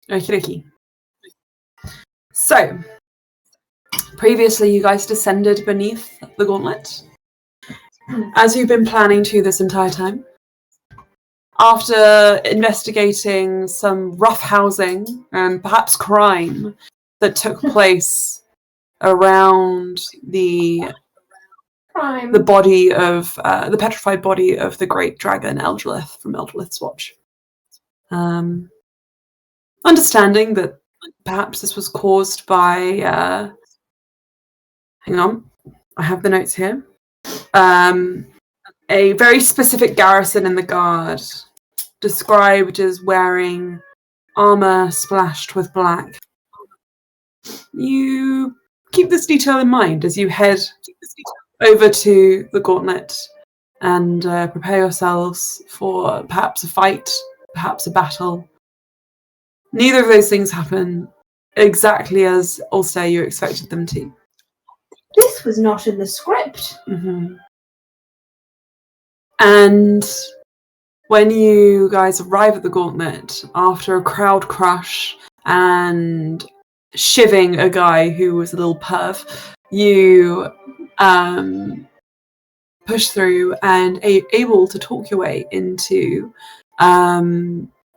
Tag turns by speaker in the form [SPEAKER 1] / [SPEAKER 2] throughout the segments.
[SPEAKER 1] Okie dokie. So, previously you guys descended beneath the gauntlet, as you've been planning to this entire time. After investigating some roughhousing and perhaps crime that took place around the body of the petrified body of the great dragon Eldrith from Eldrith's Watch. Understanding that perhaps this was caused by hang on, I have the notes here. A very specific garrison in the guard, described as wearing armor splashed with black. You keep this detail in mind as you head over to the gauntlet and prepare yourselves for perhaps a fight, perhaps a battle. Neither of those things happen exactly as Ulster you expected them to.
[SPEAKER 2] This was not in the script.
[SPEAKER 1] Mm-hmm. And when you guys arrive at the gauntlet, after a crowd crush and shivving a guy who was a little perv, you push through and able to talk your way into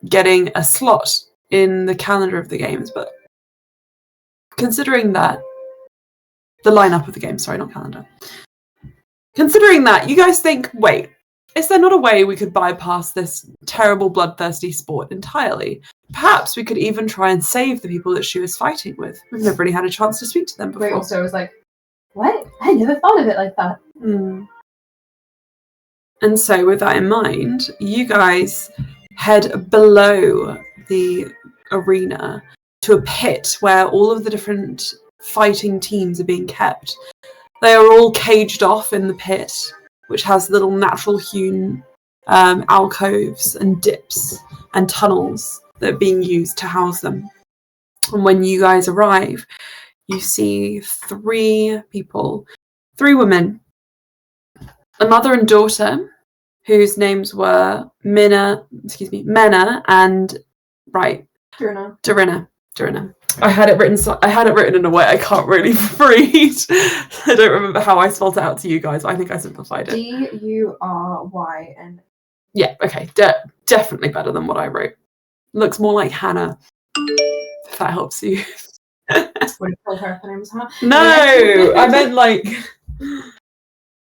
[SPEAKER 1] getting a slot in the calendar of the games. But considering that, the lineup of the game, sorry, not calendar. Considering that, you guys think, wait, is there not a way we could bypass this terrible bloodthirsty sport entirely? Perhaps we could even try and save the people that she was fighting with. We've never really had a chance to speak to them before.
[SPEAKER 2] Wait, also I was like, what? I never thought of it like that.
[SPEAKER 1] And so with that in mind, you guys head below the arena to a pit where all of the different fighting teams are being kept. They are all caged off in the pit, which has little natural hewn alcoves and dips and tunnels that are being used to house them. And when you guys arrive, you see three women, a mother and daughter, whose names were Mena and Durina. I had it written in a way I can't really read. I don't remember how I spelled it out to you guys, but I think I simplified it.
[SPEAKER 2] Duryn.
[SPEAKER 1] Yeah, okay. Definitely better than what I wrote. Looks more like Hannah, if that helps you.
[SPEAKER 2] Would have told her if her name was Hannah?
[SPEAKER 1] No! I meant like...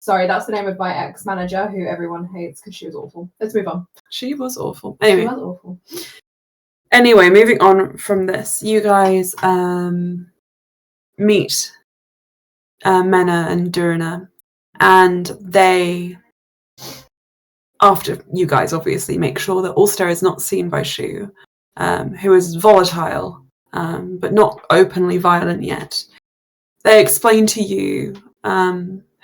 [SPEAKER 2] Sorry, that's the name of my ex-manager, who everyone hates because she was awful. Let's move on.
[SPEAKER 1] She was awful. Anyway.
[SPEAKER 2] She was awful.
[SPEAKER 1] Anyway, moving on from this, you guys meet Mena and Durina, and they, after you guys obviously make sure that Ulster is not seen by Shu, who is volatile, but not openly violent yet, they explain to you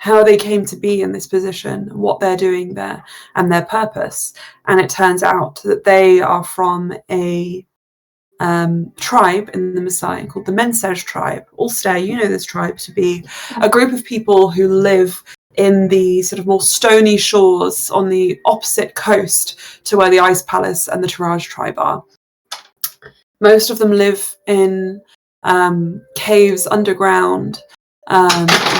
[SPEAKER 1] how they came to be in this position, what they're doing there, and their purpose. And it turns out that they are from a tribe in the Messiah called the Mensej tribe. Ulster, you know this tribe to be a group of people who live in the sort of more stony shores on the opposite coast to where the Ice Palace and the Taraj tribe are. Most of them live in caves underground,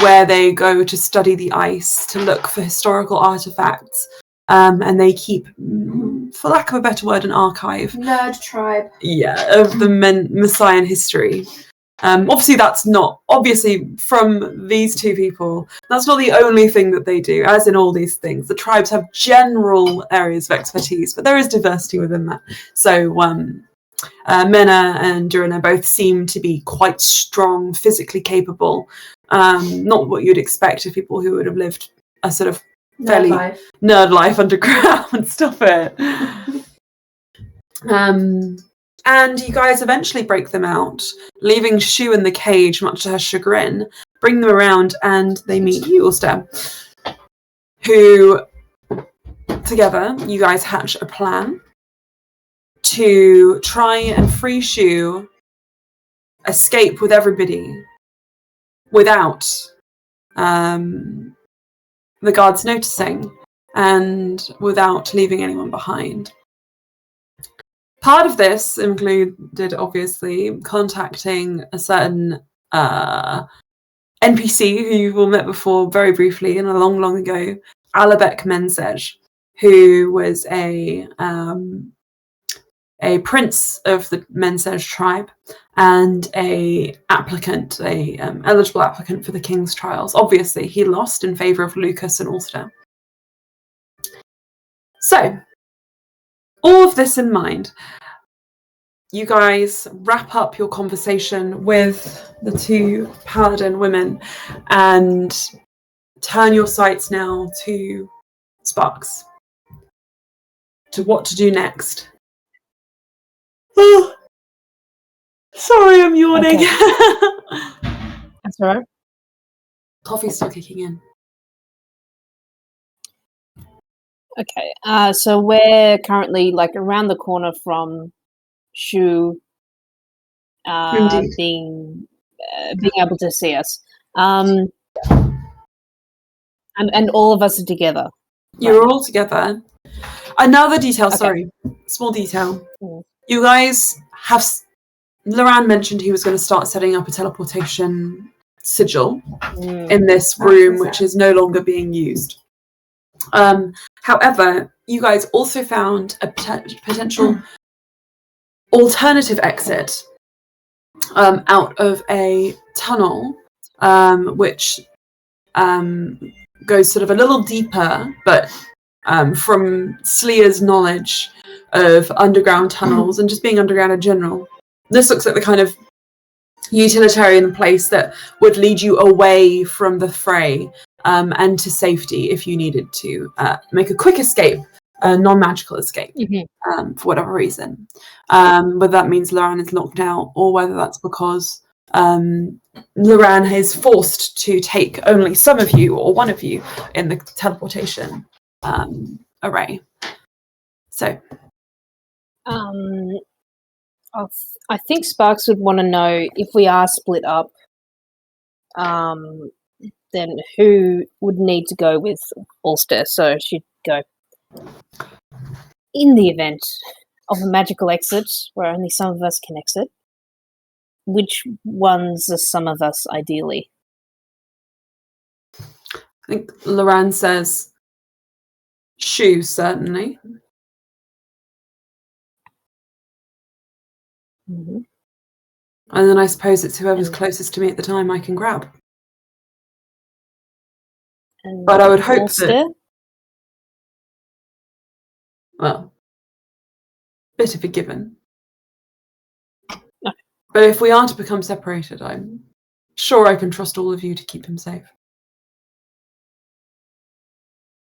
[SPEAKER 1] where they go to study the ice, to look for historical artifacts, and they keep, for lack of a better word, an archive.
[SPEAKER 2] Nerd tribe.
[SPEAKER 1] Yeah, of the Messiah history. Obviously from these two people, that's not the only thing that they do, as in all these things. The tribes have general areas of expertise, but there is diversity within that. So Mena and Durina both seem to be quite strong, physically capable. Not what you'd expect of people who would have lived a sort of fairly nerd life underground. Stop it. And you guys eventually break them out, leaving Shu in the cage, much to her chagrin. Bring them around, and they meet you, Ulster, who, together, you guys hatch a plan to try and free Shu, escape with everybody without the guards noticing and without leaving anyone behind. Part of this included, obviously, contacting a certain NPC who you've all met before very briefly and a long, long ago, Alabek Mensej, who was a prince of the Mensej tribe and a eligible applicant for the king's trials. Obviously, he lost in favour of Lucas and Ulster. So, all of this in mind, you guys wrap up your conversation with the two paladin women and turn your sights now to Sparks, to what to do next. Oh, sorry, I'm yawning.
[SPEAKER 3] Okay. That's all right.
[SPEAKER 1] Coffee's still kicking in.
[SPEAKER 3] Okay, so we're currently like around the corner from Shu
[SPEAKER 1] Indeed.
[SPEAKER 3] being able to see us, and all of us are together.
[SPEAKER 1] You're all together. Another detail,
[SPEAKER 3] Okay.
[SPEAKER 1] sorry, small detail.
[SPEAKER 3] Mm.
[SPEAKER 1] You guys have. Loran mentioned he was going to start setting up a teleportation sigil in this room, which is no longer being used. However, you guys also found a potential alternative exit out of a tunnel, which goes sort of a little deeper, but from Sleer's knowledge of underground tunnels and just being underground in general, this looks like the kind of utilitarian place that would lead you away from the fray and to safety if you needed to make a quick escape, a non-magical escape, for whatever reason. Whether that means Loran is locked out or whether that's because Loran is forced to take only some of you or one of you in the teleportation array. So.
[SPEAKER 3] I think Sparks would want to know if we are split up, then who would need to go with Ulster. So she'd go in the event of a magical exit where only some of us can exit. Which ones are some of us ideally?
[SPEAKER 1] I think Loran says Shu, certainly.
[SPEAKER 3] Mm-hmm.
[SPEAKER 1] And then I suppose it's whoever's closest to me at the time I can grab. But I would hope
[SPEAKER 3] Ulster?
[SPEAKER 1] that... Well, bit of a given.
[SPEAKER 3] Okay.
[SPEAKER 1] But if we are to become separated, I'm sure I can trust all of you to keep him safe.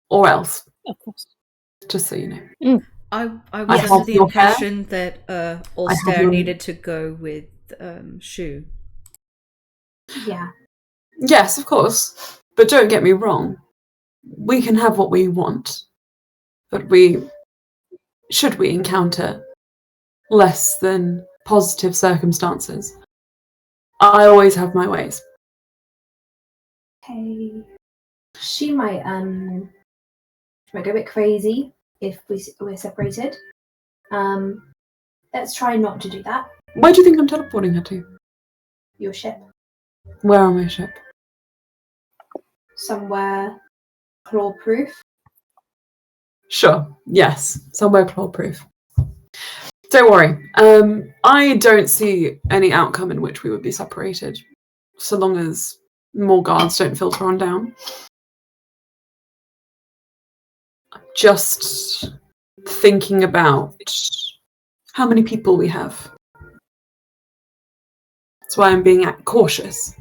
[SPEAKER 1] Or else.
[SPEAKER 3] Of course.
[SPEAKER 1] Just so you know.
[SPEAKER 3] Mm.
[SPEAKER 4] I was under the impression that Ulster needed to go with Shu.
[SPEAKER 2] Yeah.
[SPEAKER 1] Yes, of course. But don't get me wrong. We can have what we want. But should we encounter less than positive circumstances, I always have my ways.
[SPEAKER 2] Okay. She might go a bit crazy if we're separated. Let's try not to do that.
[SPEAKER 1] Where do you think I'm teleporting her to?
[SPEAKER 2] Your ship.
[SPEAKER 1] Where on my ship?
[SPEAKER 2] Somewhere claw-proof.
[SPEAKER 1] Sure, yes. Somewhere claw-proof. Don't worry. I don't see any outcome in which we would be separated, so long as more guards don't filter on down. Just thinking about how many people we have. That's why I'm being cautious.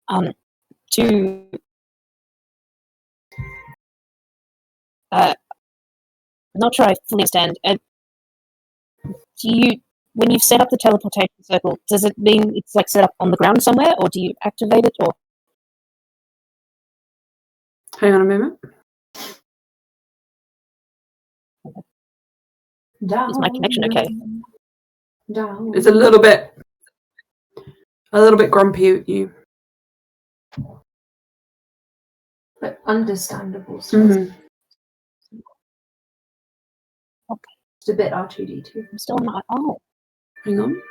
[SPEAKER 3] I'm not sure I fully understand. When you've set up the teleportation circle, does it mean it's like set up on the ground somewhere, or do you activate it, or?
[SPEAKER 1] Hang on a moment.
[SPEAKER 2] Down.
[SPEAKER 3] Is my connection okay?
[SPEAKER 2] Down.
[SPEAKER 1] It's a little bit grumpy at you.
[SPEAKER 2] But understandable.
[SPEAKER 1] Mm-hmm.
[SPEAKER 2] Just a bit R2D2.
[SPEAKER 3] I'm still on my... Oh,
[SPEAKER 1] Hang on.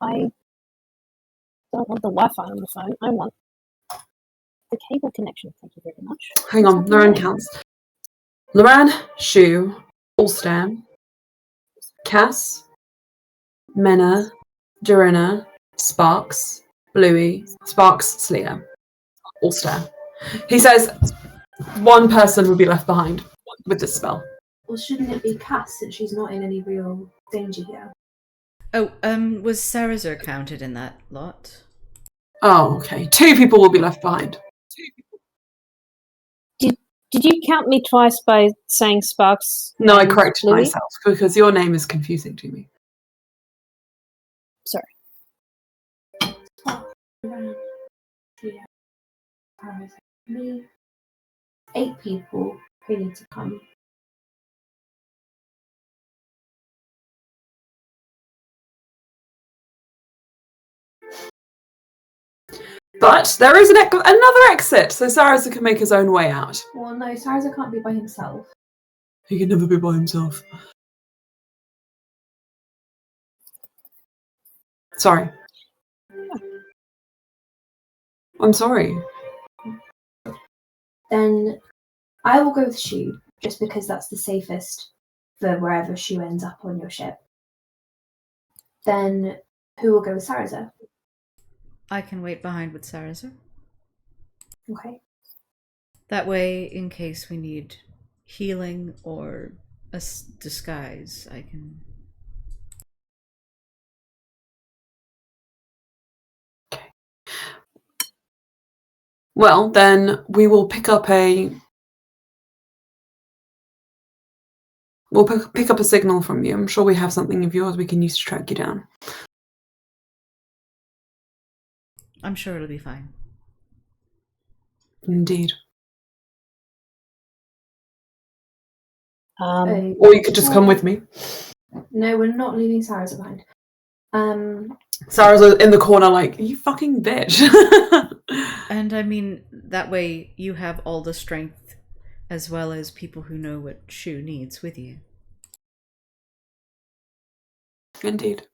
[SPEAKER 3] I don't want the Wi-Fi on the phone. I want the cable connection. Thank you very much.
[SPEAKER 1] Hang on. Loran counts. Loran, Shu, Ulster, Cass, Mena, Durina, Sparks, Bluey, Sparks, Sleer, Ulster. He says one person will be left behind with this spell.
[SPEAKER 2] Well, shouldn't it be Cass since she's not in any real danger here?
[SPEAKER 4] Oh, was Sarazer counted in that lot?
[SPEAKER 1] Oh, okay. 2 people will be left behind.
[SPEAKER 3] Did you count me twice by saying Sparks?
[SPEAKER 1] No, I
[SPEAKER 3] and
[SPEAKER 1] corrected
[SPEAKER 3] Bluey?
[SPEAKER 1] myself because your name is confusing to me.
[SPEAKER 3] Sorry.
[SPEAKER 2] Me. 8 people who need to come.
[SPEAKER 1] But there is another exit, so Saraza can make his own way out.
[SPEAKER 2] Well, no, Saraza can't be by himself.
[SPEAKER 1] He can never be by himself. Sorry. I'm sorry.
[SPEAKER 2] Then I will go with Shu, just because that's the safest for wherever Shu ends up on your ship. Then who will go with Saraza?
[SPEAKER 4] I can wait behind with Sarazer.
[SPEAKER 2] Okay.
[SPEAKER 4] That way, in case we need healing or a disguise, I can...
[SPEAKER 1] Well, then we will pick up a... We'll pick up a signal from you. I'm sure we have something of yours we can use to track you down.
[SPEAKER 4] I'm sure it'll be fine.
[SPEAKER 1] Indeed.
[SPEAKER 3] Or
[SPEAKER 1] you could just come with me.
[SPEAKER 2] No, we're not leaving Saraza behind.
[SPEAKER 1] Sarah's in the corner like, you fucking bitch.
[SPEAKER 4] And I mean, that way you have all the strength as well as people who know what Shu needs with you.
[SPEAKER 1] Indeed.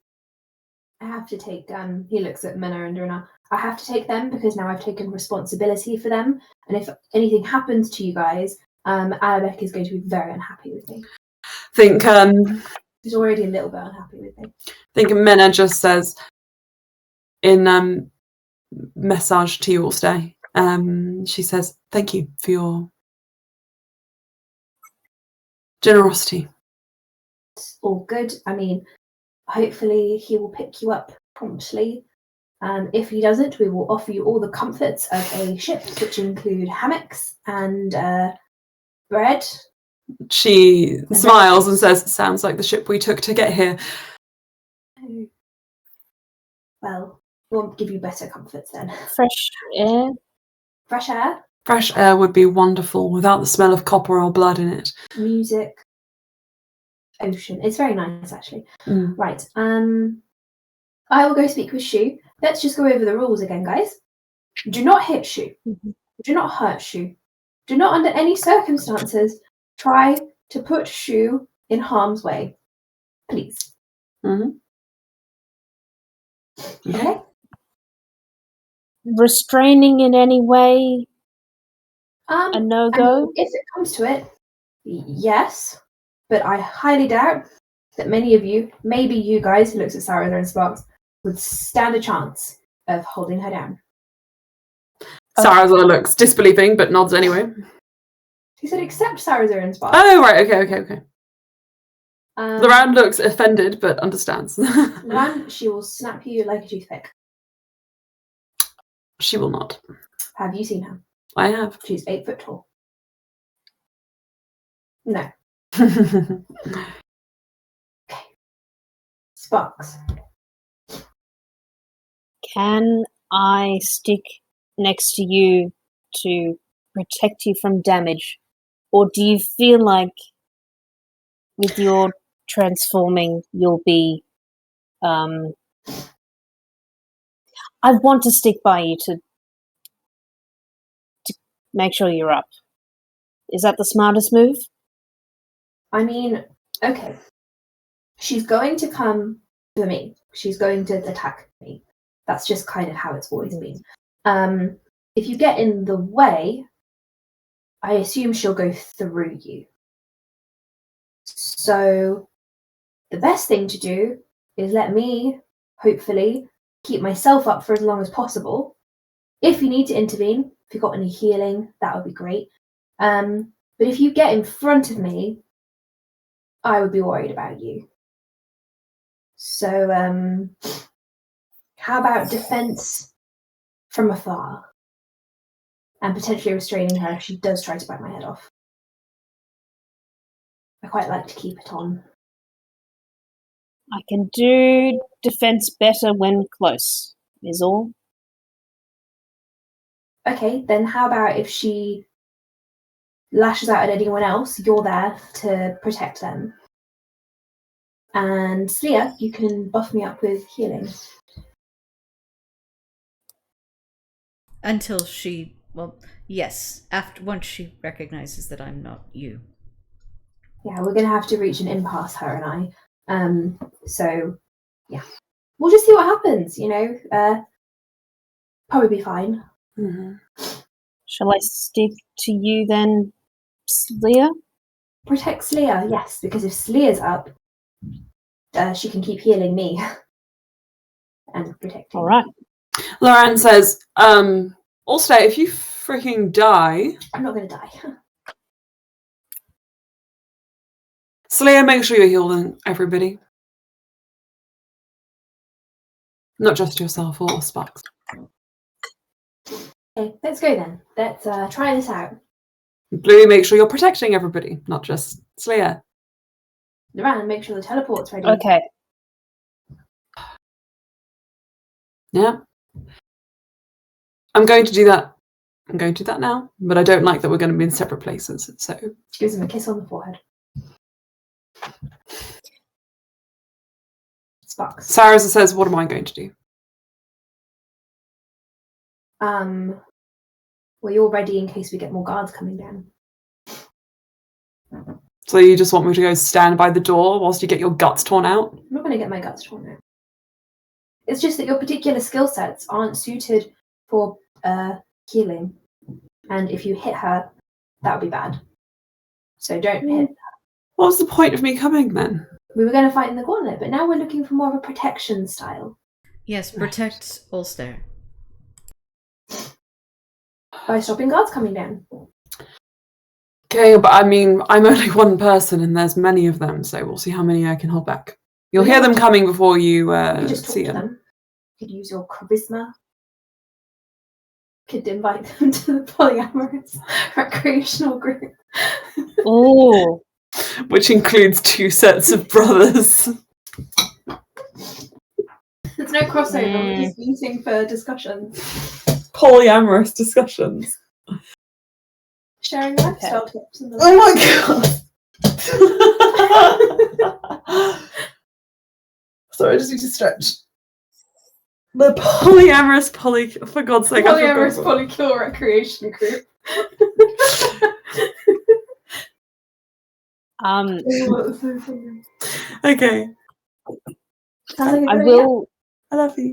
[SPEAKER 2] I have to take he looks at Mena and Durina. I have to take them because now I've taken responsibility for them. And if anything happens to you guys, Alabek is going to be very unhappy with me.
[SPEAKER 1] Think
[SPEAKER 2] He's already a little bit unhappy with me.
[SPEAKER 1] think Mena just says in message to you all today. She says, thank you for your generosity.
[SPEAKER 2] It's all good. I mean, hopefully he will pick you up promptly. If he doesn't, we will offer you all the comforts of a ship, which include hammocks and bread.
[SPEAKER 1] She smiles and says, sounds like the ship we took to get here.
[SPEAKER 2] Well, we'll give you better comforts then.
[SPEAKER 3] fresh air.
[SPEAKER 2] Fresh air,
[SPEAKER 1] Fresh air would be wonderful without the smell of copper or blood in it.
[SPEAKER 2] music, ocean. It's very nice, actually.
[SPEAKER 1] Mm.
[SPEAKER 2] Right. I will go speak with Shu. Let's just go over the rules again, guys. Do not hit Shu.
[SPEAKER 3] Mhm.
[SPEAKER 2] Do not hurt Shu. Do not, under any circumstances, try to put Shu in harm's way. Please.
[SPEAKER 1] Mm-hmm.
[SPEAKER 2] Okay?
[SPEAKER 3] Restraining in any way a
[SPEAKER 2] I
[SPEAKER 3] no-go?
[SPEAKER 2] mean, if it comes to it, yes. But I highly doubt that many of you, maybe you guys who looks at Sarah and Sparks, would stand a chance of holding her down.
[SPEAKER 1] Sarazar looks disbelieving, but nods anyway.
[SPEAKER 2] She said, except Sarah and Sparks.
[SPEAKER 1] Oh, right, okay. Loran looks offended, but understands.
[SPEAKER 2] Loran, she will snap you like a toothpick.
[SPEAKER 1] She will not.
[SPEAKER 2] Have you seen her?
[SPEAKER 1] I have.
[SPEAKER 2] She's 8 foot tall. No. Sparks.
[SPEAKER 3] Can I stick next to you to protect you from damage? Or do you feel like with your transforming you'll be I want to stick by you to make sure you're up. Is that the smartest move?
[SPEAKER 2] I mean, okay. She's going to come for me. She's going to attack me. That's just kind of how it's always been. If you get in the way, I assume she'll go through you. So the best thing to do is let me, hopefully, keep myself up for as long as possible. If you need to intervene, if you've got any healing, that would be great. But if you get in front of me, I would be worried about you. So, how about defense from afar? And potentially restraining her if she does try to bite my head off. I quite like to keep it on.
[SPEAKER 3] I can do defense better when close, is all.
[SPEAKER 2] Okay, then how about if she lashes out at anyone else, you're there to protect them. And Slia, you can buff me up with healing.
[SPEAKER 4] Until she, well, yes, once she recognizes that I'm not you.
[SPEAKER 2] Yeah, we're going to have to reach an impasse, her and I. So, yeah. We'll just see what happens, probably be fine.
[SPEAKER 1] Mm-hmm.
[SPEAKER 3] Shall I stick to you then, Slia?
[SPEAKER 2] Protect Slia, yes, because if Slia's up, she can keep healing me and protecting.
[SPEAKER 3] All right.
[SPEAKER 1] Lauren says, also, if you freaking die...
[SPEAKER 2] I'm not going to die.
[SPEAKER 1] Slayer, make sure you're healing everybody. Not just yourself or Sparks.
[SPEAKER 2] Okay, let's go then. Let's try this out.
[SPEAKER 1] Bluey, make sure you're protecting everybody, not just Slayer.
[SPEAKER 2] Naran, make sure the teleport's ready.
[SPEAKER 3] Okay.
[SPEAKER 1] Yeah. I'm going to do that. I'm going to do that now, but I don't like that we're going to be in separate places, so...
[SPEAKER 2] She gives him a kiss on the forehead. Sparks.
[SPEAKER 1] Sarah says, what am I going to do?
[SPEAKER 2] Well, you're ready in case we get more guards coming down.
[SPEAKER 1] So you just want me to go stand by the door whilst you get your guts torn out?
[SPEAKER 2] I'm not going to get my guts torn out. It's just that your particular skill sets aren't suited for healing. And if you hit her, that would be bad. So don't hit her.
[SPEAKER 1] What was the point of me coming then?
[SPEAKER 2] We were going to fight in the gauntlet, but now we're looking for more of a protection style.
[SPEAKER 4] Yes, protect Ulster.
[SPEAKER 2] By stopping guards coming down.
[SPEAKER 1] Okay, but I mean, I'm only one person and there's many of them, so we'll see how many I can hold back. You'll hear them coming before you
[SPEAKER 2] You just talk
[SPEAKER 1] see
[SPEAKER 2] to
[SPEAKER 1] them.
[SPEAKER 2] them. You could use your charisma. You could invite them to the polyamorous recreational group.
[SPEAKER 3] Oh.
[SPEAKER 1] Which includes 2 sets of brothers.
[SPEAKER 2] There's no crossover, we're just meeting for discussions.
[SPEAKER 1] Polyamorous discussions.
[SPEAKER 2] Sharing lifestyle tips. And
[SPEAKER 1] Oh my god! Sorry, I just need to stretch. The polyamorous for God's sake.
[SPEAKER 2] Polyamorous polykill recreation group.
[SPEAKER 1] Okay.
[SPEAKER 3] I will.
[SPEAKER 1] I love you.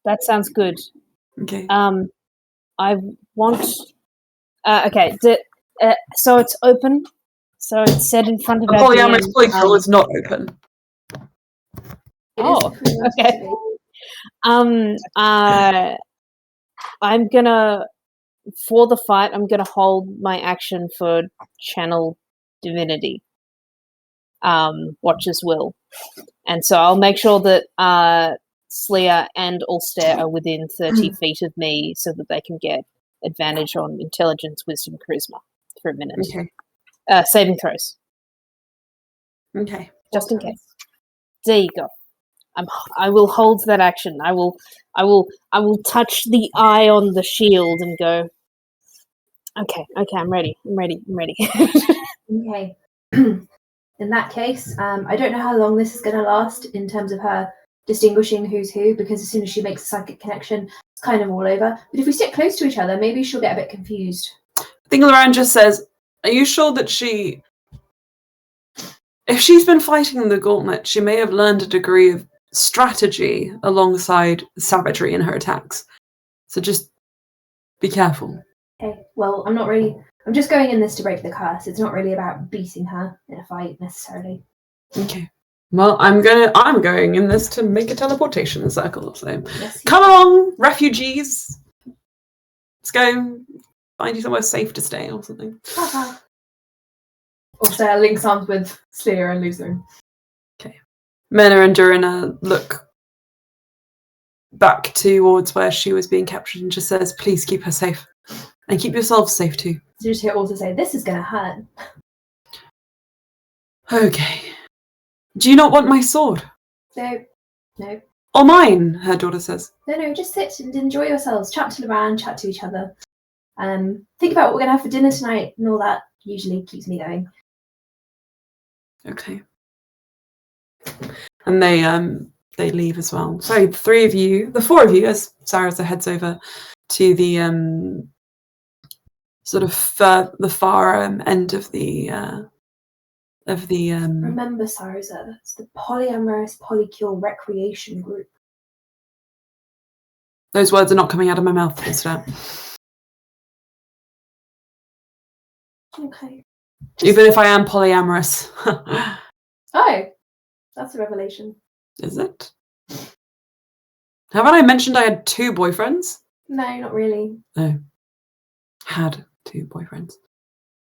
[SPEAKER 3] That sounds good.
[SPEAKER 1] Okay.
[SPEAKER 3] I want. Okay. So it's open. So it's set in front of
[SPEAKER 1] A
[SPEAKER 3] our
[SPEAKER 1] polyamorous
[SPEAKER 3] DM.
[SPEAKER 1] polykill is not open.
[SPEAKER 3] Oh, okay. I'm gonna, for the fight, I'm gonna hold my action for channel divinity. Watcher's will, and so I'll make sure that Slia and Ulster are within 30 feet of me, so that they can get advantage on intelligence, wisdom, charisma for a minute.
[SPEAKER 1] Okay.
[SPEAKER 3] Saving throws,
[SPEAKER 1] Okay.
[SPEAKER 3] just in case. There you go. I will hold that action. I will touch the eye on the shield and go. Okay, I'm ready.
[SPEAKER 2] Okay. In that case, I don't know how long this is going to last in terms of her distinguishing who's who, because as soon as she makes a psychic connection, it's kind of all over. But if we sit close to each other, maybe she'll get a bit confused.
[SPEAKER 1] I think Lauren just says, are you sure that she if she's been fighting the gauntlet, she may have learned a degree of strategy alongside savagery in her attacks. So just be careful.
[SPEAKER 2] Okay, well, I'm just going in this to break the curse. It's not really about beating her in a fight, necessarily.
[SPEAKER 1] Okay. Well, I'm going in this to make a teleportation circle, so
[SPEAKER 2] Yes,
[SPEAKER 1] come along, refugees. Let's go find you somewhere safe to stay or something.
[SPEAKER 2] Also, links arms with Slayer and Luther.
[SPEAKER 1] Okay. Mena and Durina look back towards where she was being captured and just says, please keep her safe. And keep yourselves safe too.
[SPEAKER 2] So just hear also say, this is going to hurt.
[SPEAKER 1] Okay. Do you not want my sword?
[SPEAKER 2] No.
[SPEAKER 1] Or mine, her daughter says.
[SPEAKER 2] No, just sit and enjoy yourselves. Chat to Laran, chat to each other. Think about what we're going to have for dinner tonight and all that usually keeps me going.
[SPEAKER 1] Okay. And they leave as well. So the four of you, as Sarasa heads over to the sort of the far end of the
[SPEAKER 2] Remember, Sarasa, that's the polyamorous polycule recreation group.
[SPEAKER 1] Those words are not coming out of my mouth, Mr.
[SPEAKER 2] Okay.
[SPEAKER 1] Even if I am polyamorous.
[SPEAKER 2] Oh, that's a revelation.
[SPEAKER 1] Is it? Haven't I mentioned I had 2 boyfriends?
[SPEAKER 2] No, not really.
[SPEAKER 1] No. Had 2 boyfriends.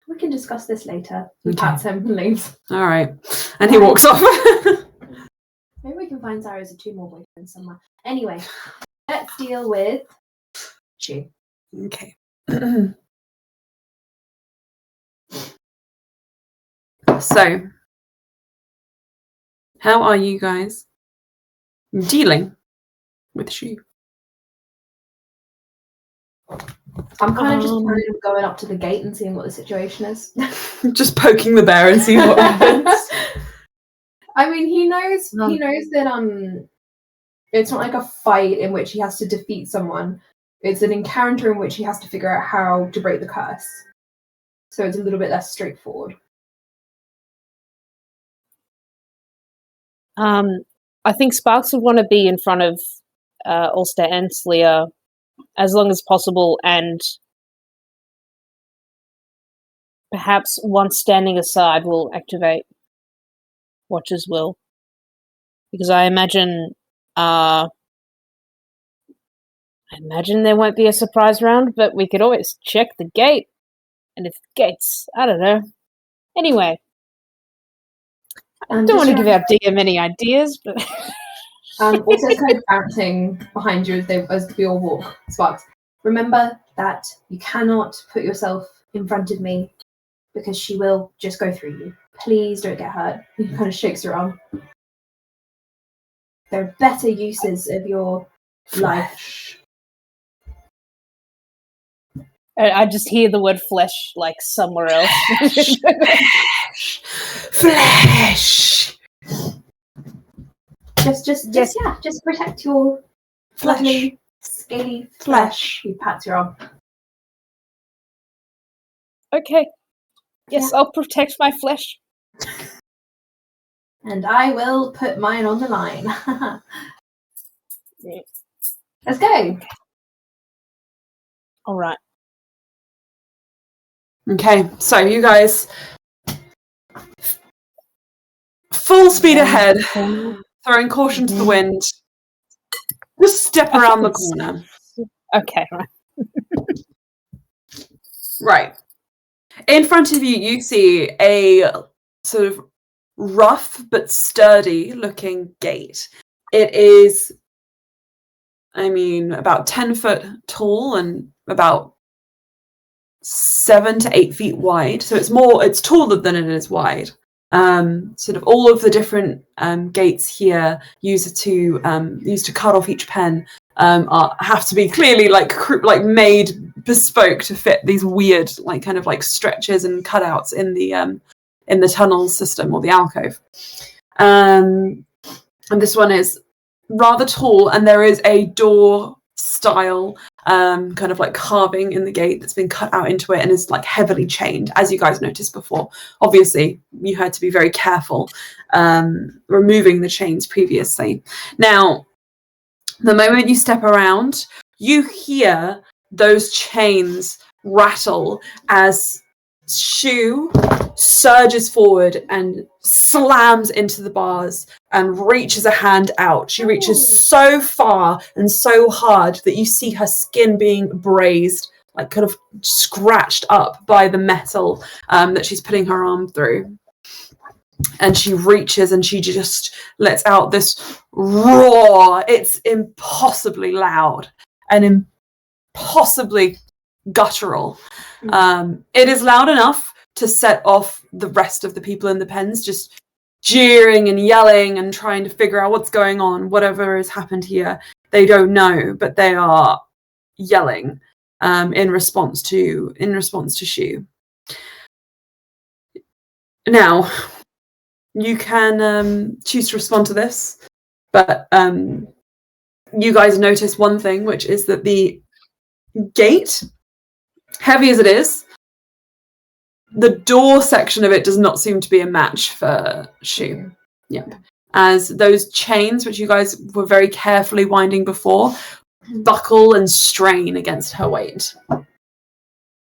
[SPEAKER 2] We can discuss this later. He
[SPEAKER 1] Okay.
[SPEAKER 2] pats him and leaves.
[SPEAKER 1] All right. And he walks off.
[SPEAKER 2] Maybe we can find Sarah's 2 more boyfriends somewhere. Anyway, let's deal with Shu.
[SPEAKER 1] Okay. So, how are you guys dealing with Shu?
[SPEAKER 2] I'm kind of just planning on going up to the gate and seeing what the situation is.
[SPEAKER 1] Just poking the bear and see what happens.
[SPEAKER 2] I mean, he knows that it's not like a fight in which he has to defeat someone. It's an encounter in which he has to figure out how to break the curse. So it's a little bit less straightforward.
[SPEAKER 3] I think Sparks would want to be in front of Ulster and Sleer as long as possible, and perhaps once standing aside will activate Watcher's Will. Because I imagine there won't be a surprise round, but we could always check the gate. And if the gate's, I don't know. Anyway, I don't want to give our DM any ideas, but...
[SPEAKER 2] Also kind of bouncing behind you as we all walk, Sparks. Remember that you cannot put yourself in front of me because she will just go through you. Please don't get hurt. He kind of shakes her arm. There are better uses of your life.
[SPEAKER 3] I just hear the word flesh like somewhere else.
[SPEAKER 1] Flesh.
[SPEAKER 2] Just protect your lovely, scaly flesh. He pats your arm.
[SPEAKER 3] Okay. Yes, I'll protect my flesh.
[SPEAKER 2] And I will put mine on the line. Let's go.
[SPEAKER 3] All right.
[SPEAKER 1] Okay, so you guys full speed ahead, throwing caution to the wind. Just step around the corner.
[SPEAKER 3] Okay, right.
[SPEAKER 1] Right. In front of you, you see a sort of rough but sturdy looking gate. It is, about 10 foot tall and about 7 to 8 feet wide. So it's taller than it is wide. Sort of all of the different gates here used to cut off each pen have to be clearly like made bespoke to fit these weird kind of stretches and cutouts in the tunnel system or the alcove. And this one is rather tall, and there is a door style kind of like carving in the gate that's been cut out into it and is like heavily chained, as you guys noticed before. Obviously, you had to be very careful removing the chains previously. Now, the moment you step around, you hear those chains rattle as Shu surges forward and slams into the bars and reaches a hand out. She reaches so far and so hard that you see her skin being brazed, like kind of scratched up by the metal that she's putting her arm through. And she reaches and she just lets out this roar. It's impossibly loud and impossibly guttural. It is loud enough to set off the rest of the people in the pens, just jeering and yelling and trying to figure out what's going on. Whatever has happened here, they don't know, but they are yelling in response to Shu. Now, you can choose to respond to this, but you guys notice one thing, which is that the gate, heavy as it is, the door section of it does not seem to be a match for Shu. Yep. As those chains, which you guys were very carefully winding before, buckle and strain against her weight.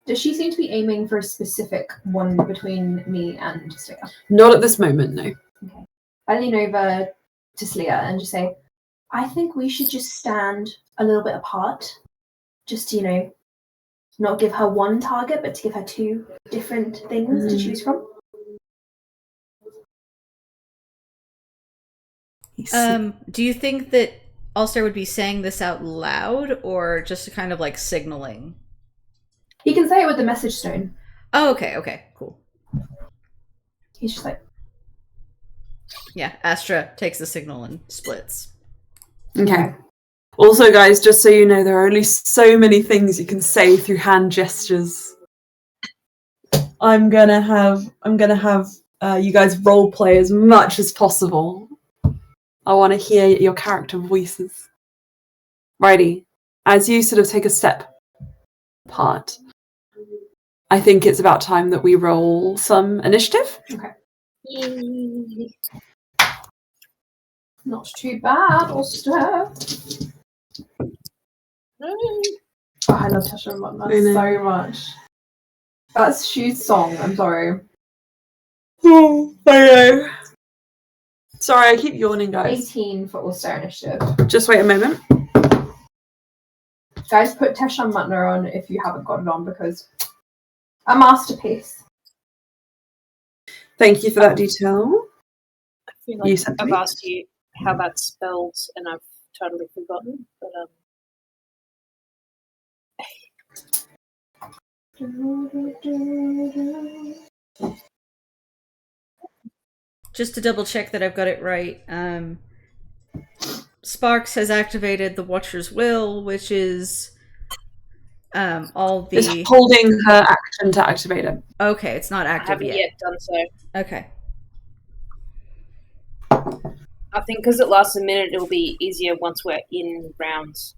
[SPEAKER 2] Does she seem to be aiming for a specific one between me and Sleia?
[SPEAKER 1] Not at this moment, no.
[SPEAKER 2] Okay. I lean over to Sleia and just say, I think we should just stand a little bit apart. Just to, not give her one target, but to give her two different things to choose from.
[SPEAKER 4] Do you think that Ulster would be saying this out loud or just kind of like signaling?
[SPEAKER 2] He can say it with the message stone.
[SPEAKER 4] Oh, okay, cool.
[SPEAKER 2] He's just like...
[SPEAKER 4] Yeah, Astra takes the signal and splits.
[SPEAKER 1] Okay. Also, guys, just so you know, there are only so many things you can say through hand gestures. I'm gonna have you guys role play as much as possible. I want to hear your character voices. Righty, as you sort of take a step apart, I think it's about time that we roll some initiative.
[SPEAKER 2] Okay. Not too bad, Ulster. Oh, I love Tasha and Whatnot so much. That's Shu's song, I'm sorry.
[SPEAKER 1] Oh, I know. Sorry, I keep yawning, guys.
[SPEAKER 2] 18 for Ulster initiative.
[SPEAKER 1] Just wait a moment.
[SPEAKER 2] Guys, put Teshan Mutner on if you haven't got it on, because a masterpiece.
[SPEAKER 1] Thank you for that detail.
[SPEAKER 3] I feel like I've asked you how about spells and I've totally forgotten, but
[SPEAKER 4] Just to double check that I've got it right, Sparks has activated the Watcher's Will, which is all the...
[SPEAKER 1] It's holding her action to activate it.
[SPEAKER 4] Okay, it's not active
[SPEAKER 3] I haven't yet done so.
[SPEAKER 4] Okay.
[SPEAKER 3] I think because it lasts a minute, it'll be easier once we're in rounds.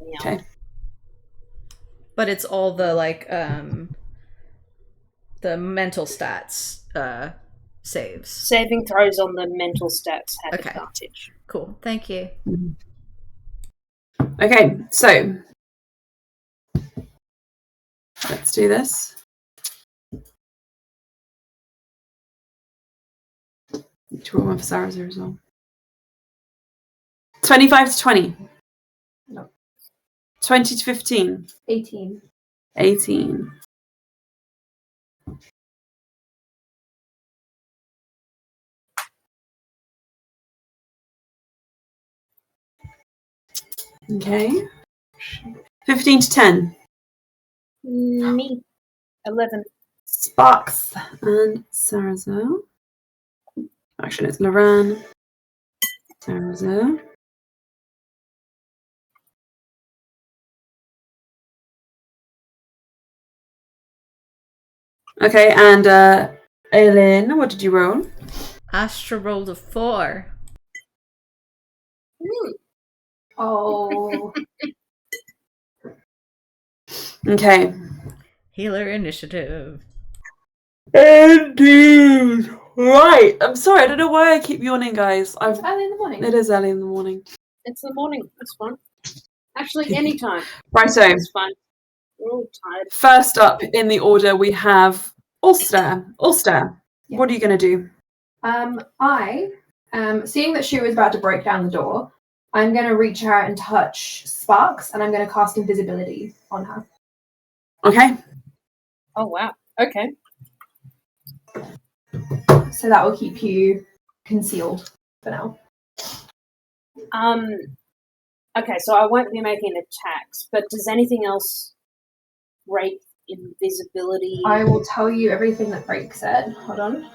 [SPEAKER 3] Yeah.
[SPEAKER 1] Okay.
[SPEAKER 4] But it's all the, like, the mental stats saves.
[SPEAKER 3] Saving throws on the mental stats have advantage.
[SPEAKER 4] Cool. Thank you.
[SPEAKER 1] Okay, so let's do this. To roll one for Sarah's as well. 25 to 20.
[SPEAKER 2] No.
[SPEAKER 1] 20 to 15.
[SPEAKER 2] 18.
[SPEAKER 1] 18. Okay. 15 to 10.
[SPEAKER 3] Me. 11.
[SPEAKER 1] Sparks and Sarazo. Actually, it's Loran. Sarazo. Okay, and Aileen, what did you roll?
[SPEAKER 4] Astra rolled a 4.
[SPEAKER 2] Oh.
[SPEAKER 1] Okay.
[SPEAKER 4] Healer initiative.
[SPEAKER 1] Indeed. Right. I'm sorry. I don't know why I keep yawning, guys.
[SPEAKER 2] It's early in the morning.
[SPEAKER 1] It is early in the morning.
[SPEAKER 3] It's the morning. It's fine. Actually, anytime.
[SPEAKER 1] Righto.
[SPEAKER 3] It's fine. We're all tired.
[SPEAKER 1] First up in the order, we have Ulster. Ulster,
[SPEAKER 2] Yeah.
[SPEAKER 1] what are you going to do?
[SPEAKER 2] I, seeing that Shu is about to break down the door, I'm going to reach out and touch Sparks, and I'm going to cast invisibility on her.
[SPEAKER 1] Okay.
[SPEAKER 3] Oh, wow. Okay.
[SPEAKER 2] So that will keep you concealed for now.
[SPEAKER 3] Okay, so I won't be making attacks, but does anything else break invisibility?
[SPEAKER 2] I will tell you everything that breaks it. Hold on.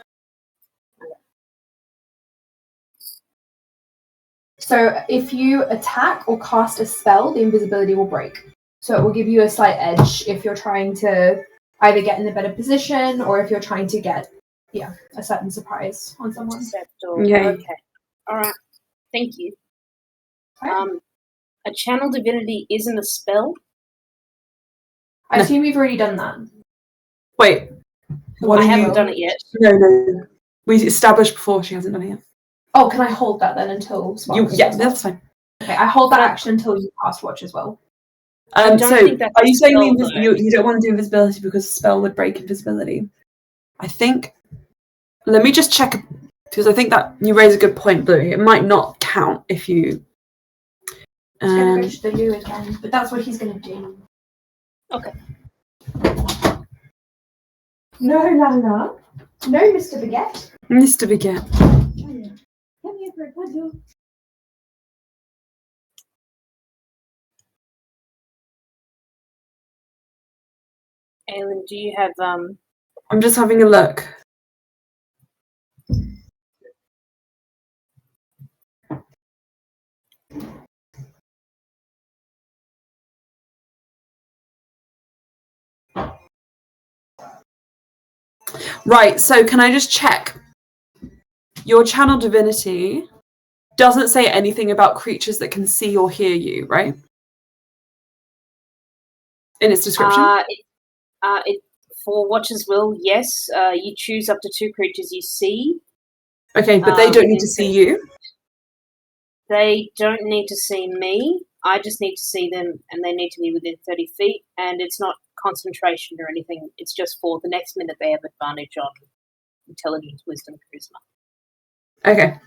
[SPEAKER 2] So if you attack or cast a spell, the invisibility will break. So it will give you a slight edge if you're trying to either get in a better position or if you're trying to get, a certain surprise on someone.
[SPEAKER 3] Okay. All right. Thank you. A channel divinity isn't a spell?
[SPEAKER 2] I assume you've already done that.
[SPEAKER 1] Wait.
[SPEAKER 3] I haven't done it yet.
[SPEAKER 1] No. We established before she hasn't done it yet.
[SPEAKER 2] Oh, can I hold that then until Sparks
[SPEAKER 1] Yeah,
[SPEAKER 2] does
[SPEAKER 1] that's
[SPEAKER 2] that?
[SPEAKER 1] fine.
[SPEAKER 2] Okay, I hold that action until you cast Watch as well.
[SPEAKER 3] I don't
[SPEAKER 1] So,
[SPEAKER 3] think that's
[SPEAKER 1] are you
[SPEAKER 3] a
[SPEAKER 1] saying
[SPEAKER 3] spell,
[SPEAKER 1] you don't want to do invisibility because the spell would break invisibility? I think. Let me just check, because I think that you raise a good point, Blue. It might not count if you.
[SPEAKER 2] He's going to go to the loo again, but that's what he's going to do.
[SPEAKER 3] Okay.
[SPEAKER 2] No, Lana. No, Mr. Baguette.
[SPEAKER 1] Mr. Baguette.
[SPEAKER 2] Come here for a cuddle.
[SPEAKER 3] Aylin, do you have
[SPEAKER 1] I'm just having a look. Right, so can I just check? Your channel divinity doesn't say anything about creatures that can see or hear you, right? In its description?
[SPEAKER 3] it for Watcher's Will, yes. You choose up to 2 creatures you see.
[SPEAKER 1] Okay, but they don't need to see you?
[SPEAKER 3] They don't need to see me. I just need to see them, and they need to be within 30 feet, and it's not concentration or anything. It's just for the next minute they have advantage on intelligence, wisdom, charisma.
[SPEAKER 1] Okay.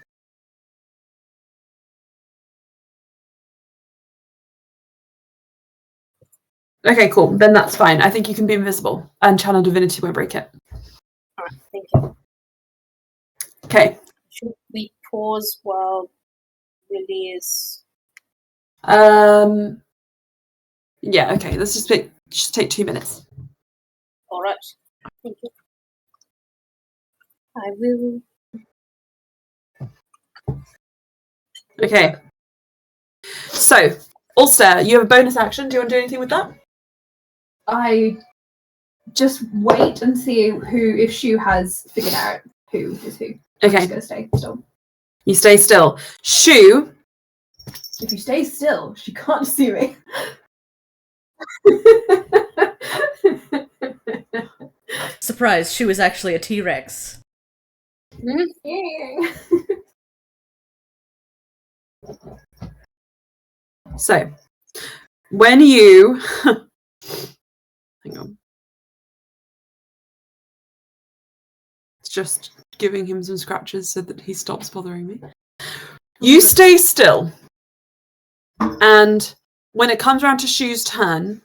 [SPEAKER 1] Okay, cool. Then that's fine. I think you can be invisible, and channel divinity won't break it.
[SPEAKER 3] All right, thank you.
[SPEAKER 1] Okay.
[SPEAKER 3] Should we pause while Lily is...
[SPEAKER 1] Yeah, okay. Let's just take 2 minutes.
[SPEAKER 3] All right. Thank you. I will...
[SPEAKER 1] Okay. So, Ulster, you have a bonus action. Do you want to do anything with that?
[SPEAKER 2] I just wait and see if Shu has figured out who is who. I'm
[SPEAKER 1] Okay.
[SPEAKER 2] just going to stay still.
[SPEAKER 1] You stay still. Shu.
[SPEAKER 2] If you stay still, she can't see me.
[SPEAKER 4] Surprise, she was actually a T-Rex.
[SPEAKER 1] So, when you... Hang on. It's just giving him some scratches so that he stops bothering me. You stay still. And when it comes around to Shu's turn,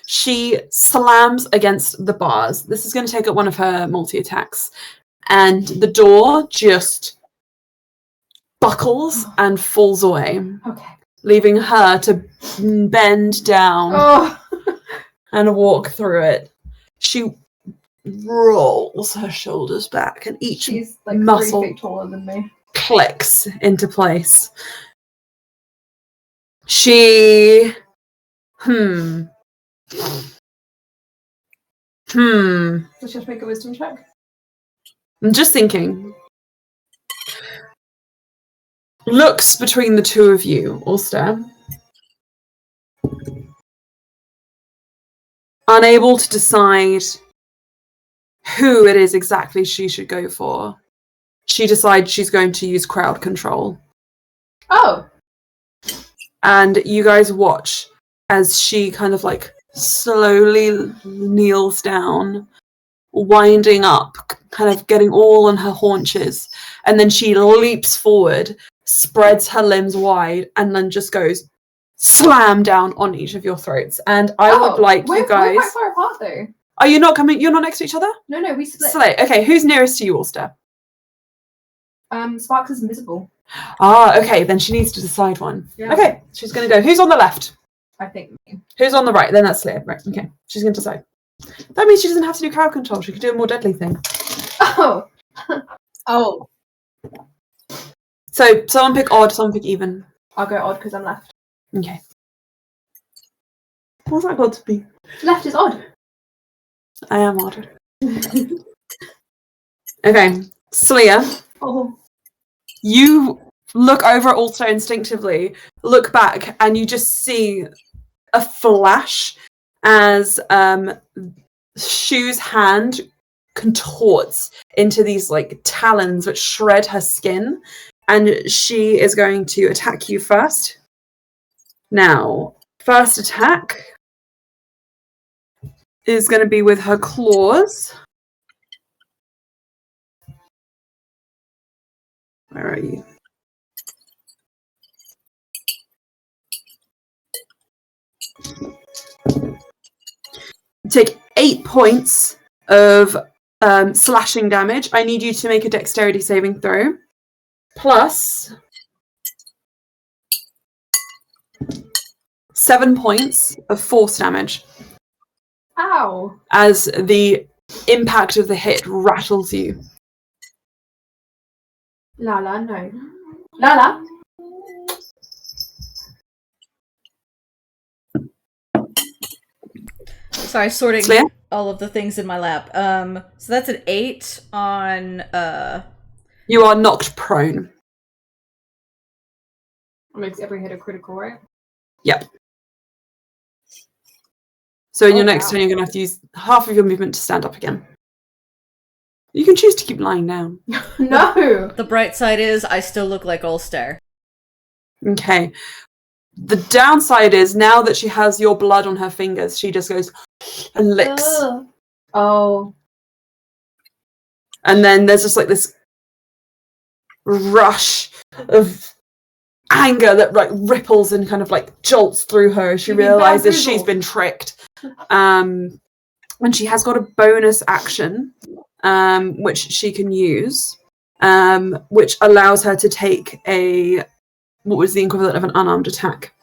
[SPEAKER 1] she slams against the bars. This is going to take up one of her multi-attacks. And the door just buckles and falls away.
[SPEAKER 2] Okay.
[SPEAKER 1] Leaving her to bend down and walk through it. She rolls her shoulders back and each
[SPEAKER 2] She's like
[SPEAKER 1] muscle
[SPEAKER 2] 3 feet taller than me.
[SPEAKER 1] clicks into place. She... Let's
[SPEAKER 2] just make a wisdom check.
[SPEAKER 1] I'm just thinking. looks between the two of you, Ulster, unable to decide who it is exactly she should go for. She decides she's going to use crowd control.
[SPEAKER 2] Oh.
[SPEAKER 1] And you guys watch as she kind of like slowly kneels down, winding up, kind of getting all on her haunches, and then she leaps forward, spreads her limbs wide, and then just goes slam down on each of your throats. And I would like you guys.
[SPEAKER 2] We're quite far apart though.
[SPEAKER 1] Are you not coming? You're not next to each other?
[SPEAKER 2] No, we split.
[SPEAKER 1] Slay. Okay, who's nearest to you, Ulster?
[SPEAKER 2] Sparks is invisible.
[SPEAKER 1] Ah, okay, then she needs to decide one.
[SPEAKER 2] Yeah.
[SPEAKER 1] Okay, she's going to go. Who's on the left?
[SPEAKER 2] I think me.
[SPEAKER 1] Who's on the right? Then that's Slayer. Right, okay. She's going to decide. That means she doesn't have to do crowd control. She can do a more deadly thing.
[SPEAKER 2] Oh.
[SPEAKER 3] Oh,
[SPEAKER 1] So, someone pick odd, someone pick even.
[SPEAKER 2] I'll go odd because I'm left.
[SPEAKER 1] Okay. What's that got to be?
[SPEAKER 2] Left is odd.
[SPEAKER 1] I am odd. Okay, Slayer,
[SPEAKER 2] Oh.
[SPEAKER 1] you look over at Ulster instinctively, look back, and you just see a flash as Shu's hand contorts into these like talons which shred her skin, and she is going to attack you first. Now, first attack is going to be with her claws. Where are you? Take 8 points of slashing damage. I need you to make a dexterity saving throw. Plus 7 points of force damage
[SPEAKER 2] Ow.
[SPEAKER 1] as the impact of the hit rattles you.
[SPEAKER 2] Lala, no. Lala.
[SPEAKER 4] Sorry, sorting
[SPEAKER 1] Slayer?
[SPEAKER 4] all of the things in my lap. So that's an 8 on
[SPEAKER 1] You are knocked prone.
[SPEAKER 2] Makes every hit a critical, right?
[SPEAKER 1] Yep. So in your
[SPEAKER 2] Oh,
[SPEAKER 1] next
[SPEAKER 2] wow.
[SPEAKER 1] turn, you're going to have to use half of your movement to stand up again. You can choose to keep lying down.
[SPEAKER 2] No.
[SPEAKER 4] the bright side is I still look like Ulster.
[SPEAKER 1] Okay. The downside is now that she has your blood on her fingers, she just goes and licks.
[SPEAKER 2] Ugh. Oh.
[SPEAKER 1] And then there's just like this rush of anger that like ripples and kind of like jolts through her as she
[SPEAKER 2] You mean
[SPEAKER 1] realizes
[SPEAKER 2] bamboozled?
[SPEAKER 1] she's been tricked. And she has got a bonus action, which she can use, which allows her to take what was the equivalent of an unarmed attack.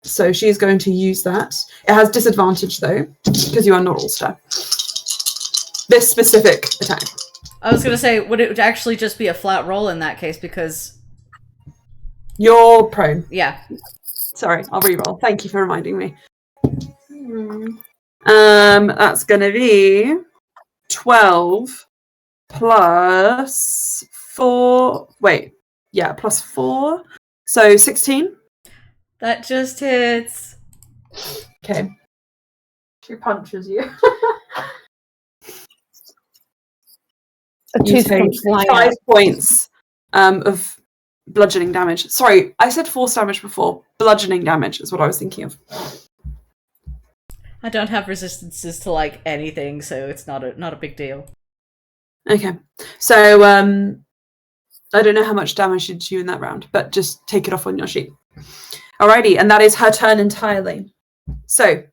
[SPEAKER 1] So she's going to use that. It has disadvantage though, because you are not Ulster. This specific attack.
[SPEAKER 4] I was gonna say, would it actually just be a flat roll in that case? Because
[SPEAKER 1] You're prone.
[SPEAKER 4] yeah,
[SPEAKER 1] Sorry, I'll re-roll. Thank you for reminding me.
[SPEAKER 2] Hmm.
[SPEAKER 1] That's gonna be 12 plus 4. Wait, yeah, plus 4. So 16.
[SPEAKER 4] that just hits.
[SPEAKER 1] Okay.
[SPEAKER 2] She punches you.
[SPEAKER 3] a
[SPEAKER 1] You
[SPEAKER 3] tooth
[SPEAKER 1] take
[SPEAKER 3] comes flying
[SPEAKER 1] 5
[SPEAKER 3] out.
[SPEAKER 1] points of bludgeoning damage. Sorry, I said force damage before. Bludgeoning damage is what I was thinking of.
[SPEAKER 4] I don't have resistances to like anything, so it's not a big deal.
[SPEAKER 1] Okay. So I don't know how much damage she did to you in that round, but just take it off on your sheet. Alrighty, and that is her turn entirely. So,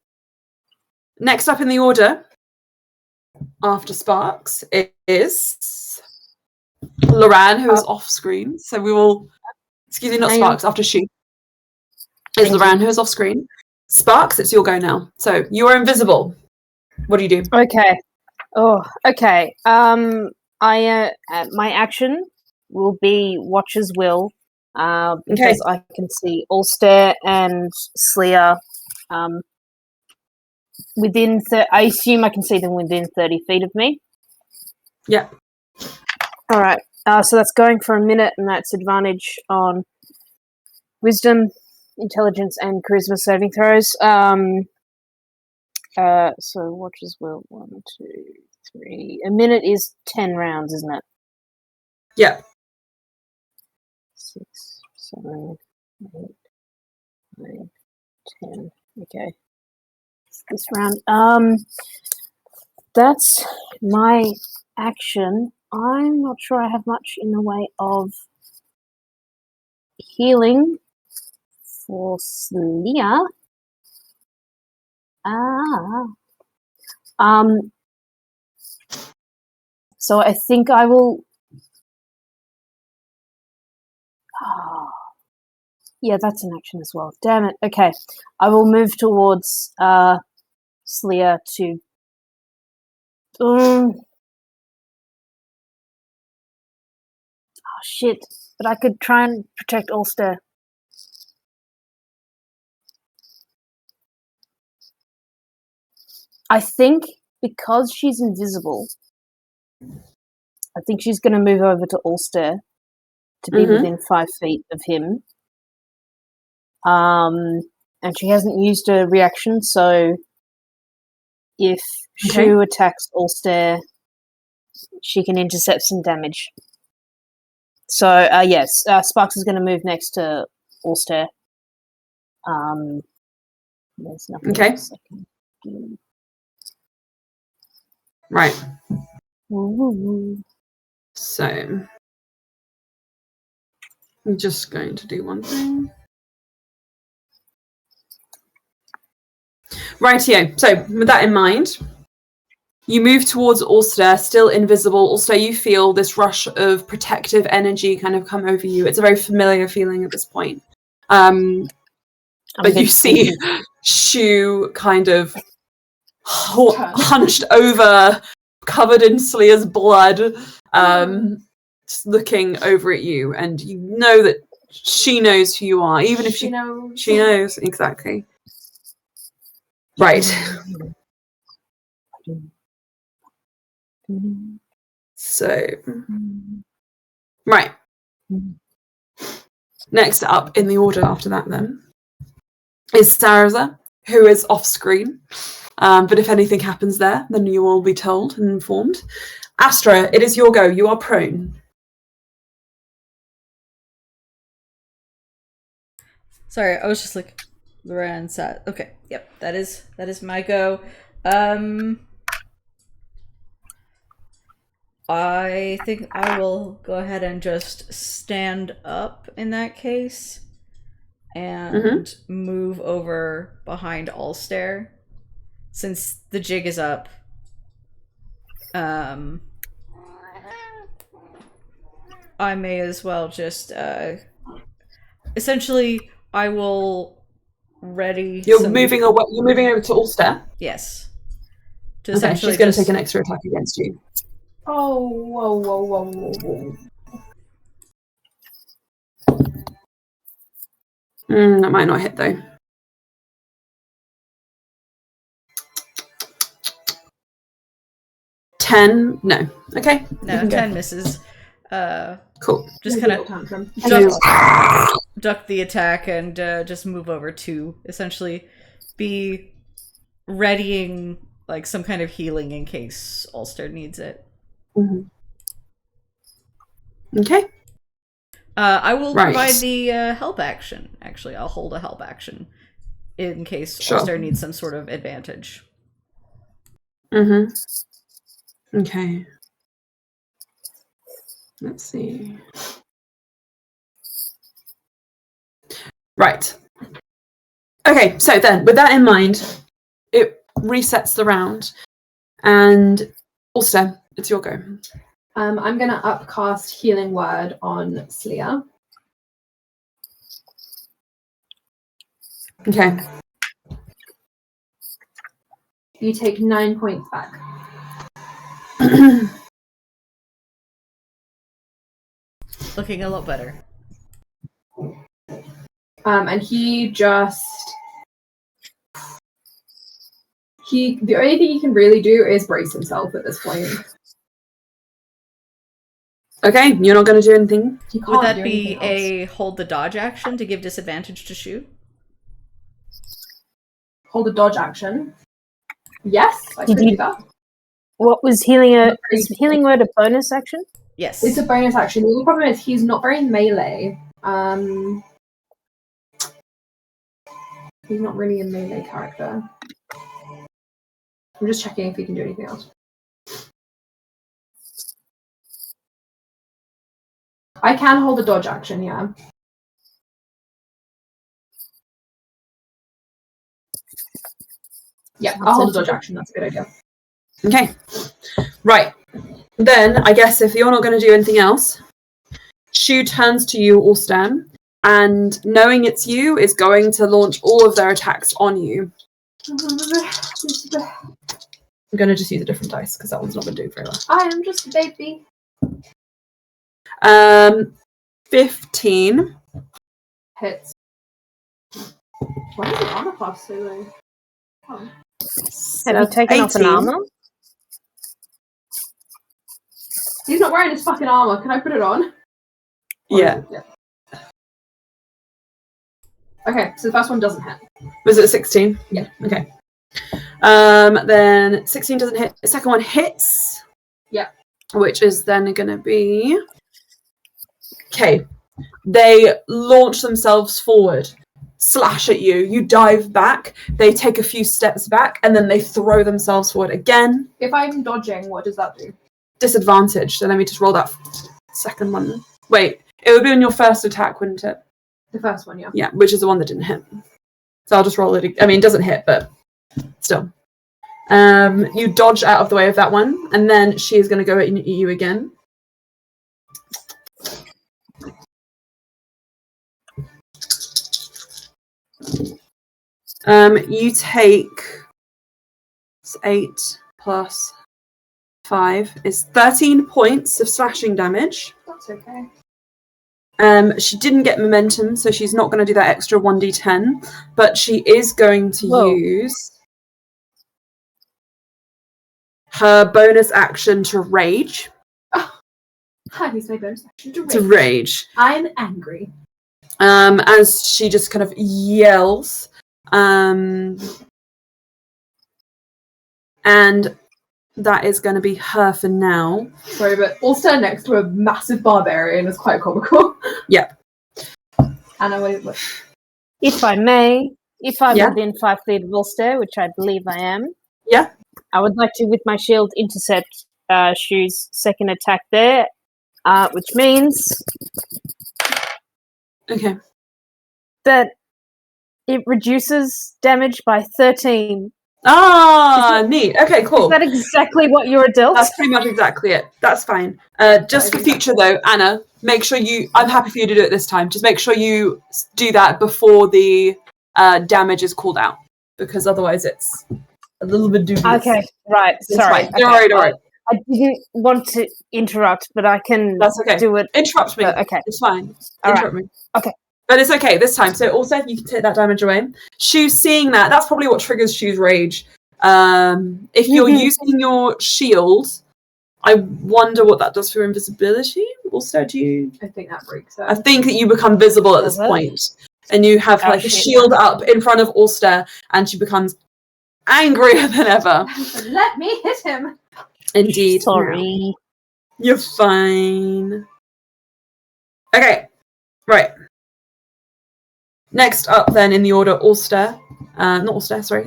[SPEAKER 1] next up in the order, after Sparks, it is Loran, who is off screen. So we will, excuse me, not
[SPEAKER 3] Hang on.
[SPEAKER 1] Sparks, after she is
[SPEAKER 3] Thank
[SPEAKER 1] Loran, who is off screen. Sparks, it's your go now. So, you are invisible. What do you do?
[SPEAKER 3] Okay. Oh, okay. My action will be Watcher's Will, because I can see Ulster and Slayer within. I assume I can see them within 30 feet of me.
[SPEAKER 1] Yeah.
[SPEAKER 3] All right. So that's going for a minute, and that's advantage on wisdom, intelligence, and charisma saving throws. So watches will 1, 2, 3. A minute is 10 rounds, isn't it?
[SPEAKER 1] Yeah.
[SPEAKER 3] 6, 7, 8, 9, 10. Okay. This round. That's my action. I'm not sure I have much in the way of healing for Slia. So I think I will. Yeah, that's an action as well. Damn it. Okay, I will move towards Slia to. Oh shit! But I could try and protect Ulster. I think because she's invisible, I think she's going to move over to Ulster to be within 5 feet of him. And she hasn't used a reaction, so if Shu attacks Ulster, she can intercept some damage. So, yes, Sparks is going to move next to Ulster. There's nothing else I can do.
[SPEAKER 1] Right.
[SPEAKER 3] Ooh.
[SPEAKER 1] So, I'm just going to do one thing. Rightio. So, with that in mind, you move towards Ulster, still invisible. Also, you feel this rush of protective energy kind of come over you. It's a very familiar feeling at this point. But you see Shu kind of hunched over, covered in Sleer's blood, just looking over at you, and you know that she knows who you are, even if she knows exactly. Right. So, right. Next up in the order after that, then, is Saraza, who is off screen. But if anything happens there, then you will be told and informed. Astra, it is your go. You are prone.
[SPEAKER 4] Sorry, I was just like, Loran sat. Okay, yep, that is my go. I think I will go ahead and just stand up in that case and move over behind Ulster since the jig is up. I may as well just essentially I will ready.
[SPEAKER 1] You're moving away. You're moving over to Ulster.
[SPEAKER 4] Yes.
[SPEAKER 1] Okay, she's going to take an extra attack against you.
[SPEAKER 2] Oh, whoa.
[SPEAKER 1] That might not hit though. $10? No. Okay.
[SPEAKER 4] No, 10 misses.
[SPEAKER 1] Cool.
[SPEAKER 4] Just kind of duck the attack and just move over to essentially be readying like some kind of healing in case Ulster needs it.
[SPEAKER 1] Okay.
[SPEAKER 4] I will provide the help action. Actually, I'll hold a help action in case Ulster needs some sort of advantage.
[SPEAKER 1] Okay. Let's see. Right. Okay, so then, with that in mind, it resets the round. And Ulster, it's your go.
[SPEAKER 2] I'm going to upcast Healing Word on Sleer.
[SPEAKER 1] Okay.
[SPEAKER 2] You take 9 points back.
[SPEAKER 4] Looking a lot better.
[SPEAKER 2] And he just... The only thing he can really do is brace himself at this point.
[SPEAKER 1] Okay, you're not going to do anything.
[SPEAKER 2] You can't
[SPEAKER 4] Would that
[SPEAKER 2] do
[SPEAKER 4] be
[SPEAKER 2] anything else.
[SPEAKER 4] a hold the dodge action to give disadvantage to Shu?
[SPEAKER 2] Hold a dodge action? Yes, I
[SPEAKER 3] Did
[SPEAKER 2] could
[SPEAKER 3] you-
[SPEAKER 2] do that.
[SPEAKER 3] What was healing?
[SPEAKER 2] Not very
[SPEAKER 3] Is healing word a bonus action?
[SPEAKER 4] Yes.
[SPEAKER 2] It's a bonus action. The only problem is he's not very melee. He's not really a melee character. I'm just checking if he can do anything else. I can hold a dodge action, yeah. Yeah, I'll hold a dodge action. That's a good idea.
[SPEAKER 1] Okay. Right. Then, I guess if you're not going to do anything else, Shu turns to you, Allstem, and knowing it's you, is going to launch all of their attacks on you. I'm going to just use a different dice, because that one's not going to do very well.
[SPEAKER 2] I am just a baby.
[SPEAKER 1] 15.
[SPEAKER 2] Hits. Why is the armor class so low? Oh.
[SPEAKER 3] Have you taken off an
[SPEAKER 1] 18.
[SPEAKER 3] armor?
[SPEAKER 2] He's not wearing his fucking armor. Can I put it on?
[SPEAKER 1] Yeah.
[SPEAKER 2] Okay, so the first one doesn't hit.
[SPEAKER 1] Was it 16?
[SPEAKER 2] Yeah.
[SPEAKER 1] Okay. Then 16 doesn't hit. The second one hits.
[SPEAKER 2] Yeah.
[SPEAKER 1] Which is then going to be... Okay. They launch themselves forward, slash at you. You dive back. They take a few steps back, and then they throw themselves forward again.
[SPEAKER 2] If I'm dodging, what does that do?
[SPEAKER 1] Disadvantage. So let me just roll that second one. Wait, it would be on your first attack, wouldn't it?
[SPEAKER 2] The first one, yeah.
[SPEAKER 1] Yeah, which is the one that didn't hit. So I'll just roll it. I mean, it doesn't hit, but still. You dodge out of the way of that one, and then she is going to go at you again. You take 8 plus 5 is 13 points of slashing damage.
[SPEAKER 2] That's okay.
[SPEAKER 1] She didn't get momentum, so she's not going to do that extra 1d10, but she is going to use her bonus action to rage.
[SPEAKER 2] Hi, he's my bonus action to rage.
[SPEAKER 1] To rage.
[SPEAKER 2] I'm angry.
[SPEAKER 1] As she just kind of yells. And that is going to be her for now.
[SPEAKER 2] Sorry, but all stand next to a massive barbarian is quite comical.
[SPEAKER 1] Yep.
[SPEAKER 2] And I wait.
[SPEAKER 3] If I may, if I'm
[SPEAKER 1] Yeah.
[SPEAKER 3] within 5 feet of Ulster, which I believe I am,
[SPEAKER 1] Yeah.
[SPEAKER 3] I would like to, with my shield, intercept Shu's second attack there, which means
[SPEAKER 1] Okay.
[SPEAKER 3] that it reduces damage by 13.
[SPEAKER 1] Ah, neat. Okay, cool.
[SPEAKER 3] Is that exactly what you're dealt?
[SPEAKER 1] That's pretty much exactly it. That's fine. Just for future, though, Anna, make sure I'm happy for you to do it this time. Just make sure you do that before the damage is called out, because otherwise it's a little bit dubious.
[SPEAKER 3] Okay, right.
[SPEAKER 1] It's
[SPEAKER 3] Sorry.
[SPEAKER 1] fine. Don't worry, don't worry.
[SPEAKER 3] I didn't want to interrupt, but I can
[SPEAKER 1] That's okay.
[SPEAKER 3] do it.
[SPEAKER 1] Interrupt me.
[SPEAKER 3] Okay.
[SPEAKER 1] It's fine.
[SPEAKER 3] All
[SPEAKER 1] Interrupt me.
[SPEAKER 3] Okay.
[SPEAKER 1] But it's okay this time. So also you can take that damage away. Shu seeing that's probably what triggers Shu's rage. If you're using your shield, I wonder what that does for invisibility. Also, do you?
[SPEAKER 2] I think that breaks
[SPEAKER 1] I
[SPEAKER 2] it.
[SPEAKER 1] think that you become visible at this
[SPEAKER 3] Does it?
[SPEAKER 1] point, and you have like a
[SPEAKER 3] shit.
[SPEAKER 1] shield up in front of Ulster, and she becomes angrier than ever.
[SPEAKER 2] Let me hit him.
[SPEAKER 1] Indeed.
[SPEAKER 3] Sorry.
[SPEAKER 1] You're fine. Okay. Right. Next up, then, in the order, Ulster. Not Ulster, sorry.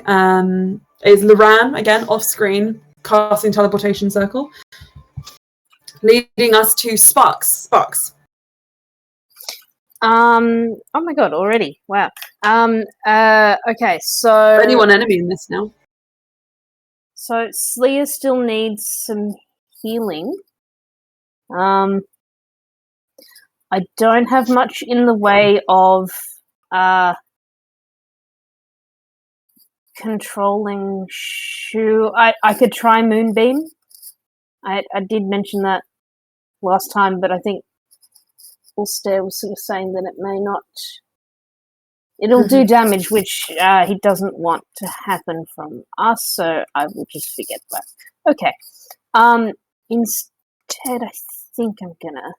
[SPEAKER 1] Is Loran, again, off screen, casting teleportation circle. Leading us to Sparks. Sparks.
[SPEAKER 3] Oh my god, already. Wow. Okay, so
[SPEAKER 1] Only one enemy in this now.
[SPEAKER 3] So Sleer still needs some healing. I don't have much in the way of controlling Shu. I could try Moonbeam. I did mention that last time, but I think Ulster was sort of saying that it may not. It'll do damage, which he doesn't want to happen from us, so I will just forget that. Okay. Instead, I think I'm gonna.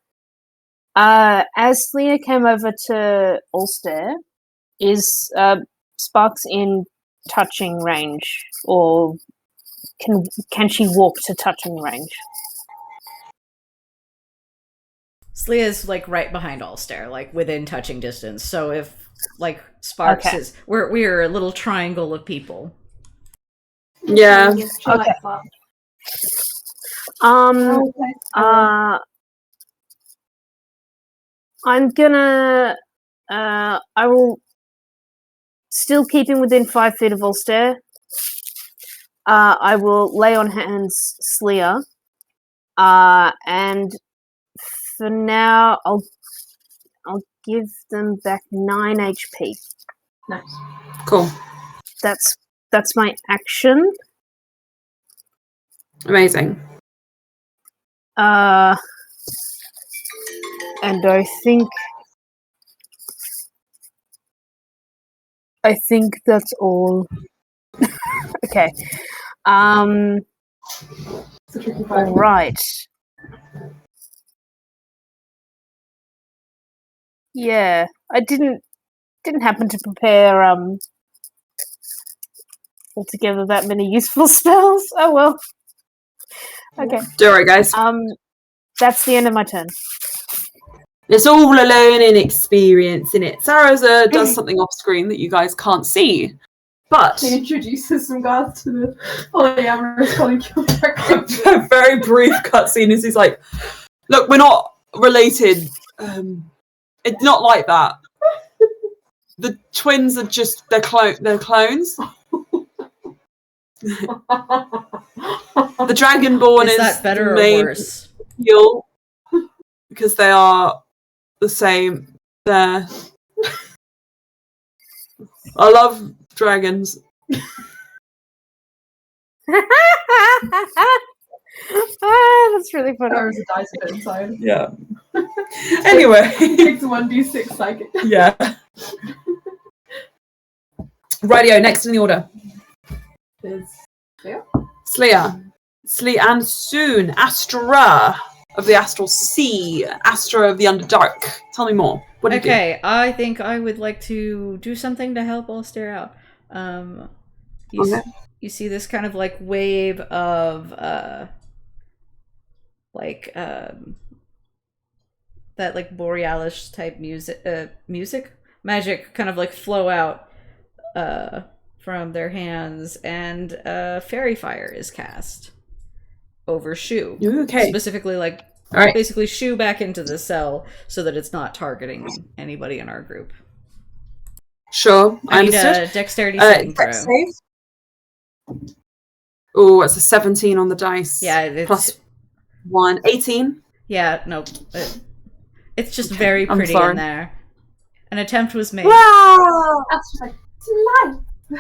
[SPEAKER 3] As Leah came over to Ulster, is Sparks in touching range, or can she walk to touching range?
[SPEAKER 4] Slea's like right behind Ulster, like within touching distance. So if like Sparks
[SPEAKER 3] Okay.
[SPEAKER 4] is, we're a little triangle of people.
[SPEAKER 1] Yeah.
[SPEAKER 3] Okay. I'm gonna. I will. Still keeping within 5 feet of Ulster. I will lay on hands Slea. And for now, I'll give them back 9 HP.
[SPEAKER 2] Nice.
[SPEAKER 1] Cool.
[SPEAKER 3] That's my action.
[SPEAKER 1] Amazing.
[SPEAKER 3] And I think that's all. Okay.
[SPEAKER 2] It's a tricky part.
[SPEAKER 3] All right. Yeah, I didn't happen to prepare altogether that many useful spells. Oh well. Okay.
[SPEAKER 1] Do it, guys.
[SPEAKER 3] That's the end of my turn.
[SPEAKER 1] It's all a learning experience, innit? Sarah does something off screen that you guys can't see, but
[SPEAKER 2] He introduces some guards to the polyamorous polykill.
[SPEAKER 1] a very brief cutscene as he's like, "Look, we're not related. It's not like that. The twins are just they're clones. The Dragonborn is
[SPEAKER 4] that better
[SPEAKER 1] the
[SPEAKER 4] or
[SPEAKER 1] main
[SPEAKER 4] worse?
[SPEAKER 1] heal because they are the same. There, I love dragons.
[SPEAKER 3] That's really funny.
[SPEAKER 2] There is a dice bit inside.
[SPEAKER 1] Yeah. Anyway,
[SPEAKER 2] Takes 1d6 psychic.
[SPEAKER 1] yeah. Rightio, next in the order.
[SPEAKER 2] Is
[SPEAKER 1] Slea, and soon Astra of the Astral Sea, Astra of the Underdark. Tell me more. What do you do?
[SPEAKER 4] Okay, I think I would like to do something to help Ulster out. You see this kind of like wave of that like Borealis type magic kind of like flow out from their hands, and fairy fire is cast over Shu.
[SPEAKER 1] Okay.
[SPEAKER 4] Specifically, like basically Shu back into the cell so that it's not targeting anybody in our group.
[SPEAKER 1] Sure, I
[SPEAKER 4] need
[SPEAKER 1] understood.
[SPEAKER 4] a dexterity saving throw.
[SPEAKER 1] Oh, it's a 17 on the dice.
[SPEAKER 4] Yeah, it's
[SPEAKER 1] plus 1, 18.
[SPEAKER 4] Yeah, no, it's just very pretty in there. An attempt was made.
[SPEAKER 1] Wow!
[SPEAKER 2] That's just like, it's life.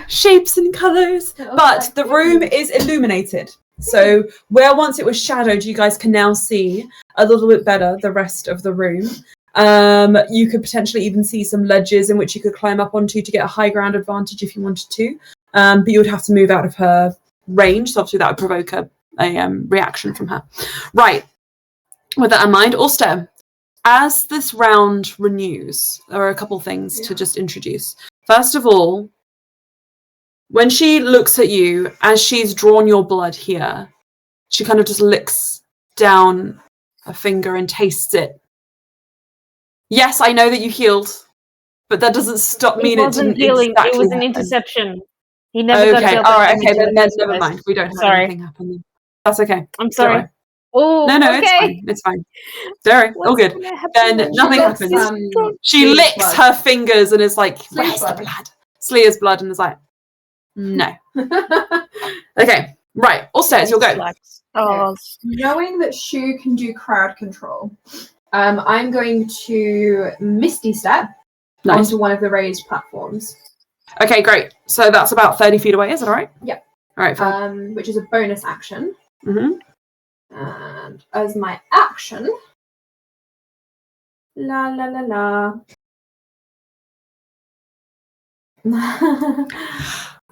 [SPEAKER 1] Shapes and colours. But the room is illuminated. So where once it was shadowed, you guys can now see a little bit better the rest of the room. You could potentially even see some ledges in which you could climb up onto to get a high ground advantage if you wanted to. But you would have to move out of her range, so obviously that would provoke a reaction from her. Right. With that in mind, Ulster, as this round renews, there are a couple things to just introduce. First of all, when she looks at you, as she's drawn your blood here, she kind of just licks down her finger and tastes it. Yes, I know that you healed, but that doesn't mean it
[SPEAKER 3] wasn't
[SPEAKER 1] didn't
[SPEAKER 3] healing.
[SPEAKER 1] exactly
[SPEAKER 3] It was an
[SPEAKER 1] happen.
[SPEAKER 3] interception. He never got
[SPEAKER 1] Okay,
[SPEAKER 3] dealt
[SPEAKER 1] all right,
[SPEAKER 3] damage
[SPEAKER 1] okay,
[SPEAKER 3] in
[SPEAKER 1] then
[SPEAKER 3] the first
[SPEAKER 1] never
[SPEAKER 3] place.
[SPEAKER 1] mind. We don't have
[SPEAKER 3] Sorry.
[SPEAKER 1] anything happen. That's okay.
[SPEAKER 3] I'm sorry.
[SPEAKER 1] Don't worry.
[SPEAKER 3] Oh,
[SPEAKER 1] No,
[SPEAKER 3] okay.
[SPEAKER 1] it's fine. It's fine. Sorry, all good. Then nothing happens. She
[SPEAKER 2] Slea's
[SPEAKER 1] licks
[SPEAKER 2] blood.
[SPEAKER 1] her fingers and is like,
[SPEAKER 2] Slea's
[SPEAKER 1] where's the
[SPEAKER 2] blood.
[SPEAKER 1] blood? Slea's blood, and is like, no. Okay, right. Ulster, it's your go.
[SPEAKER 3] Oh,
[SPEAKER 2] Knowing that Shu can do crowd control, I'm going to Misty Step
[SPEAKER 1] Nice.
[SPEAKER 2] onto one of the raised platforms.
[SPEAKER 1] Okay, great. So that's about 30 feet away, is that all right?
[SPEAKER 2] Yep.
[SPEAKER 1] All right,
[SPEAKER 2] Which is a bonus action.
[SPEAKER 1] mm-hmm.
[SPEAKER 2] And as my action, la la la la.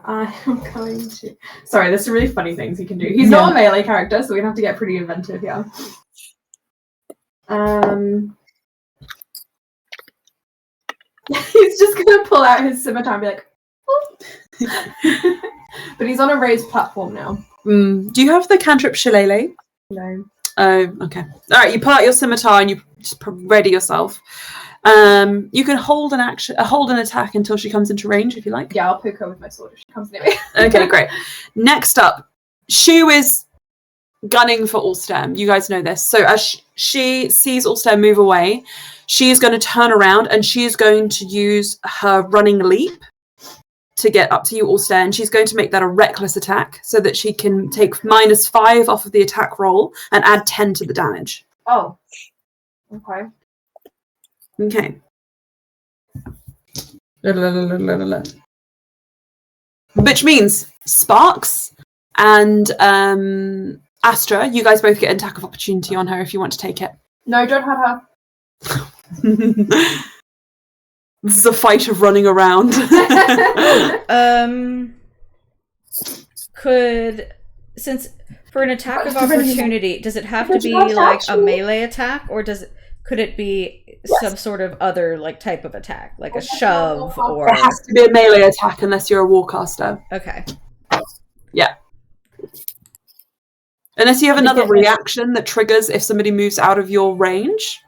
[SPEAKER 2] I am going to. Sorry, there's some really funny things he can do. He's not a melee character, so we have to get pretty inventive here. He's just gonna pull out his scimitar and be like, "Oh." But he's on a raised platform now.
[SPEAKER 1] Do you have the cantrip Shillelagh?
[SPEAKER 2] No.
[SPEAKER 1] Oh, okay. All right, you pull out your scimitar and you just ready yourself. You can hold an attack until she comes into range if you like.
[SPEAKER 2] Yeah, I'll poke her with my sword if she comes near me.
[SPEAKER 1] Okay, great. Next up, Shu is gunning for Ulster. You guys know this. So as she sees Ulster move away, she is going to turn around and she is going to use her running leap to get up to you, Ulster, and she's going to make that a reckless attack so that she can take -5 off of the attack roll and add 10 to the damage.
[SPEAKER 2] Oh. Okay.
[SPEAKER 1] Okay. Which means Sparks and Astra, you guys both get an attack of opportunity on her if you want to take it.
[SPEAKER 2] No, don't have her.
[SPEAKER 1] This is a fight of running around.
[SPEAKER 4] Since for an attack of opportunity, does it have to be like a melee attack, or could it be some sort of other like type of attack, like a shove or?
[SPEAKER 1] It has to be a melee attack unless you're a warcaster.
[SPEAKER 4] Okay.
[SPEAKER 1] Yeah. Unless you have another reaction that triggers if somebody moves out of your range,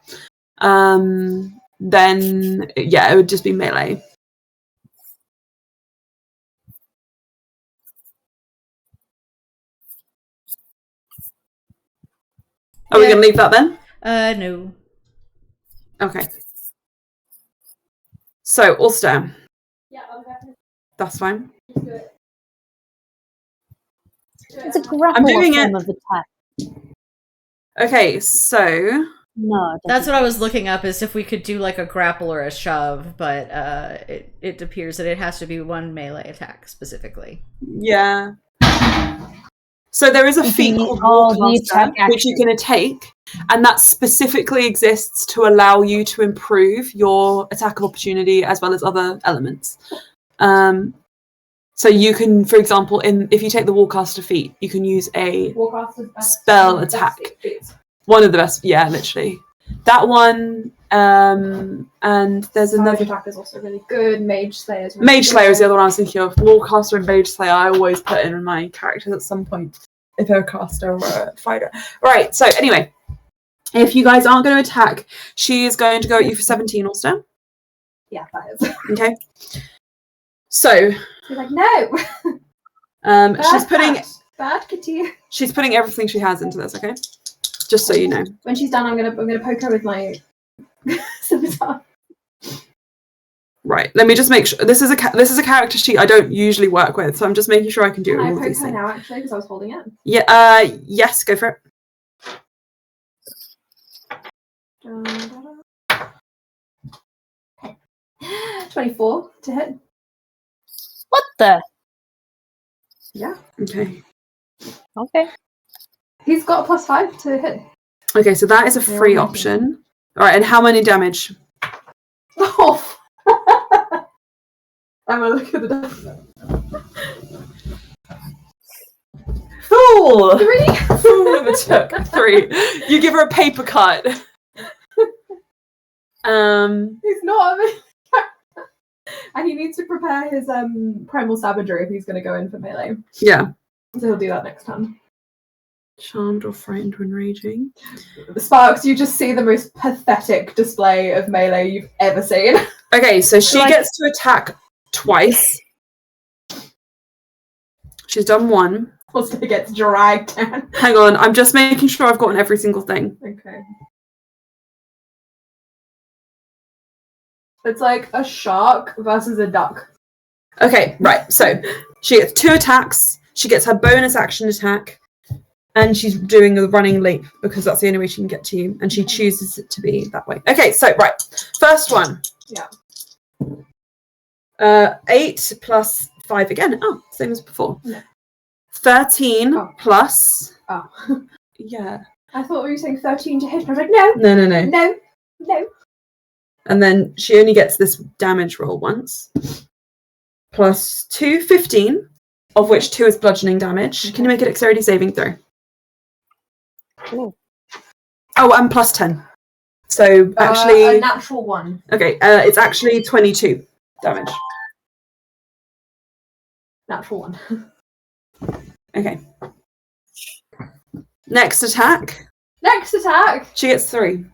[SPEAKER 1] then yeah, it would just be melee. Are we going to leave that then?
[SPEAKER 4] No.
[SPEAKER 1] Okay. So, Ulster.
[SPEAKER 2] Yeah, I'll go.
[SPEAKER 1] That's fine.
[SPEAKER 2] Just do it.
[SPEAKER 3] It's a grapple form of attack.
[SPEAKER 1] Okay, so...
[SPEAKER 3] No,
[SPEAKER 4] that's what I was looking up, is if we could do like a grapple or a shove, but it appears that it has to be one melee attack specifically.
[SPEAKER 1] Yeah. So there is a feat called Warcaster, which you can take, and that specifically exists to allow you to improve your attack of opportunity as well as other elements. So you can, for example, if you take the Warcaster feat, you can use a spell attack. One of the best, yeah, literally. That one, and there's another
[SPEAKER 2] attack is also really good. Mage Slayer is
[SPEAKER 1] Mage Slayer is the other one I was thinking of. Warcaster and Mage Slayer I always put in my characters at some point if they're a caster or a fighter. Right, so anyway, if you guys aren't going to attack, she is going to go at you for 17 Ulster.
[SPEAKER 2] Yeah, that is.
[SPEAKER 1] Okay. So
[SPEAKER 2] she's like, no. Bad kitty.
[SPEAKER 1] She's putting everything she has into this, okay? Just so you know.
[SPEAKER 2] When she's done, I'm gonna poke her with my scimitar.
[SPEAKER 1] Right. Let me just make sure. This is a character sheet I don't usually work with, so I'm just making sure I can do all of these things.
[SPEAKER 2] Can I poke her now, actually, because I was holding it?
[SPEAKER 1] Yeah. Yes. Go for
[SPEAKER 2] it. 24 to hit.
[SPEAKER 3] What the?
[SPEAKER 2] Yeah.
[SPEAKER 1] Okay.
[SPEAKER 3] Okay.
[SPEAKER 2] He's got a +5 to hit.
[SPEAKER 1] Okay, so that is a free option. All right, and how many damage?
[SPEAKER 2] Oh. I'm gonna look at the damage.
[SPEAKER 1] Fool!
[SPEAKER 2] 3.
[SPEAKER 1] Fool of a took. 3. You give her a paper cut.
[SPEAKER 2] He's not a and he needs to prepare his primal savagery if he's going to go in for melee.
[SPEAKER 1] Yeah.
[SPEAKER 2] So he'll do that next time.
[SPEAKER 1] Charmed or frightened when raging.
[SPEAKER 2] Sparks, you just see the most pathetic display of melee you've ever seen.
[SPEAKER 1] Okay, so she gets to attack twice. She's done one.
[SPEAKER 2] Also gets dragged down.
[SPEAKER 1] Hang on, I'm just making sure I've gotten every single thing.
[SPEAKER 2] Okay. It's like a shark versus a duck.
[SPEAKER 1] Okay, right. So she gets 2 attacks. She gets her bonus action attack. And she's doing a running leap because that's the only way she can get to you. And she chooses it to be that way. Okay, so, right. First one.
[SPEAKER 2] Yeah.
[SPEAKER 1] 8 plus 5 again. Oh, same as before.
[SPEAKER 2] No.
[SPEAKER 1] 13 plus...
[SPEAKER 2] Oh.
[SPEAKER 1] Yeah.
[SPEAKER 2] I thought you were saying 13 to hit. I was like, no.
[SPEAKER 1] No. And then she only gets this damage roll once. Plus 2, 15, of which 2 is bludgeoning damage. Okay. Can you make a dexterity saving throw?
[SPEAKER 3] Ooh.
[SPEAKER 1] Oh, and plus 10. So actually,
[SPEAKER 2] a natural 1.
[SPEAKER 1] okay, it's actually 22 damage.
[SPEAKER 2] Natural 1.
[SPEAKER 1] Okay. Next attack.
[SPEAKER 2] Next attack.
[SPEAKER 1] She gets 3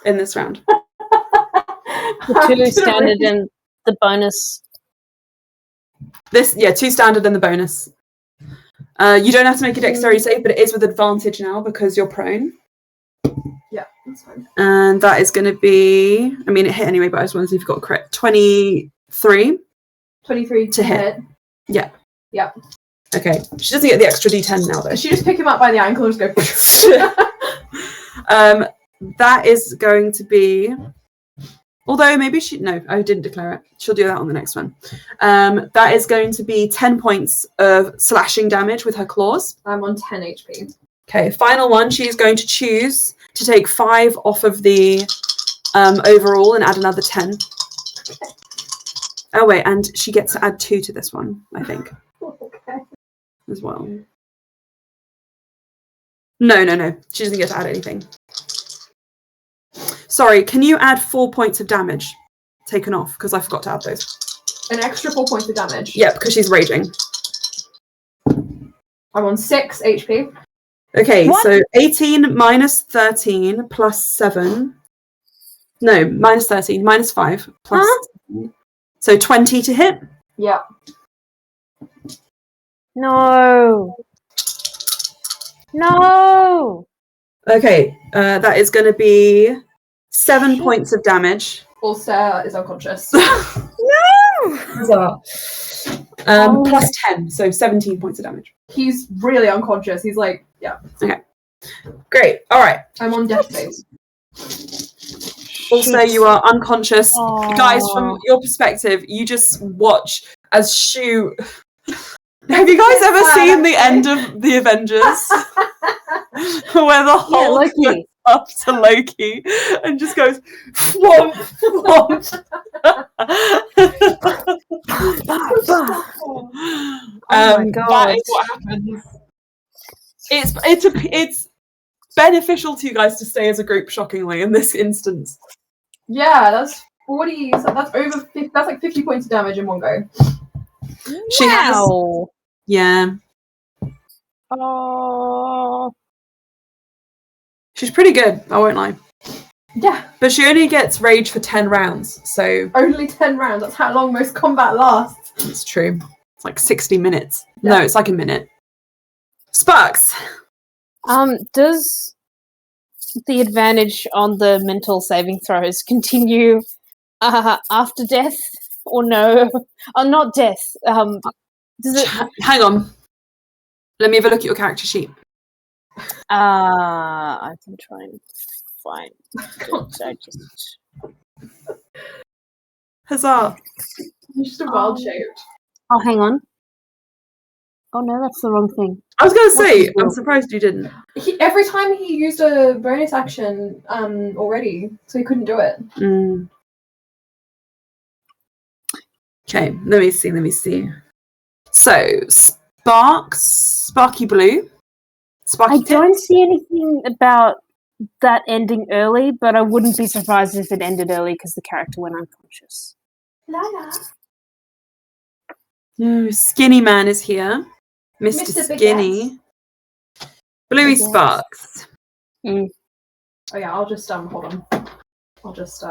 [SPEAKER 1] in this round.
[SPEAKER 3] The 2 standard and the bonus.
[SPEAKER 1] 2 standard and the bonus. You don't have to make a dexterity save, but it is with advantage now because you're prone.
[SPEAKER 2] Yeah, that's fine.
[SPEAKER 1] And that is going to be, I mean, it hit anyway, but I just wanted to see if you've got a crit. 23.
[SPEAKER 2] 23 to hit.
[SPEAKER 1] Yeah.
[SPEAKER 2] Yeah.
[SPEAKER 1] Okay. She doesn't get the extra d10 now, though.
[SPEAKER 2] She just pick him up by the ankle and just go.
[SPEAKER 1] That is going to be, although maybe no, I didn't declare it. She'll do that on the next one. That is going to be 10 points of slashing damage with her claws.
[SPEAKER 2] I'm on 10 HP.
[SPEAKER 1] Okay, final one. She's going to choose to take 5 off of the overall and add another 10.
[SPEAKER 2] Okay.
[SPEAKER 1] Oh, wait, and she gets to add 2 to this one, I think.
[SPEAKER 2] Okay.
[SPEAKER 1] As well. No. She doesn't get to add anything. Sorry, can you add 4 points of damage taken off? Because I forgot to add those.
[SPEAKER 2] An extra 4 points of damage.
[SPEAKER 1] Yeah, because she's raging.
[SPEAKER 2] I'm on 6 HP.
[SPEAKER 1] Okay,
[SPEAKER 3] What?
[SPEAKER 1] so 18 minus 13 plus 7. No, minus 13, minus 5 plus.
[SPEAKER 3] Huh?
[SPEAKER 1] So 20 to hit.
[SPEAKER 2] Yeah.
[SPEAKER 3] No. No.
[SPEAKER 1] Okay, that is going to be 7 points of damage.
[SPEAKER 2] Ulster is unconscious.
[SPEAKER 3] No.
[SPEAKER 1] Plus 10, so 17 points of damage.
[SPEAKER 2] He's really unconscious. He's like, yeah.
[SPEAKER 1] Okay. Great. All right.
[SPEAKER 2] I'm on death phase.
[SPEAKER 1] Also, you are unconscious.
[SPEAKER 3] Aww.
[SPEAKER 1] Guys, from your perspective, you just watch as Shu... Have you guys ever seen the end of The Avengers? Where the whole goes up to Loki and just goes, flomp, flomp.
[SPEAKER 3] Oh my God.
[SPEAKER 1] That is what happens. It's beneficial to you guys to stay as a group, shockingly, in this instance.
[SPEAKER 2] Yeah, that's 40. So that's over 50, that's like 50 points of damage in one go.
[SPEAKER 1] She has.
[SPEAKER 3] Wow.
[SPEAKER 1] Yeah.
[SPEAKER 3] Oh.
[SPEAKER 1] She's pretty good, I won't lie.
[SPEAKER 2] Yeah.
[SPEAKER 1] But she only gets rage for 10 rounds, so
[SPEAKER 2] Only 10 rounds. That's how long most combat lasts.
[SPEAKER 1] it's true. It's like 60 minutes.
[SPEAKER 2] Yeah.
[SPEAKER 1] No, it's like a minute. Sparks.
[SPEAKER 3] Does the advantage on the mental saving throws continue after death, or no? Oh, not death. Does it?
[SPEAKER 1] Hang on. Let me have a look at your character sheet.
[SPEAKER 3] I can try and find it. I just...
[SPEAKER 1] Huzzah.
[SPEAKER 2] He's just a wild shaped.
[SPEAKER 3] Oh, hang on. Oh no, that's the wrong thing.
[SPEAKER 1] I was going to
[SPEAKER 3] What
[SPEAKER 1] say,
[SPEAKER 3] is
[SPEAKER 1] I'm
[SPEAKER 3] wrong?
[SPEAKER 1] surprised you didn't.
[SPEAKER 2] Every time he used a bonus action already, so he couldn't do it.
[SPEAKER 1] Okay, let me see. So, Sparky Blue. Sparky
[SPEAKER 3] I
[SPEAKER 1] Tip.
[SPEAKER 3] don't see anything about that ending early, but I wouldn't be surprised if it ended early because the character went unconscious.
[SPEAKER 2] Lala.
[SPEAKER 1] No, Skinny Man is here. Mr.
[SPEAKER 2] Mr. Big
[SPEAKER 1] Skinny. Bluey
[SPEAKER 3] Big Ass.
[SPEAKER 1] Sparks.
[SPEAKER 2] Oh yeah, I'll just hold on. I'll just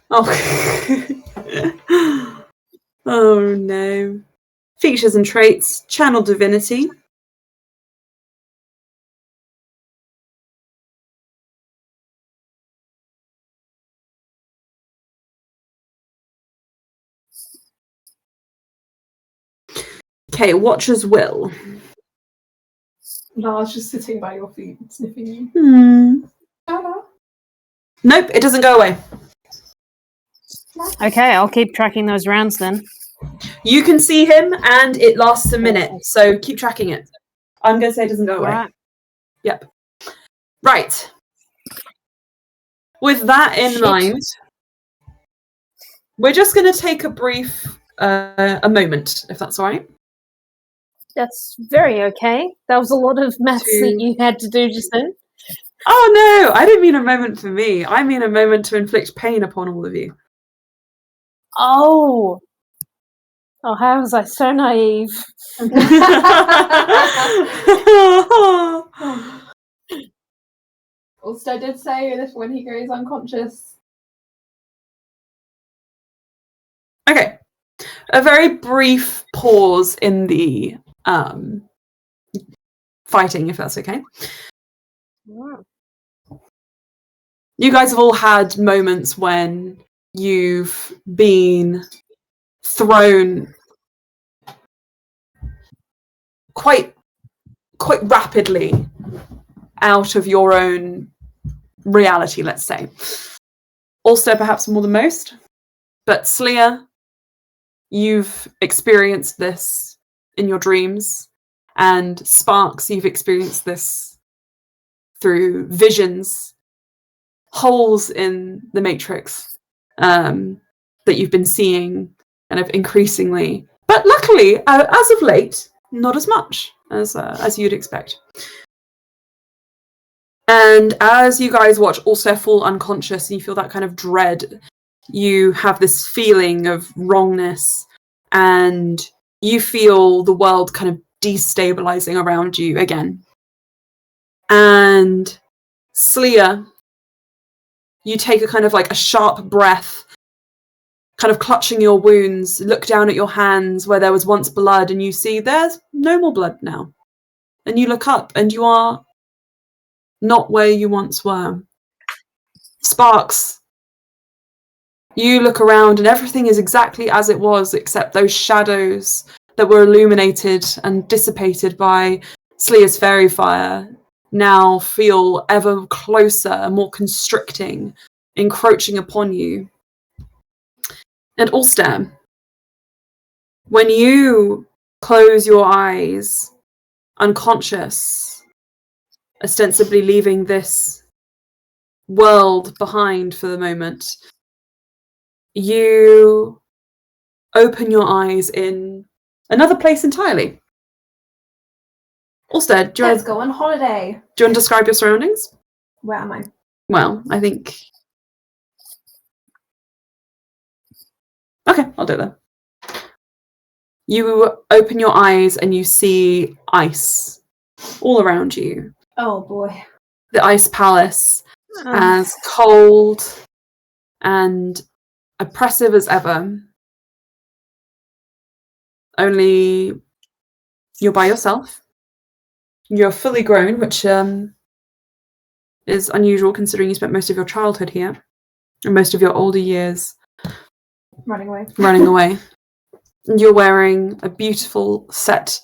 [SPEAKER 1] Oh. Oh no. Features and traits. Channel Divinity. Okay, Watcher's Will.
[SPEAKER 2] Lala's just sitting by your feet, sniffing you. Lala.
[SPEAKER 1] Nope, it doesn't go away.
[SPEAKER 3] Okay, I'll keep tracking those rounds then.
[SPEAKER 1] You can see him and it lasts a minute, so keep tracking it. I'm going to say it doesn't go away.
[SPEAKER 3] Right.
[SPEAKER 1] Yep. Right. With that in mind, we're just going to take a brief a moment, if that's all right.
[SPEAKER 3] That's very okay. That was a lot of maths that you had to do just then.
[SPEAKER 1] Oh no, I didn't mean a moment for me. I mean a moment to inflict pain upon all of you.
[SPEAKER 3] Oh, how was I so naive?
[SPEAKER 2] Also did say that when he goes unconscious.
[SPEAKER 1] Okay. A very brief pause in the fighting, if that's okay.
[SPEAKER 3] Yeah.
[SPEAKER 1] You guys have all had moments when you've been thrown quite rapidly out of your own reality, let's say. Also, perhaps more than most. But Sleer, you've experienced this in your dreams, and Sparks, you've experienced this through visions, holes in the matrix that you've been seeing kind of increasingly. But luckily, as of late, not as much as you'd expect. And as you guys watch also fall unconscious and you feel that kind of dread, you have this feeling of wrongness and you feel the world kind of destabilizing around you again. And Sleer, you take a kind of like a sharp breath, kind of clutching your wounds, look down at your hands where there was once blood and you see there's no more blood now. And you look up and you are not where you once were. Sparks, you look around and everything is exactly as it was, except those shadows that were illuminated and dissipated by Sleer's fairy fire now feel ever closer and more constricting, encroaching upon you. And Ulster, when you close your eyes, unconscious, ostensibly leaving this world behind for the moment, you open your eyes in another place entirely. Ulster, do you
[SPEAKER 2] Let's go on holiday.
[SPEAKER 1] want to describe your surroundings?
[SPEAKER 2] Where am I?
[SPEAKER 1] Well, I think... Okay, I'll do it then. You open your eyes and you see ice all around you.
[SPEAKER 2] Oh boy.
[SPEAKER 1] The ice palace, as cold and oppressive as ever. Only you're by yourself. You're fully grown, which is unusual considering you spent most of your childhood here and most of your older years
[SPEAKER 2] Running away.
[SPEAKER 1] running away. You're wearing a beautiful set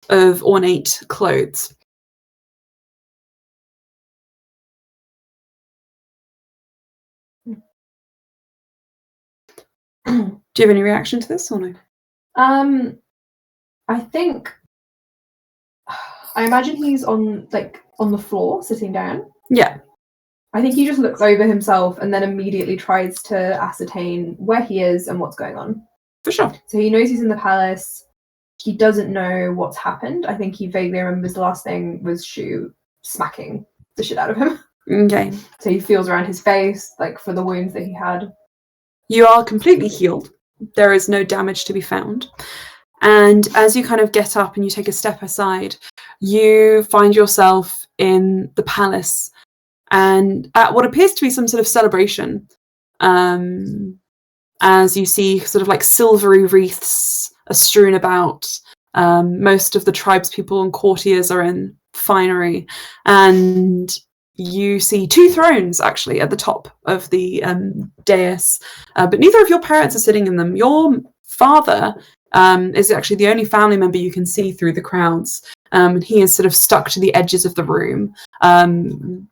[SPEAKER 1] of ornate clothes. Do you have any reaction to this or no?
[SPEAKER 2] I think I imagine he's on the floor, sitting down.
[SPEAKER 1] Yeah.
[SPEAKER 2] I think he just looks over himself and then immediately tries to ascertain where he is and what's going on.
[SPEAKER 1] For sure.
[SPEAKER 2] So he knows he's in the palace. He doesn't know what's happened. I think he vaguely remembers the last thing was Shu smacking the shit out of him.
[SPEAKER 1] Okay.
[SPEAKER 2] So he feels around his face, for the wounds that he had.
[SPEAKER 1] You are completely healed. There is no damage to be found. And as you kind of get up and you take a step aside, you find yourself in the palace and at what appears to be some sort of celebration. As you see sort of like silvery wreaths are strewn about. Most of the tribespeople and courtiers are in finery. And you see two thrones actually at the top of the dais, but neither of your parents are sitting in them. Your father is actually the only family member you can see through the crowds. He is sort of stuck to the edges of the room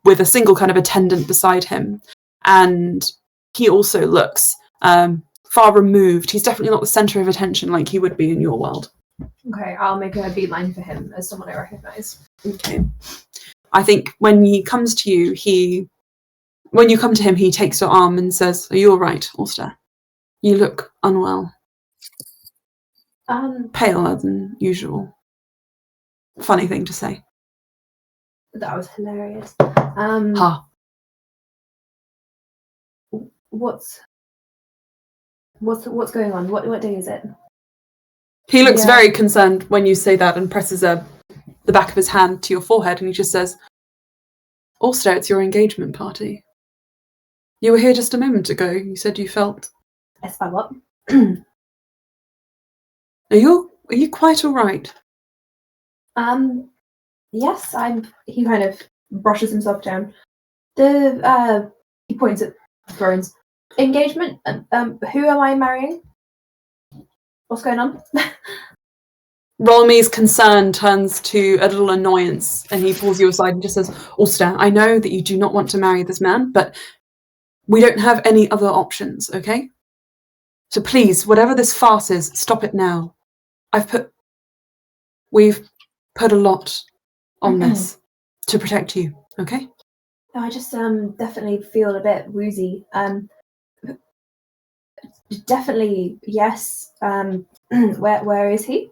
[SPEAKER 1] with a single kind of attendant beside him. And he also looks far removed. He's definitely not the center of attention like he would be in your world.
[SPEAKER 2] Okay, I'll make a beeline for him as someone I recognize.
[SPEAKER 1] Okay. I think when he comes to you, when you come to him, he takes your arm and says, "Are you all right, Ulster? You look unwell. Paler than usual." Funny thing to say.
[SPEAKER 2] That was hilarious.
[SPEAKER 1] Ha.
[SPEAKER 2] What's going on? What day is it?
[SPEAKER 1] He looks
[SPEAKER 2] Yeah.
[SPEAKER 1] very concerned when you say that and presses the back of his hand to your forehead, and he just says, Ulster, it's your engagement party. You were here just a moment ago. You said you felt...
[SPEAKER 2] Yes, by what?
[SPEAKER 1] Are you quite all right?
[SPEAKER 2] Yes, he kind of brushes himself down. He points at Thrones. Engagement? Who am I marrying? What's going on?
[SPEAKER 1] Rolmy's concern turns to a little annoyance, and he pulls you aside and just says, Ulster, I know that you do not want to marry this man, but we don't have any other options, okay? So please, whatever this farce is, stop it now. We've put a lot on this to protect you, okay?
[SPEAKER 2] No, I just definitely feel a bit woozy. Definitely, yes. Where is he?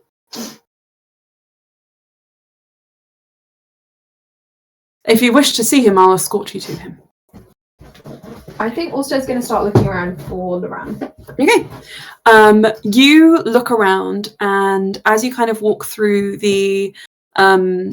[SPEAKER 1] If you wish to see him, I'll escort you to him.
[SPEAKER 2] I think Ulster's going to start looking around for Loran.
[SPEAKER 1] Okay. You look around, and as you kind of walk through the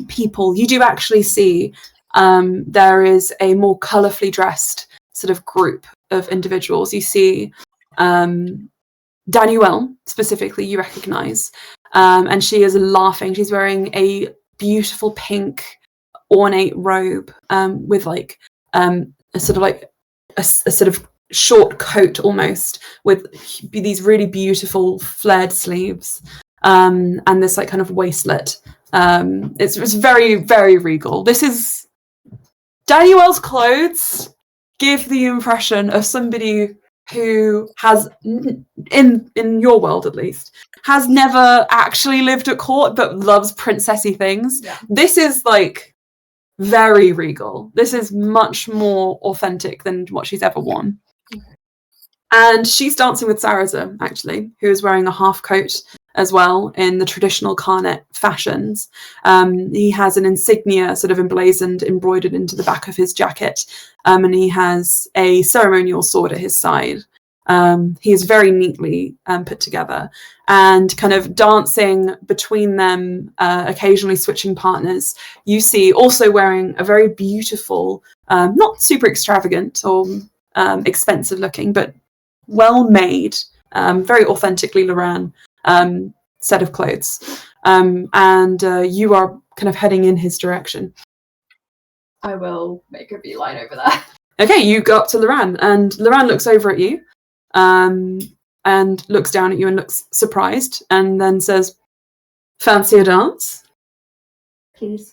[SPEAKER 1] people, you do actually see there is a more colourfully dressed sort of group of individuals. You see Danielle, specifically, you recognise, and she is laughing. She's wearing a beautiful pink ornate robe with like a sort of short coat almost with these really beautiful flared sleeves and this like kind of waistlet. It's very, very regal. This is Danielle's clothes give the impression of somebody who has, in your world at least, has never actually lived at court but loves princessy things.
[SPEAKER 2] Yeah.
[SPEAKER 1] This is like very regal. This is much more authentic than what she's ever worn. And she's dancing with Saraza, actually, who is wearing a half coat as well in the traditional Carnet fashions. He has an insignia sort of embroidered into the back of his jacket, and he has a ceremonial sword at his side. He is very neatly put together, and kind of dancing between them, occasionally switching partners. You see also wearing a very beautiful, not super extravagant or expensive looking, but well made, very authentically Loran set of clothes. And you are kind of heading in his direction.
[SPEAKER 2] I will make a beeline over there.
[SPEAKER 1] Okay, you go up to Loran, and Loran looks over at you. And looks down at you and looks surprised, and then says, fancy a dance?
[SPEAKER 2] Please.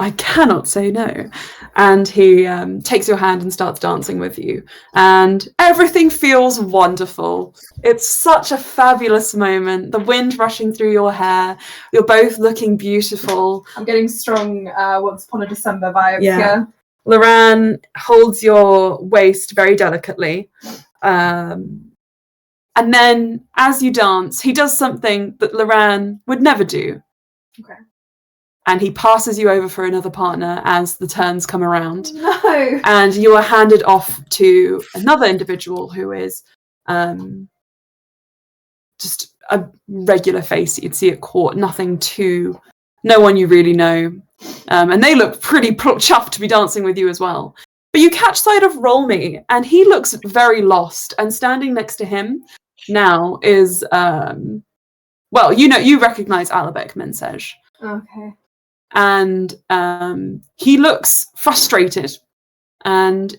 [SPEAKER 1] I cannot say no. And he takes your hand and starts dancing with you. And everything feels wonderful. It's such a fabulous moment. The wind rushing through your hair. You're both looking beautiful.
[SPEAKER 2] I'm getting strong Once Upon a December vibes here.
[SPEAKER 1] Loran holds your waist very delicately. And then as you dance, he does something that Loran would never do.
[SPEAKER 2] Okay.
[SPEAKER 1] And he passes you over for another partner as the turns come around.
[SPEAKER 2] No.
[SPEAKER 1] And you are handed off to another individual who is just a regular face you'd see at court, no one you really know. And they look pretty chuffed to be dancing with you as well. But you catch sight of Rolmy, and he looks very lost. And standing next to him now is, you recognize Alabek Mensej.
[SPEAKER 2] Okay.
[SPEAKER 1] And he looks frustrated. And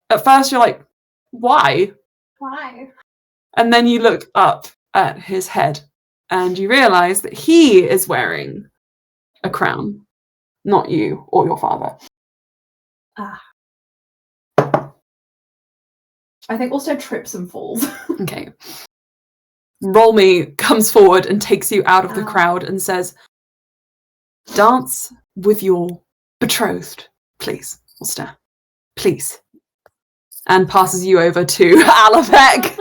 [SPEAKER 1] at first you're like, why?
[SPEAKER 2] Why?
[SPEAKER 1] And then you look up at his head, and you realize that he is wearing a crown, not you or your father.
[SPEAKER 2] I think also trips and falls.
[SPEAKER 1] Okay. Rolmy comes forward and takes you out of the crowd and says, dance with your betrothed, please, Ulster. Please. And passes you over to Alabek.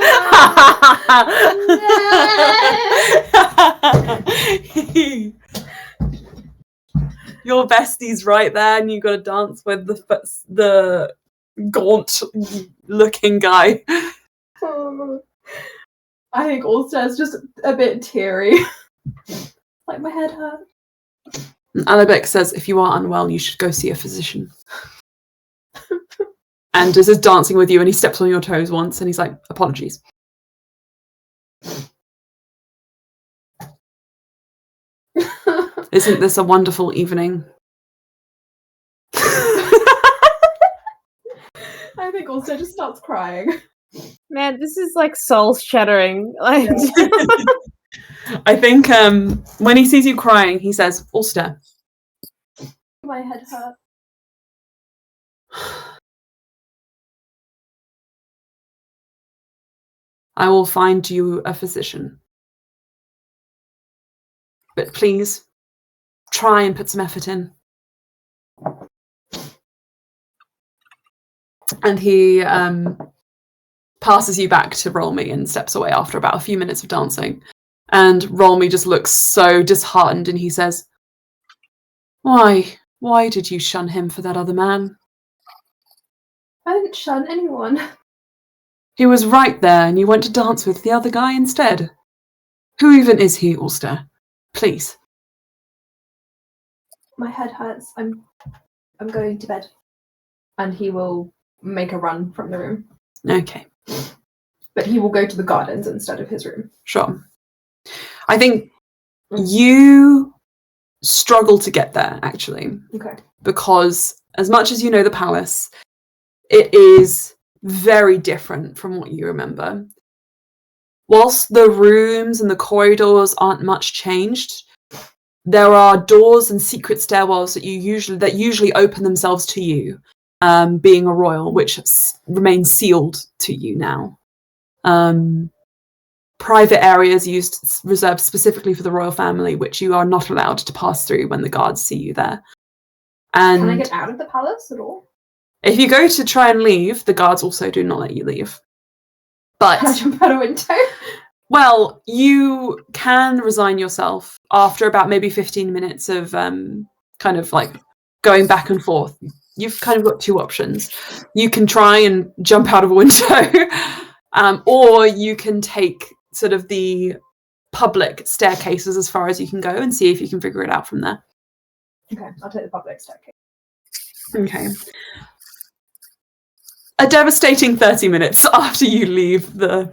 [SPEAKER 1] your bestie's right there, and you got to dance with the gaunt-looking guy.
[SPEAKER 2] I think Ulster's just a bit teary. Like, my head hurt.
[SPEAKER 1] And Alibek says, if you are unwell, you should go see a physician. And is dancing with you, and he steps on your toes once, and he's like, apologies. Isn't this a wonderful evening?
[SPEAKER 2] I think Ulster just starts crying.
[SPEAKER 3] Man, this is like soul shattering. Like,
[SPEAKER 1] I think when he sees you crying, he says, Ulster.
[SPEAKER 2] My head hurt.
[SPEAKER 1] I will find you a physician. But please, try and put some effort in. And he passes you back to Rolmy and steps away after about a few minutes of dancing. And Rolmy just looks so disheartened, and he says, Why did you shun him for that other man?
[SPEAKER 2] I didn't shun anyone.
[SPEAKER 1] He was right there, and you went to dance with the other guy instead. Who even is he, Ulster? Please.
[SPEAKER 2] My head hurts. I'm going to bed. And he will make a run from the room.
[SPEAKER 1] Okay.
[SPEAKER 2] But he will go to the gardens instead of his room.
[SPEAKER 1] Sure. I think you struggle to get there, actually.
[SPEAKER 2] Okay.
[SPEAKER 1] Because as much as you know the palace, it is very different from what you remember. Whilst the rooms and the corridors aren't much changed, there are doors and secret stairwells that usually open themselves to you, being a royal, which remain sealed to you now. Private areas reserved specifically for the royal family, which you are not allowed to pass through when the guards see you there. And
[SPEAKER 2] can I get out of the palace at all?
[SPEAKER 1] If you go to try and leave, the guards also do not let you leave. But
[SPEAKER 2] Can I jump out a window?
[SPEAKER 1] Well, you can resign yourself after about maybe 15 minutes of kind of like going back and forth. You've kind of got two options. You can try and jump out of a window, or you can take sort of the public staircases as far as you can go and see if you can figure it out from there.
[SPEAKER 2] Okay, I'll take the public staircase.
[SPEAKER 1] Okay. A devastating 30 minutes after you leave the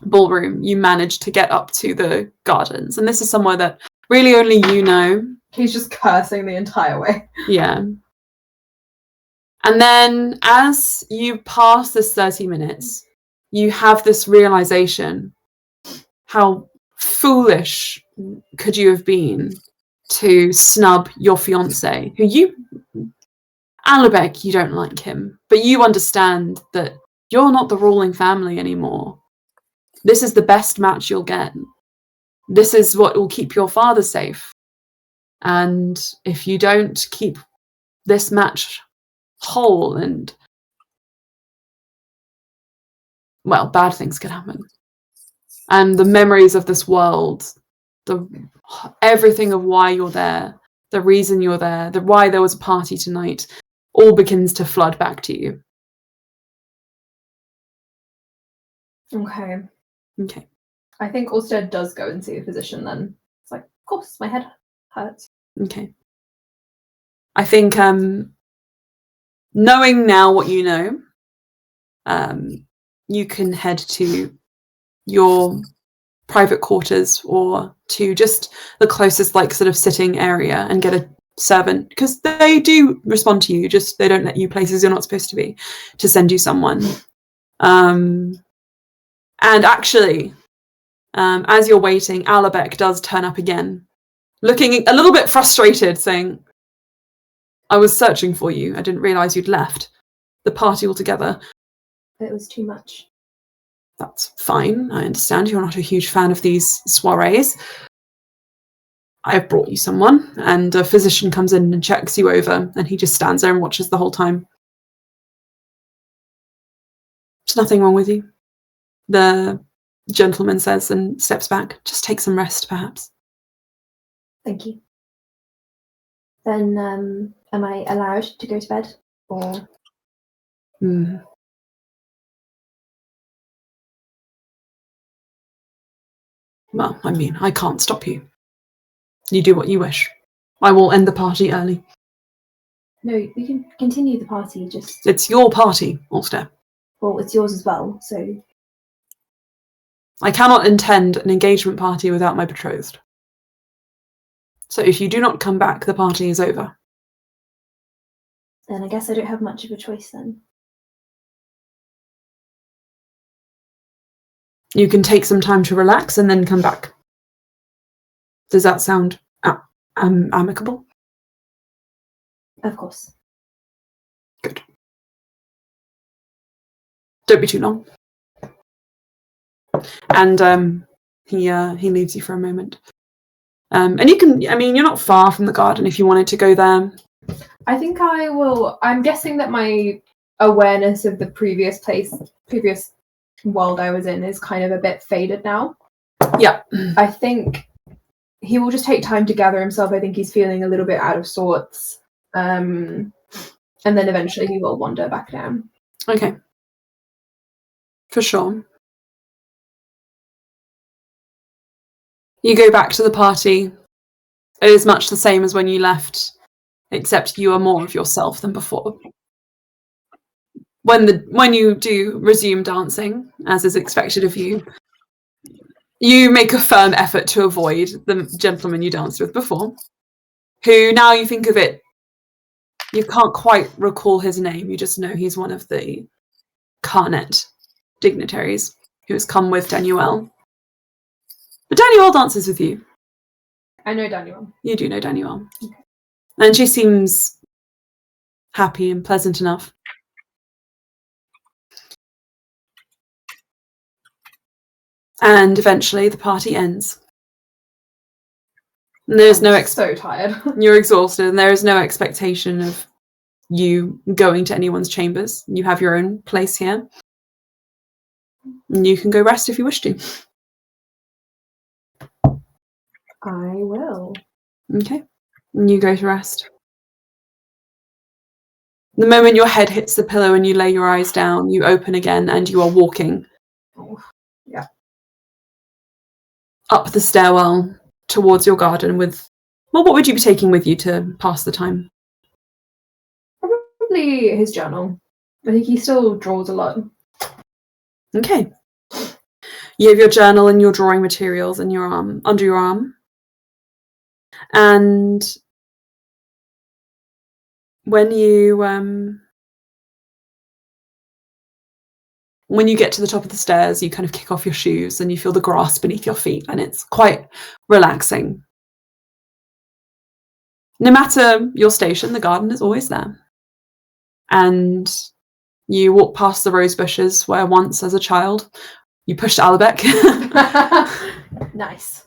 [SPEAKER 1] ballroom, you manage to get up to the gardens. And this is somewhere that really only you know.
[SPEAKER 2] He's just cursing the entire way.
[SPEAKER 1] Yeah. And then as you pass this 30 minutes, you have this realization. How foolish could you have been to snub your fiancé, who Alibek, you don't like him, but you understand that you're not the ruling family anymore. This is the best match you'll get. This is what will keep your father safe. And if you don't keep this match whole, and well, bad things can happen. And the memories of this world, everything of why you're there, the reason you're there, why there was a party tonight, all begins to flood back to you.
[SPEAKER 2] Okay.
[SPEAKER 1] Okay.
[SPEAKER 2] I think Ulster does go and see a physician then. It's like, of course, my head hurts.
[SPEAKER 1] Okay. I think knowing now what you know, you can head to your private quarters or to just the closest like sort of sitting area and get a servant, because they do respond to you, just they don't let you places you're not supposed to be, to send you someone. And actually, as you're waiting, Alibek does turn up again, looking a little bit frustrated, saying, I was searching for you. I didn't realise you'd left the party altogether.
[SPEAKER 2] It was too much.
[SPEAKER 1] That's fine. I understand you're not a huge fan of these soirees. I have brought you someone, and a physician comes in and checks you over, and he just stands there and watches the whole time. There's nothing wrong with you, the gentleman says, and steps back. Just take some rest, perhaps.
[SPEAKER 2] Thank you. Then am I allowed to go to bed? Or
[SPEAKER 1] Well, I mean, I can't stop you. You do what you wish. I will end the party early.
[SPEAKER 2] no, we can continue the party, just
[SPEAKER 1] It's your party, Ulster.
[SPEAKER 2] well, it's yours as well, so
[SPEAKER 1] I cannot attend an engagement party without my betrothed. So if you do not come back, the party is over.
[SPEAKER 2] then I guess I don't have much of a choice then.
[SPEAKER 1] You can take some time to relax and then come back. Does that sound amicable?
[SPEAKER 2] Of course.
[SPEAKER 1] Good. Don't be too long. And he leaves you for a moment. And you can, I mean, you're not far from the garden if you wanted to go there.
[SPEAKER 5] I think I will. I'm guessing that my awareness of the previous world I was in is kind of a bit faded now.
[SPEAKER 1] Yeah.
[SPEAKER 5] I think he will just take time to gather himself. I think he's feeling a little bit out of sorts. And then eventually he will wander back down.
[SPEAKER 1] Okay. For sure. You go back to the party. It is much the same as when you left, except you are more of yourself than before. When you do resume dancing, as is expected of you, you make a firm effort to avoid the gentleman you danced with before, who, now you think of it, you can't quite recall his name. You just know he's one of the Carnet dignitaries who has come with Daniel. But Daniel dances with you.
[SPEAKER 5] I know Daniel.
[SPEAKER 1] You do know Daniel. Okay. And she seems happy and pleasant enough. And eventually the party ends. And there's
[SPEAKER 5] so tired.
[SPEAKER 1] You're exhausted, and there is no expectation of you going to anyone's chambers. You have your own place here. And you can go rest if you wish to.
[SPEAKER 2] I will.
[SPEAKER 1] Okay. And you go to rest. The moment your head hits the pillow and you lay your eyes down, you open again and you are walking.
[SPEAKER 5] Yeah.
[SPEAKER 1] Up the stairwell towards your garden with, well, what would you be taking with you to pass the time?
[SPEAKER 5] Probably his journal. I think he still draws a lot.
[SPEAKER 1] Okay. You have your journal and your drawing materials in your arm, under your arm. And when you get to the top of the stairs, you kind of kick off your shoes and you feel the grass beneath your feet, and it's quite relaxing. No matter your station, the garden is always there. And you walk past the rose bushes where once, as a child, you pushed Albeck.
[SPEAKER 5] Nice.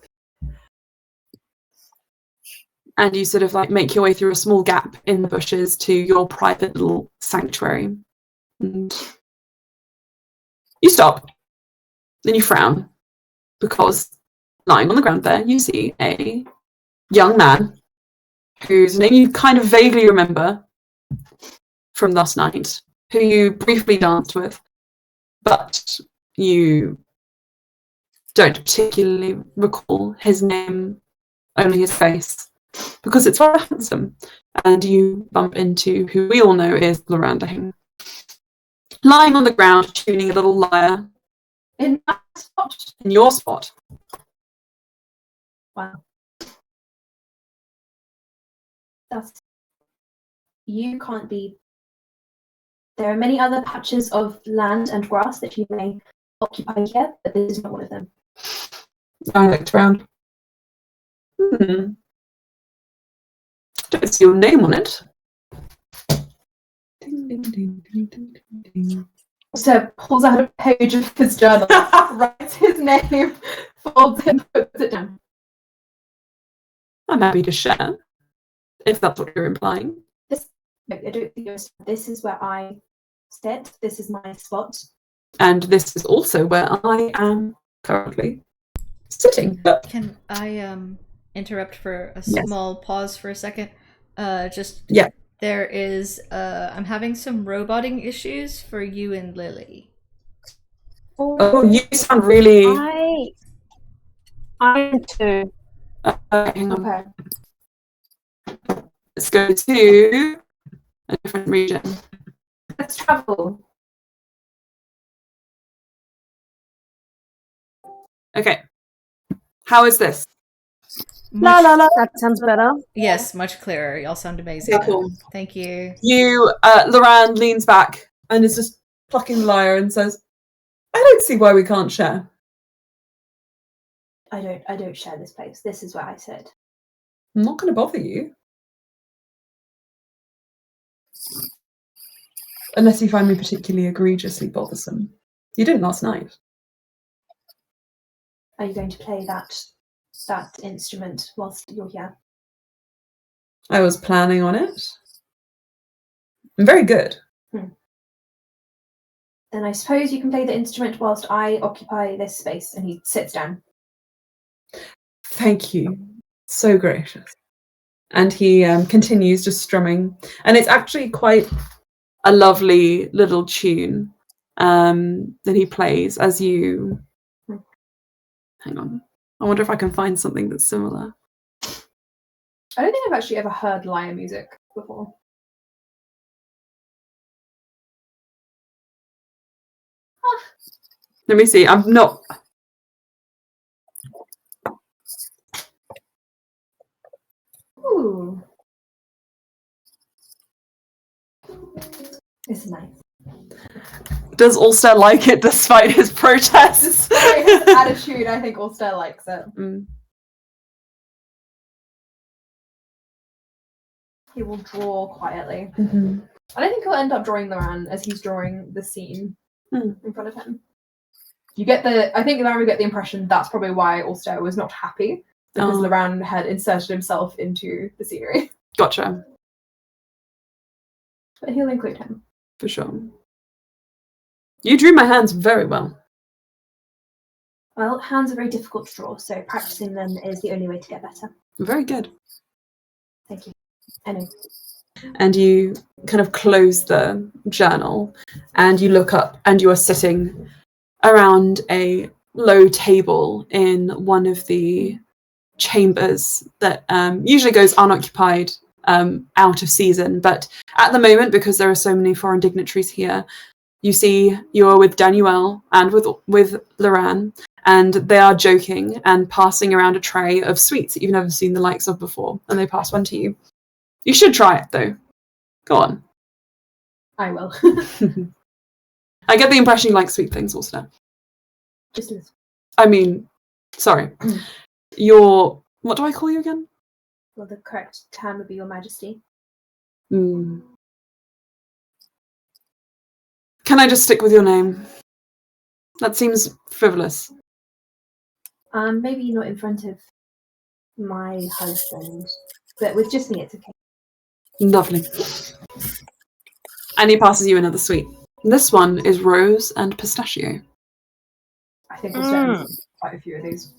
[SPEAKER 1] And you sort of like make your way through a small gap in the bushes to your private little sanctuary. And you stop. Then you frown, because lying on the ground there, you see a young man whose name you kind of vaguely remember from last night, who you briefly danced with, but you don't particularly recall his name, only his face, because it's very handsome. And you bump into who we all know is Loranda, lying on the ground, tuning a little lyre.
[SPEAKER 5] In that spot?
[SPEAKER 1] In your spot.
[SPEAKER 2] Wow. You can't be. There are many other patches of land and grass that you may occupy here, but this is not one of them.
[SPEAKER 1] I looked around. Don't see your name on it. Ding, ding, ding, ding, ding, ding.
[SPEAKER 5] So pulls out a page of his journal, writes his name, folds it, and puts it down.
[SPEAKER 1] I'm happy to share, if that's what you're implying.
[SPEAKER 2] This is where I sit. This is my spot.
[SPEAKER 1] And this is also where I am currently sitting.
[SPEAKER 4] Can I interrupt for a small pause for a second?
[SPEAKER 1] Yeah.
[SPEAKER 4] There is I'm having some roboting issues for you and Lily.
[SPEAKER 1] Oh, you sound really.
[SPEAKER 3] I am too.
[SPEAKER 1] Hang on.
[SPEAKER 5] Okay.
[SPEAKER 1] Let's go to a different region.
[SPEAKER 5] Let's travel.
[SPEAKER 1] Okay. How is this?
[SPEAKER 4] Much,
[SPEAKER 3] That sounds better.
[SPEAKER 4] Yes, much clearer. Y'all sound amazing.
[SPEAKER 1] Okay, cool.
[SPEAKER 4] Thank you.
[SPEAKER 1] You, Loran leans back and is just plucking the lyre and says, I don't see why we can't share.
[SPEAKER 2] I don't share this place. This is where I sit.
[SPEAKER 1] I'm not going to bother you. Unless you find me particularly egregiously bothersome. You didn't last night.
[SPEAKER 2] Are you going to play that instrument whilst you're here?
[SPEAKER 1] I was planning on it. I'm very good.
[SPEAKER 2] Then I suppose you can play the instrument whilst I occupy this space. And he sits down.
[SPEAKER 1] Thank you. So gracious. And he continues just strumming. And it's actually quite a lovely little tune that he plays as you... Hang on. I wonder if I can find something that's similar.
[SPEAKER 5] I don't think I've actually ever heard lyre music before.
[SPEAKER 1] Let me see. I'm not...
[SPEAKER 2] Ooh. It's nice.
[SPEAKER 1] Does Ulster like it despite his protests?
[SPEAKER 5] Despite his attitude, I think Ulster likes it. He will draw quietly.
[SPEAKER 1] Mm-hmm.
[SPEAKER 5] I don't think he'll end up drawing Loran as he's drawing the scene in front of him. I think Loran would get the impression that's probably why Ulster was not happy, because Loran had inserted himself into the scenery.
[SPEAKER 1] Gotcha.
[SPEAKER 5] But he'll include him.
[SPEAKER 1] For sure. You drew my hands very well.
[SPEAKER 2] Well, hands are very difficult to draw, so practicing them is the only way to get better.
[SPEAKER 1] Very good.
[SPEAKER 2] Thank you. I know.
[SPEAKER 1] And you kind of close the journal and you look up and you are sitting around a low table in one of the chambers that usually goes unoccupied out of season. But at the moment, because there are so many foreign dignitaries here, you see you are with Daniel and with Loran, and they are joking and passing around a tray of sweets that you've never seen the likes of before, and they pass one to you. You should try it, though. Go on.
[SPEAKER 5] I will.
[SPEAKER 1] I get the impression you like sweet things also.
[SPEAKER 2] Just a little.
[SPEAKER 1] I mean, sorry. What do I call you again?
[SPEAKER 2] Well, the correct term would be Your Majesty.
[SPEAKER 1] Can I just stick with your name? That seems frivolous.
[SPEAKER 2] Maybe not in front of my husband, but with just me, it's okay.
[SPEAKER 1] Lovely. And he passes you another sweet. This one is rose and pistachio.
[SPEAKER 5] I think Ulster has quite a few of these.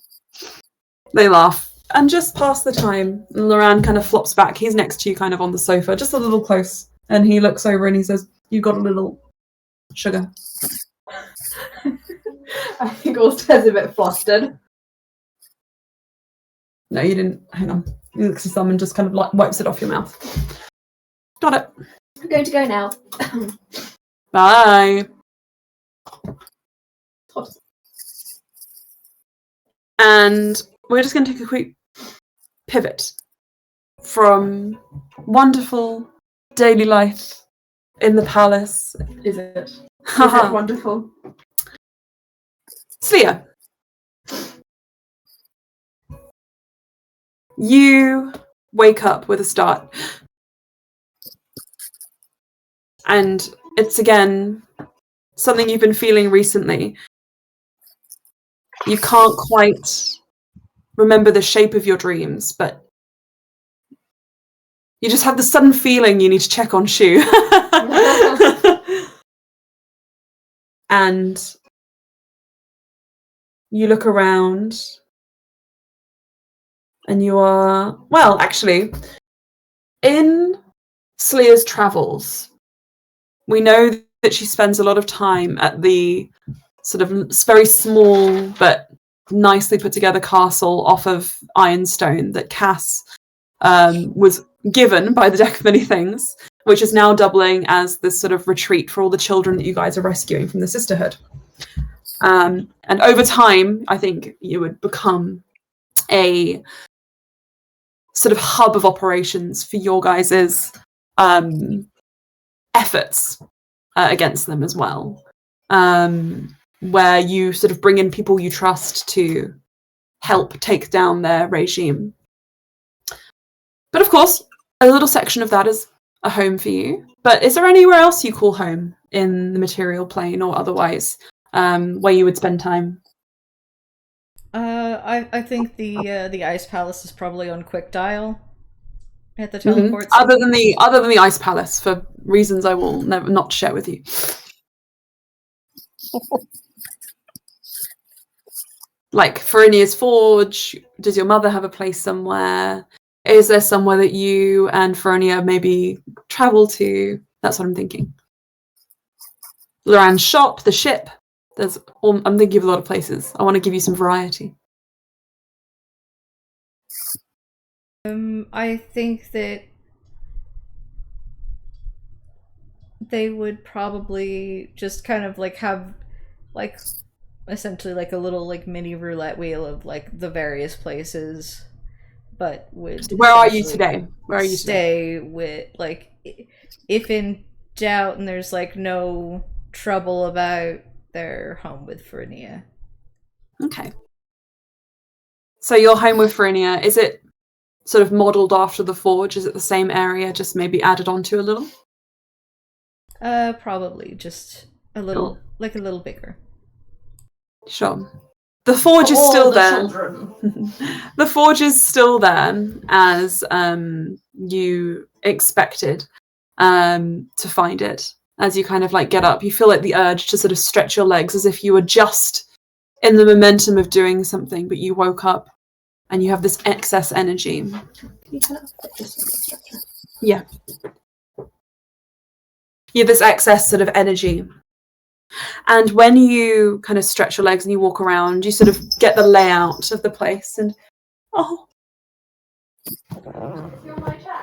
[SPEAKER 1] They laugh and just pass the time. And Loran kind of flops back. He's next to you kind of on the sofa, just a little close. And he looks over and he says, you got a little sugar.
[SPEAKER 5] I think Ulster's a bit flustered.
[SPEAKER 1] No, you didn't. Hang on. He looks at his thumb and just kind of like wipes it off your mouth. Got it.
[SPEAKER 2] I'm going to go now.
[SPEAKER 1] Bye. And we're just going to take a quick pivot from wonderful daily life in the palace.
[SPEAKER 5] Is it? Is it wonderful?
[SPEAKER 1] Svea, you wake up with a start. And it's again something you've been feeling recently. You can't quite remember the shape of your dreams, but you just have the sudden feeling you need to check on Shu. And you look around and you are, well, actually, In Slea's travels, we know that she spends a lot of time at the sort of very small but nicely put together castle off of Ironstone that Cass was given by the Deck of Many Things, which is now doubling as this sort of retreat for all the children that you guys are rescuing from the Sisterhood. And over time, I think you would become a sort of hub of operations for your guys' efforts against them as well, where you sort of bring in people you trust to help take down their regime. But of course, a little section of that is a home for you. But is there anywhere else you call home in the material plane or otherwise where you would spend time?
[SPEAKER 4] I think the Ice Palace is probably on quick dial at the teleport.
[SPEAKER 1] Other than the Ice Palace, for reasons I will never not share with you. Like Farinia's Forge, does your mother have a place somewhere? Is there somewhere that you and Farinia maybe travel to? That's what I'm thinking. Loran's shop, the ship. I'm thinking of a lot of places. I want to give you some variety.
[SPEAKER 4] I think that they would probably just kind of like have like essentially like a little like mini roulette wheel of like the various places, but would
[SPEAKER 1] where are you today? Where are you
[SPEAKER 4] stay
[SPEAKER 1] today?
[SPEAKER 4] with like if in doubt and there's like no trouble about their home with Farinia.
[SPEAKER 1] Okay. So your home with Farinia, is it sort of modelled after the Forge? Is it the same area, just maybe added onto a little?
[SPEAKER 4] Probably just a little, like a little bigger.
[SPEAKER 1] Sure. The Forge is still there. The Forge is still there, as you expected to find it. As you kind of like get up, you feel like the urge to sort of stretch your legs as if you were just in the momentum of doing something, but you woke up and you have this excess energy. Yeah. You have this excess sort of energy. And when you kind of stretch your legs and you walk around, you sort of get the layout of the place. And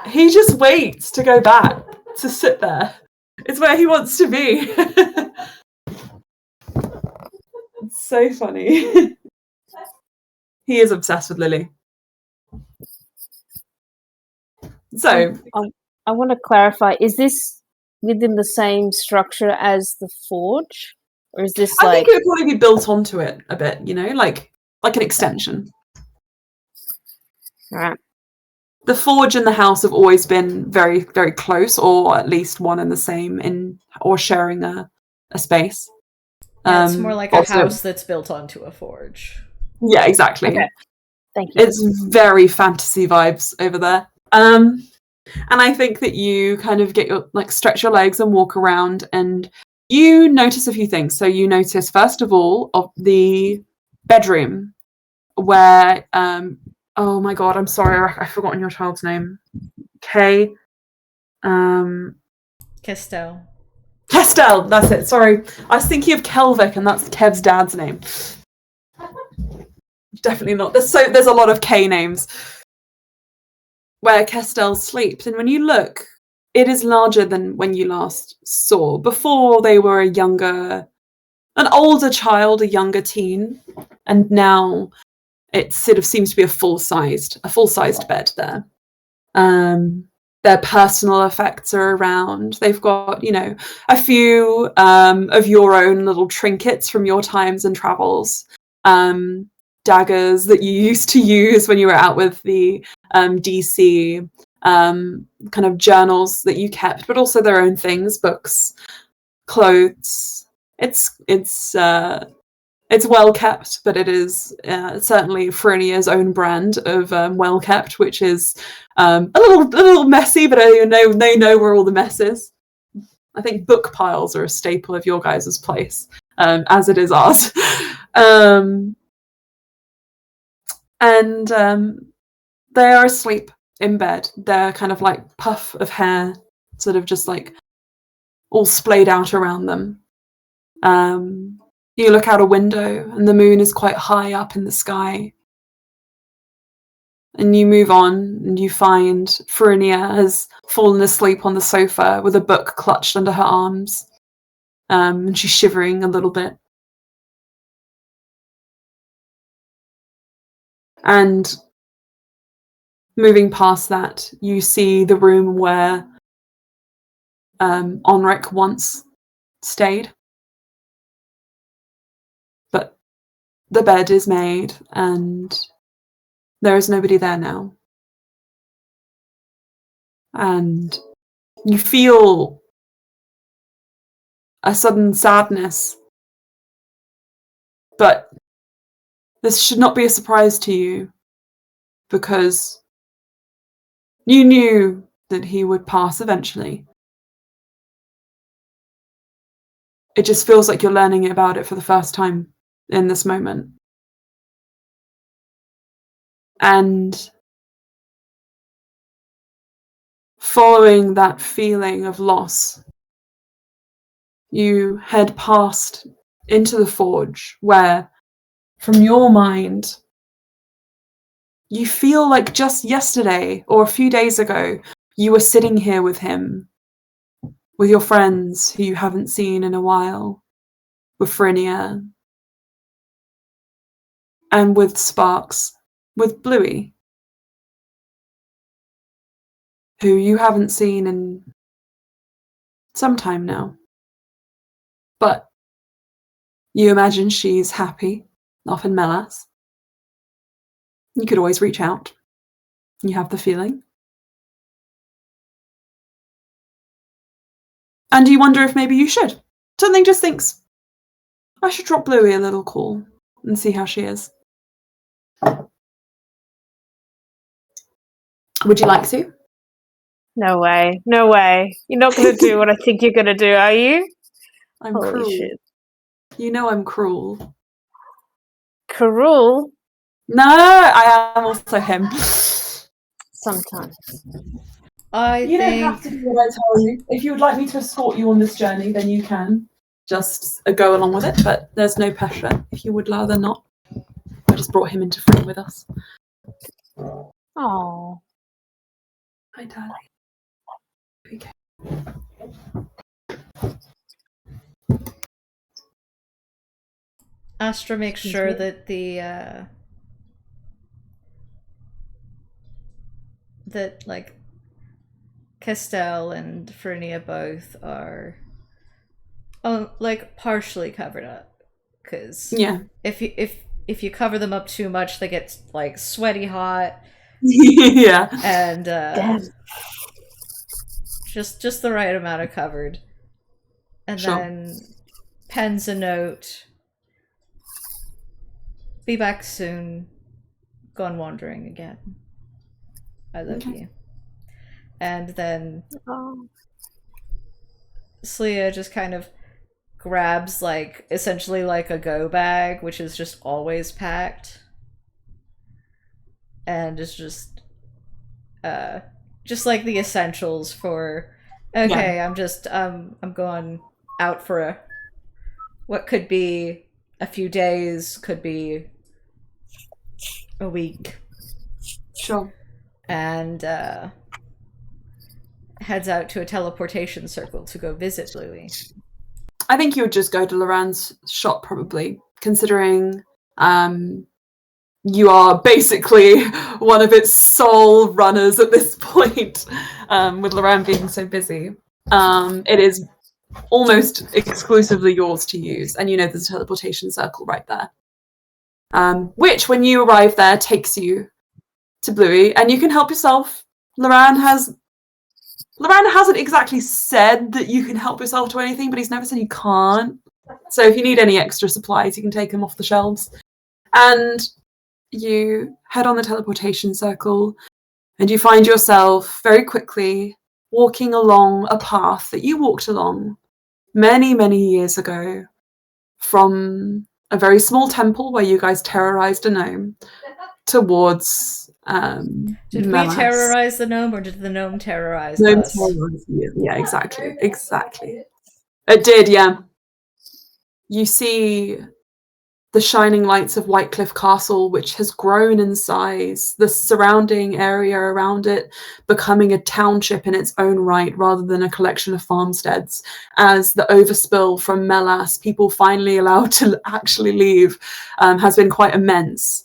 [SPEAKER 1] he just waits to go back to sit there. It's where he wants to be. It's so funny. He is obsessed with Lily. So
[SPEAKER 3] I want to clarify, is this within the same structure as the Forge? Or is this
[SPEAKER 1] I think it would probably be built onto it a bit, you know, like an extension.
[SPEAKER 3] Right.
[SPEAKER 1] The Forge and the house have always been very, very close, or at least one and the same, or sharing a space.
[SPEAKER 4] Yeah, it's more like a house that's built onto a forge.
[SPEAKER 1] Yeah, exactly.
[SPEAKER 3] Okay. Thank you.
[SPEAKER 1] It's very fantasy vibes over there. And I think that you kind of get your stretch your legs and walk around, and you notice a few things. So you notice, first of all, of the bedroom where oh my god, I'm sorry, I've forgotten your child's name.
[SPEAKER 4] Kestel.
[SPEAKER 1] Kestel, that's it. Sorry, I was thinking of Kelvic, and that's Kev's dad's name. Definitely not. There's a lot of K names. Where Kestel sleeps, and when you look, it is larger than when you last saw. Before, they were an older child, a younger teen, and now it sort of seems to be a full-sized bed there. Their personal effects are around. They've got, a few of your own little trinkets from your times and travels. Daggers that you used to use when you were out with the DC, kind of journals that you kept, but also their own things, books, clothes. It's well kept, but it is certainly Farinia's own brand of well kept, which is a little messy, but they know where all the mess is. I think book piles are a staple of your guys' place, as it is ours. And they are asleep in bed. Their kind of like puff of hair sort of just like all splayed out around them. You look out a window and the moon is quite high up in the sky. And you move on and you find Farinia has fallen asleep on the sofa with a book clutched under her arms. And she's shivering a little bit. And moving past that, you see the room where Onric once stayed. But the bed is made and there is nobody there now. And you feel a sudden sadness. But this should not be a surprise to you, because you knew that he would pass eventually. It just feels like you're learning about it for the first time in this moment. And following that feeling of loss, you head past into the forge where, from your mind, you feel like just yesterday or a few days ago, you were sitting here with him, with your friends who you haven't seen in a while, with Farinia, and with Sparks, with Bluey, who you haven't seen in some time now. But you imagine she's happy off in Melas. You could always reach out. You have the feeling. And you wonder if maybe you should. Something just thinks, I should drop Bluey a little call and see how she is. Would you like to?
[SPEAKER 3] No way. No way. You're not going to do what I think you're going to do, are you?
[SPEAKER 1] I'm
[SPEAKER 3] Holy
[SPEAKER 1] cruel.
[SPEAKER 3] shit.
[SPEAKER 1] You know I'm cruel.
[SPEAKER 3] Cruel?
[SPEAKER 1] No, I am also him.
[SPEAKER 3] Sometimes.
[SPEAKER 1] You don't have to do what I tell you. If you would like me to escort you on this journey, then you can. Just go along with it, but there's no pressure if you would rather not. I just brought him into frame with us.
[SPEAKER 3] Oh.
[SPEAKER 1] Hi, darling. Okay.
[SPEAKER 4] Astra makes sure that that like Castell and Farinia both are like partially covered up, because
[SPEAKER 1] yeah,
[SPEAKER 4] if you cover them up too much, they get like sweaty hot.
[SPEAKER 1] Yeah,
[SPEAKER 4] and
[SPEAKER 3] Damn.
[SPEAKER 4] just the right amount of covered, and
[SPEAKER 1] Sure.
[SPEAKER 4] then pens a note. Be back soon. Gone wandering again. I love you. And then
[SPEAKER 3] Oh.
[SPEAKER 4] Slia just kind of grabs like essentially like a go bag, which is just always packed, and is just like the essentials for okay,
[SPEAKER 1] Yeah.
[SPEAKER 4] I'm going out for what could be a few days, could be a week.
[SPEAKER 1] Sure.
[SPEAKER 4] And heads out to a teleportation circle to go visit Bluey.
[SPEAKER 1] I think you would just go to Loran's shop, probably, considering you are basically one of its sole runners at this point, with Loran being so busy. It is almost exclusively yours to use, and you know there's a teleportation circle right there. Which, when you arrive there, takes you to Bluey, and you can help yourself. Loran hasn't exactly said that you can help yourself to anything, but he's never said you can't. So if you need any extra supplies, you can take them off the shelves. And you head on the teleportation circle, and you find yourself very quickly walking along a path that you walked along many, many years ago, from a very small temple where you guys terrorized a gnome towards
[SPEAKER 4] Did we
[SPEAKER 1] Melas.
[SPEAKER 4] terrorize the gnome, or did the gnome terrorize
[SPEAKER 1] Gnome
[SPEAKER 4] us?
[SPEAKER 1] terrorized you. Yeah, exactly. It did, yeah. You see the shining lights of Whitecliff Castle, which has grown in size, the surrounding area around it becoming a township in its own right rather than a collection of farmsteads. As the overspill from Melas, people finally allowed to actually leave, has been quite immense.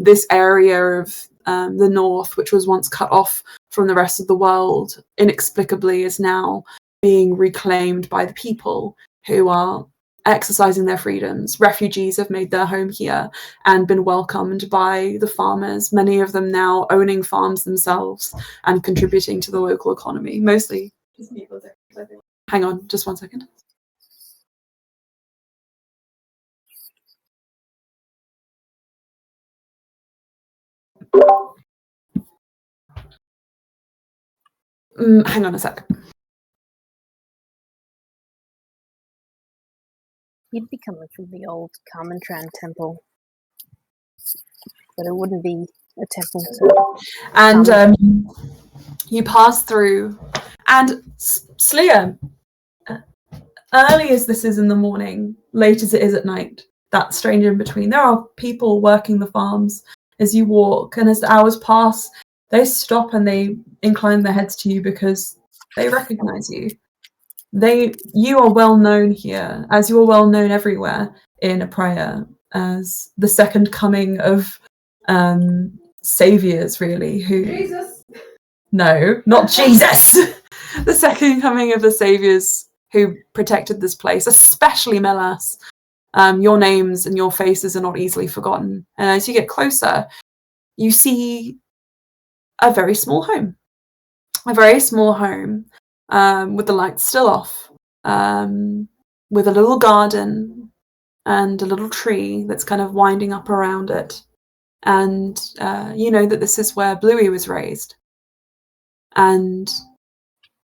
[SPEAKER 1] This area of the north, which was once cut off from the rest of the world, inexplicably is now being reclaimed by the people who are exercising their freedoms. Refugees have made their home here and been welcomed by the farmers, many of them now owning farms themselves and contributing to the local economy, mostly. Hang on, just 1 second. Hang on a sec.
[SPEAKER 3] You'd be coming from the old Carmentran temple, but it wouldn't be a temple.
[SPEAKER 1] And you pass through, and Sleer, early as this is in the morning, late as it is at night, that strange in between, there are people working the farms as you walk, and as the hours pass, they stop and they incline their heads to you because they recognize you. You are well known here, as you are well known everywhere in Aprea, as the second coming of saviors, really.
[SPEAKER 5] Jesus.
[SPEAKER 1] No, not Jesus. The second coming of the saviors who protected this place, especially Melas. Your names and your faces are not easily forgotten. And as you get closer, you see a very small home. A very small home with the lights still off, with a little garden and a little tree that's kind of winding up around it. And you know that this is where Bluey was raised. And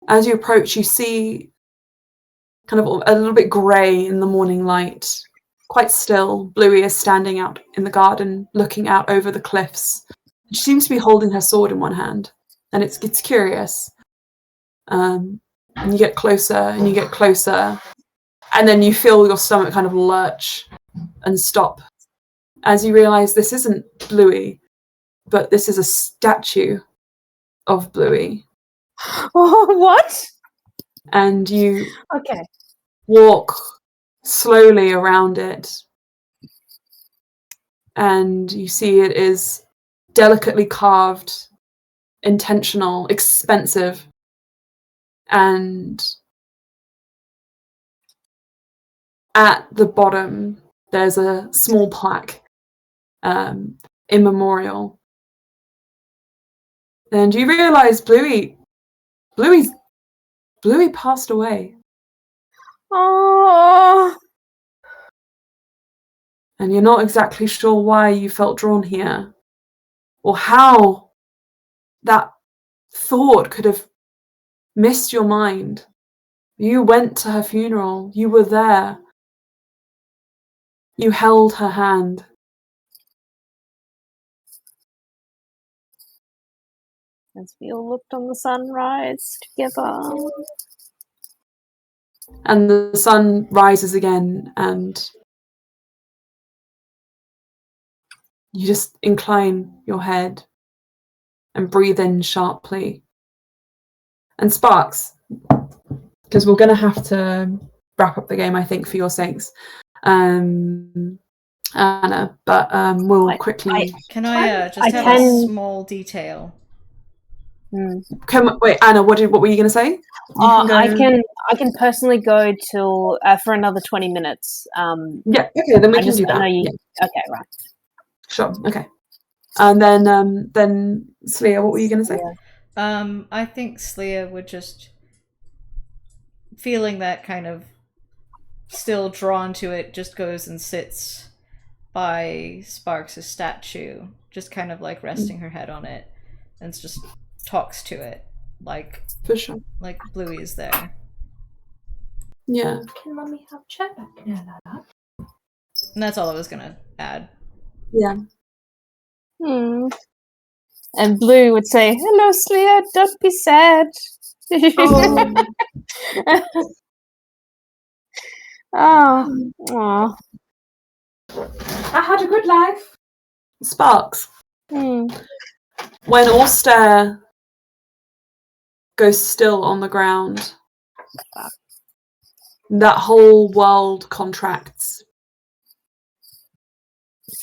[SPEAKER 1] as you approach, you see kind of a little bit grey in the morning light, quite still. Bluey is standing out in the garden, looking out over the cliffs. She seems to be holding her sword in one hand, and it's curious. And you get closer, and you get closer, and then you feel your stomach kind of lurch and stop as you realise this isn't Bluey, but this is a statue of Bluey.
[SPEAKER 3] What?
[SPEAKER 1] And you
[SPEAKER 3] Okay.
[SPEAKER 1] walk slowly around it, and you see it is delicately carved, intentional, expensive, and at the bottom there's a small plaque, in memorial. And you realise Bluey passed away.
[SPEAKER 3] Oh.
[SPEAKER 1] And you're not exactly sure why you felt drawn here, or how that thought could have missed your mind. You went to her funeral. You were there. You held her hand.
[SPEAKER 3] As we all looked on the sunrise together.
[SPEAKER 1] And the sun rises again, and you just incline your head and breathe in sharply. And Sparks, because we're going to have to wrap up the game, I think, for your sakes, Anna, but we'll quickly...
[SPEAKER 4] Can I just have a small detail?
[SPEAKER 1] Wait, Anna, what were you going to say?
[SPEAKER 3] I can personally go till for another 20 minutes.
[SPEAKER 1] Yeah, okay, then we can do that.
[SPEAKER 3] Yeah. Okay, right.
[SPEAKER 1] Sure, okay. And then Sleer, what were you going to say?
[SPEAKER 3] Yeah.
[SPEAKER 4] I think Sleer would just, feeling that kind of still drawn to it, just goes and sits by Sparks' statue, just kind of like resting her head on it, and just talks to it, like,
[SPEAKER 1] for sure,
[SPEAKER 4] like Bluey is there.
[SPEAKER 1] Yeah.
[SPEAKER 5] Can Mummy have chat back? Yeah, that.
[SPEAKER 4] And that's all I was gonna add.
[SPEAKER 1] Yeah.
[SPEAKER 3] And Blue would say, "Hello, Slayer. Don't be sad."
[SPEAKER 5] Oh.
[SPEAKER 3] Oh, aw.
[SPEAKER 5] I had a good life.
[SPEAKER 1] Sparks.
[SPEAKER 3] Hmm.
[SPEAKER 1] When Auster goes still on the ground, that whole world contracts.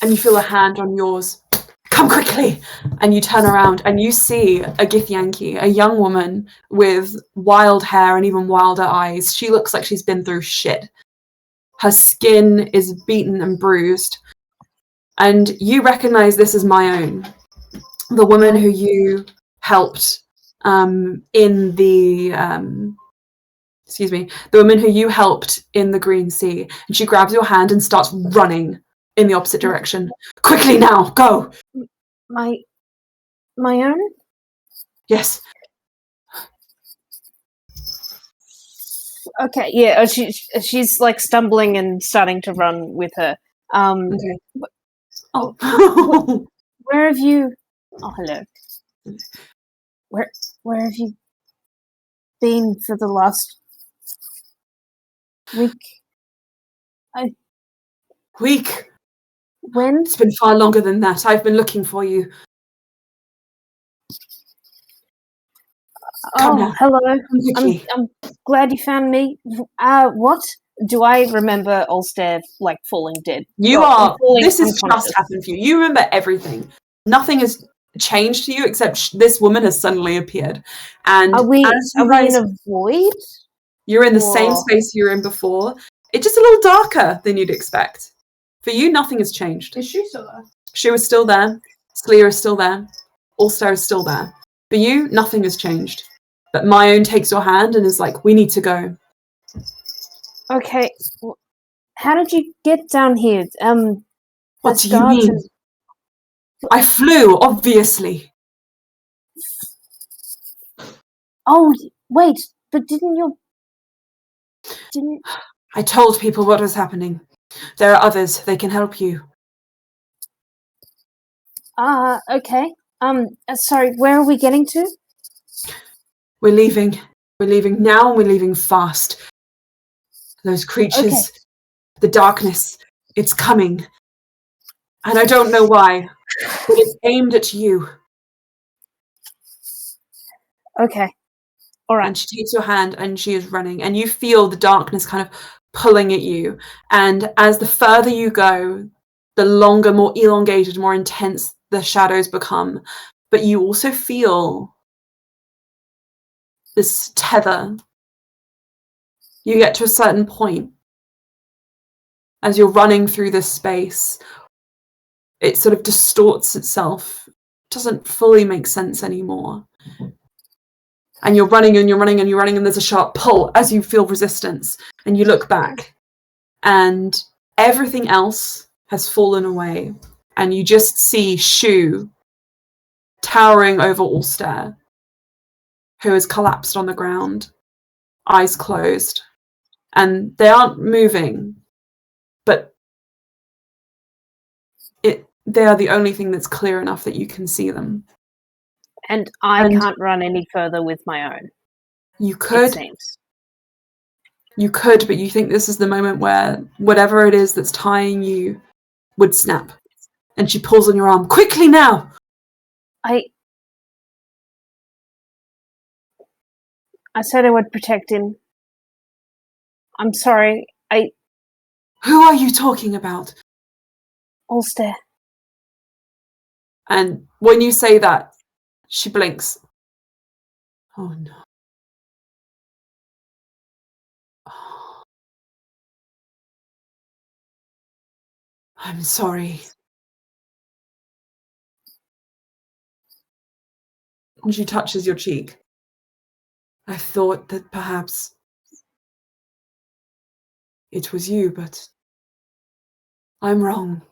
[SPEAKER 1] And you feel a hand on yours. Come quickly! And you turn around and you see a Githyanki, a young woman with wild hair and even wilder eyes. She looks like she's been through shit. Her skin is beaten and bruised. And you recognize this as my own. The woman who you helped the woman who you helped in the Green Sea. And she grabs your hand and starts running in the opposite direction. Quickly now, go!
[SPEAKER 3] My own?
[SPEAKER 1] Yes.
[SPEAKER 3] Okay, yeah. She's like stumbling and starting to run with her.
[SPEAKER 1] Okay.
[SPEAKER 3] Oh, where have you? Oh, hello. Where have you been for the last week?
[SPEAKER 1] Week.
[SPEAKER 3] When?
[SPEAKER 1] It's been far longer than that. I've been looking for you. Come now.
[SPEAKER 3] Hello.
[SPEAKER 1] Quickly.
[SPEAKER 3] I'm glad you found me. What? Do I remember Ulster like falling dead?
[SPEAKER 1] This has just happened for you. You remember everything. Nothing has changed to you except this woman has suddenly appeared. And
[SPEAKER 3] are we in a void?
[SPEAKER 1] You're in the same space you were in before. It's just a little darker than you'd expect. For you, nothing has changed.
[SPEAKER 5] Is she still there?
[SPEAKER 1] She was still there. Sleer is still there. Ulster is still there. For you, nothing has changed. But my own takes your hand and is like, we need to go.
[SPEAKER 3] Okay. How did you get down here?
[SPEAKER 1] What do you mean? I flew, obviously.
[SPEAKER 3] Oh, wait, but didn't
[SPEAKER 1] I told people what was happening. There are others. They can help you.
[SPEAKER 3] Okay. Sorry, where are we getting to?
[SPEAKER 1] We're leaving. We're leaving now and we're leaving fast. Those creatures, the darkness, it's coming. And I don't know why, but it's aimed at you.
[SPEAKER 3] Okay. All right.
[SPEAKER 1] And she takes your hand and she is running and you feel the darkness kind of pulling at you. And as the further you go, the longer, more elongated, more intense the shadows become. But you also feel this tether. You get to a certain point as you're running through this space. It sort of distorts itself. It doesn't fully make sense anymore. And you're running and you're running and you're running and there's a sharp pull as you feel resistance. And you look back and everything else has fallen away. And you just see Shu towering over Ulster, who has collapsed on the ground, eyes closed. And they aren't moving, but they are the only thing that's clear enough that you can see them.
[SPEAKER 3] And I can't run any further with my own.
[SPEAKER 1] You could.
[SPEAKER 3] It seems.
[SPEAKER 1] You could, but you think this is the moment where whatever it is that's tying you would snap. And she pulls on your arm. Quickly now!
[SPEAKER 3] I said I would protect him. I'm sorry.
[SPEAKER 1] Who are you talking about?
[SPEAKER 3] Ulster.
[SPEAKER 1] And when you say that, she blinks. Oh no. I'm sorry. And she touches your cheek. I thought that perhaps it was you, but I'm wrong.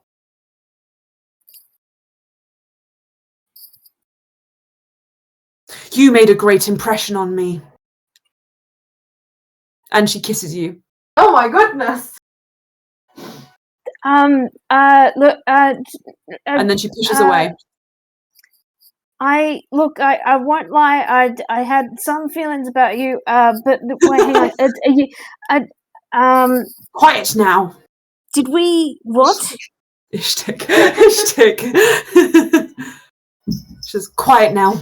[SPEAKER 1] You made a great impression on me. And she kisses you.
[SPEAKER 5] Oh my goodness!
[SPEAKER 3] Look,
[SPEAKER 1] and then she pushes away.
[SPEAKER 3] I won't lie. I had some feelings about you. But wait, hang on.
[SPEAKER 1] Quiet now.
[SPEAKER 3] Did we what?
[SPEAKER 1] Ishtik. Just quiet now.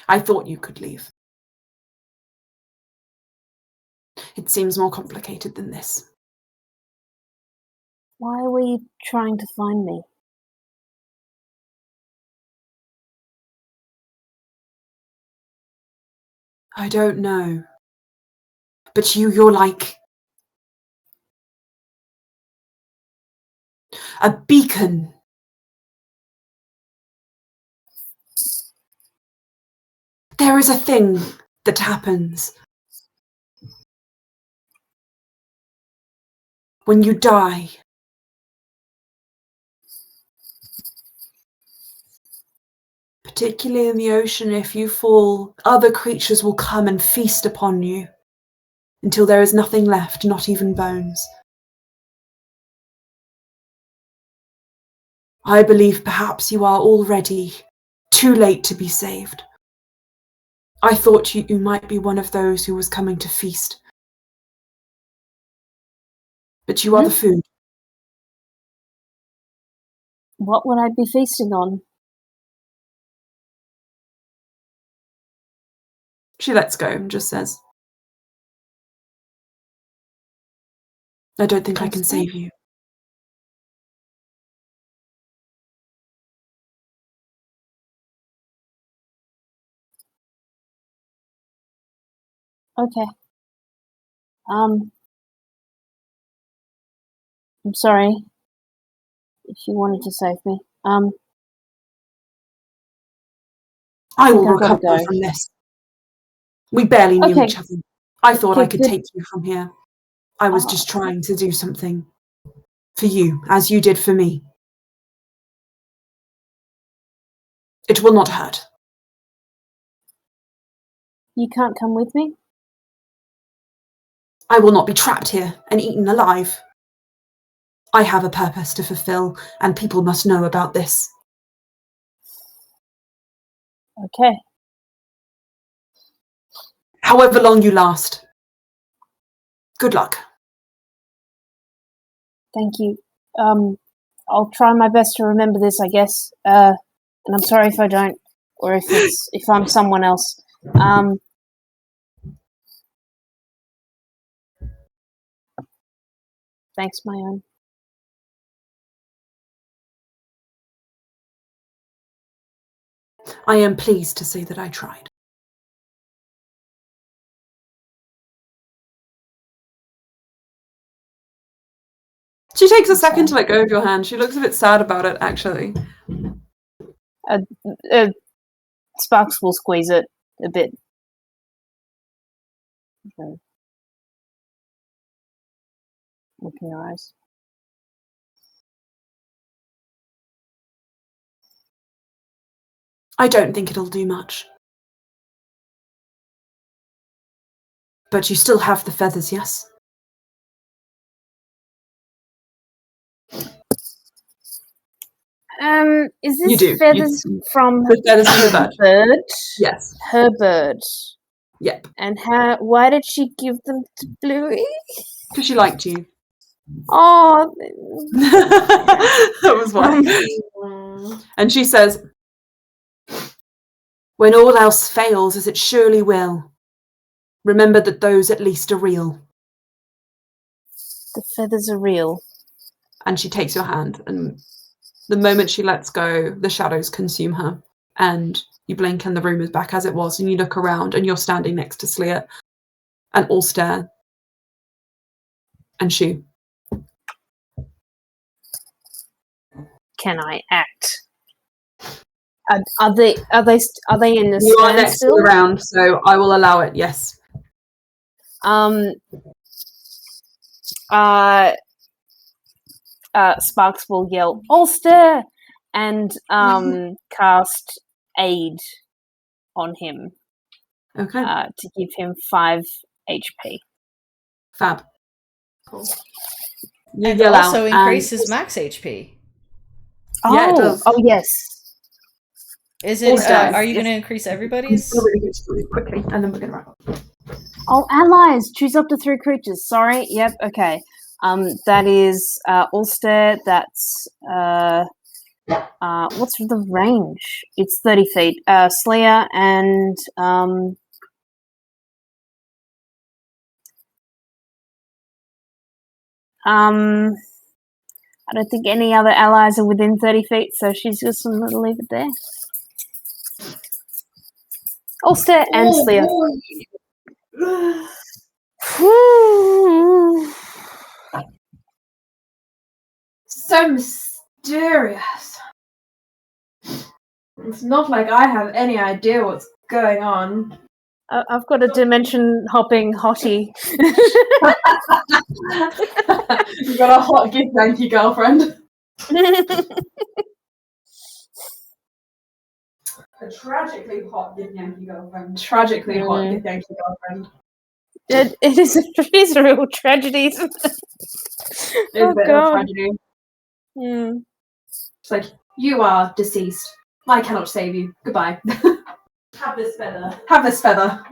[SPEAKER 1] I thought you could leave. It seems more complicated than this.
[SPEAKER 3] Why were you trying to find me?
[SPEAKER 1] I don't know. But you're like a beacon. There is a thing that happens when you die. Particularly in the ocean, if you fall, other creatures will come and feast upon you until there is nothing left, not even bones. I believe perhaps you are already too late to be saved. I thought you might be one of those who was coming to feast. But you are the food.
[SPEAKER 3] What would I be feasting on?
[SPEAKER 1] She lets go and just says, I don't think I can save you.
[SPEAKER 3] Okay. I'm sorry if you wanted to save me.
[SPEAKER 1] I will
[SPEAKER 3] I've gotta
[SPEAKER 1] recover
[SPEAKER 3] go.
[SPEAKER 1] from this. We barely knew each other. I thought I could
[SPEAKER 3] good.
[SPEAKER 1] take you from here. I was just trying to do something for you, as you did for me. It will not hurt.
[SPEAKER 3] You can't come with me?
[SPEAKER 1] I will not be trapped here and eaten alive. I have a purpose to fulfill, and people must know about this.
[SPEAKER 3] Okay.
[SPEAKER 1] However long you last. Good luck.
[SPEAKER 3] Thank you. I'll try my best to remember this, I guess. And I'm sorry if I don't, or if I'm someone else. Thanks, my own.
[SPEAKER 1] I am pleased to say that I tried. She takes a second to let go of your hand. She looks a bit sad about it, actually.
[SPEAKER 3] Sparks will squeeze it a bit. Okay. Look in your eyes.
[SPEAKER 1] I don't think it'll do much. But you still have the feathers, yes?
[SPEAKER 3] Is
[SPEAKER 1] You
[SPEAKER 3] this
[SPEAKER 1] do.
[SPEAKER 3] feathers from
[SPEAKER 1] the feathers from the bird.
[SPEAKER 3] bird?
[SPEAKER 1] Yes.
[SPEAKER 3] Her bird.
[SPEAKER 1] Yep.
[SPEAKER 3] And why did she give them to Bluey?
[SPEAKER 1] Because she liked you.
[SPEAKER 3] Oh.
[SPEAKER 1] That was why. And she says, when all else fails, as it surely will, remember that those at least are real.
[SPEAKER 3] The feathers are real.
[SPEAKER 1] And she takes your hand, and the moment she lets go, the shadows consume her. And you blink and the room is back as it was, and you look around and you're standing next to Sliat and Ulster and Shu.
[SPEAKER 3] Can I act? Are they in the
[SPEAKER 1] You are next to the round, so I will allow it, yes.
[SPEAKER 3] Sparks will yell, Ulster! And cast Aid on him.
[SPEAKER 1] Okay.
[SPEAKER 3] To give him 5 HP.
[SPEAKER 1] Fab.
[SPEAKER 5] Cool.
[SPEAKER 1] You
[SPEAKER 4] And
[SPEAKER 1] yell
[SPEAKER 4] also
[SPEAKER 1] out,
[SPEAKER 4] increase his max HP.
[SPEAKER 1] Yeah, it does.
[SPEAKER 3] Oh, yes.
[SPEAKER 4] Is it?
[SPEAKER 1] Also,
[SPEAKER 4] Are you
[SPEAKER 1] yes.
[SPEAKER 4] going to increase
[SPEAKER 1] I'm
[SPEAKER 4] everybody's?
[SPEAKER 1] still really good really quickly, and then we're going to wrap up.
[SPEAKER 3] Oh, allies. Choose up to 3 creatures. Sorry. Yep. Okay. That is Ulster. That's what's the range? It's 30 feet. Slayer and I don't think any other allies are within 30 feet, so she's just going to leave it there. Ulster and Slayer.
[SPEAKER 5] So mysterious. It's not like I have any idea what's going on.
[SPEAKER 3] I've got a dimension hopping hottie.
[SPEAKER 5] You've got a hot gift, thank you, girlfriend. A tragically hot gift, Yankee girlfriend. Tragically hot gift, Yankee girlfriend.
[SPEAKER 3] It is a real tragedy.
[SPEAKER 5] It's a bit of a tragedy.
[SPEAKER 3] Mm.
[SPEAKER 5] It's like, you are deceased. I cannot save you. Goodbye. Have this feather. Have this feather.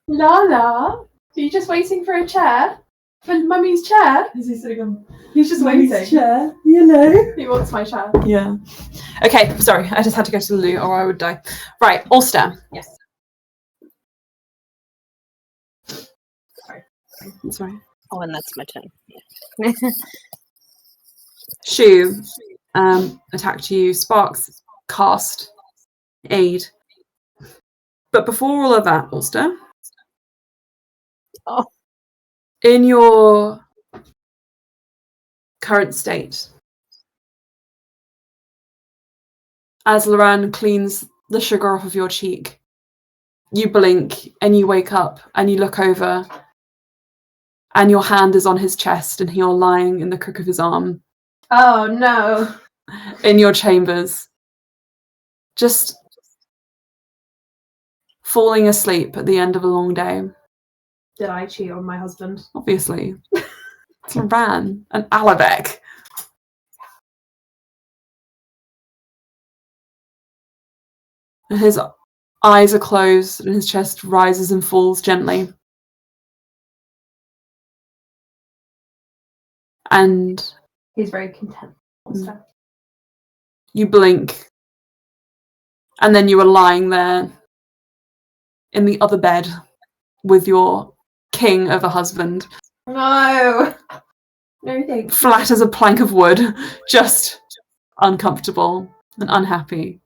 [SPEAKER 5] Lala, are you just waiting for a chair? For Mummy's chair? Is he sitting on? He's just
[SPEAKER 1] Mummy's
[SPEAKER 5] waiting.
[SPEAKER 1] chair, you know.
[SPEAKER 5] He wants my chair.
[SPEAKER 1] Yeah. Okay, sorry, I just had to go to the loo or I would die. Right, Ulster.
[SPEAKER 5] Yes.
[SPEAKER 1] Sorry.
[SPEAKER 3] Oh, and that's my turn. Yeah.
[SPEAKER 1] Shu attacked you. Sparks cast aid. But before all of that, Ulster,
[SPEAKER 3] Oh.
[SPEAKER 1] in your current state, as Loran cleans the sugar off of your cheek, you blink and you wake up and you look over and your hand is on his chest and you're lying in the crook of his arm.
[SPEAKER 5] Oh no.
[SPEAKER 1] In your chambers. Just falling asleep at the end of a long day.
[SPEAKER 5] Did I cheat on my husband?
[SPEAKER 1] Obviously. It's Loran and Alabek. And his eyes are closed and his chest rises and falls gently. And
[SPEAKER 5] he's very content.
[SPEAKER 1] You blink. And then you are lying there in the other bed with your king of a husband.
[SPEAKER 5] No. No thanks.
[SPEAKER 1] Flat as a plank of wood, just uncomfortable and unhappy.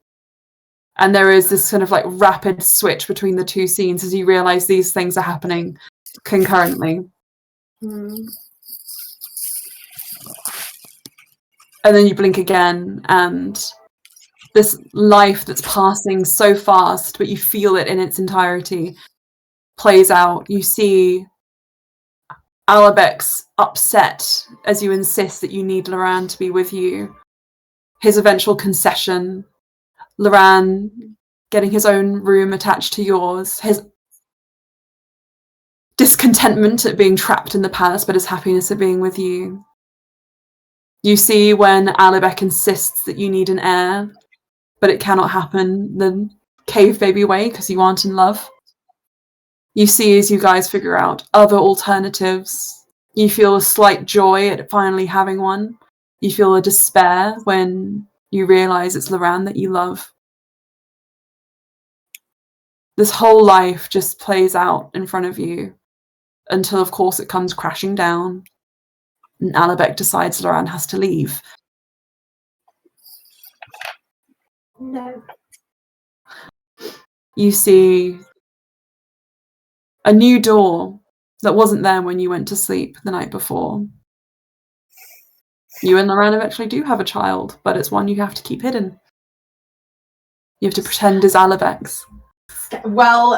[SPEAKER 1] And there is this kind of like rapid switch between the two scenes as you realise these things are happening concurrently. And then you blink again, and this life that's passing so fast, but you feel it in its entirety, plays out. You see Alabek's upset as you insist that you need Loran to be with you. His eventual concession, Loran getting his own room attached to yours, his discontentment at being trapped in the palace, but his happiness at being with you. You see when Alabek insists that you need an heir, but it cannot happen the cave baby way because you aren't in love. You see as you guys figure out other alternatives. You feel a slight joy at finally having one. You feel a despair when you realise it's Loran that you love. This whole life just plays out in front of you until, of course, it comes crashing down and Alabek decides Loran has to leave.
[SPEAKER 5] No.
[SPEAKER 1] You see a new door that wasn't there when you went to sleep the night before. You and Loran eventually do have a child, but it's one you have to keep hidden. You have to pretend is Alabek's.
[SPEAKER 5] Well,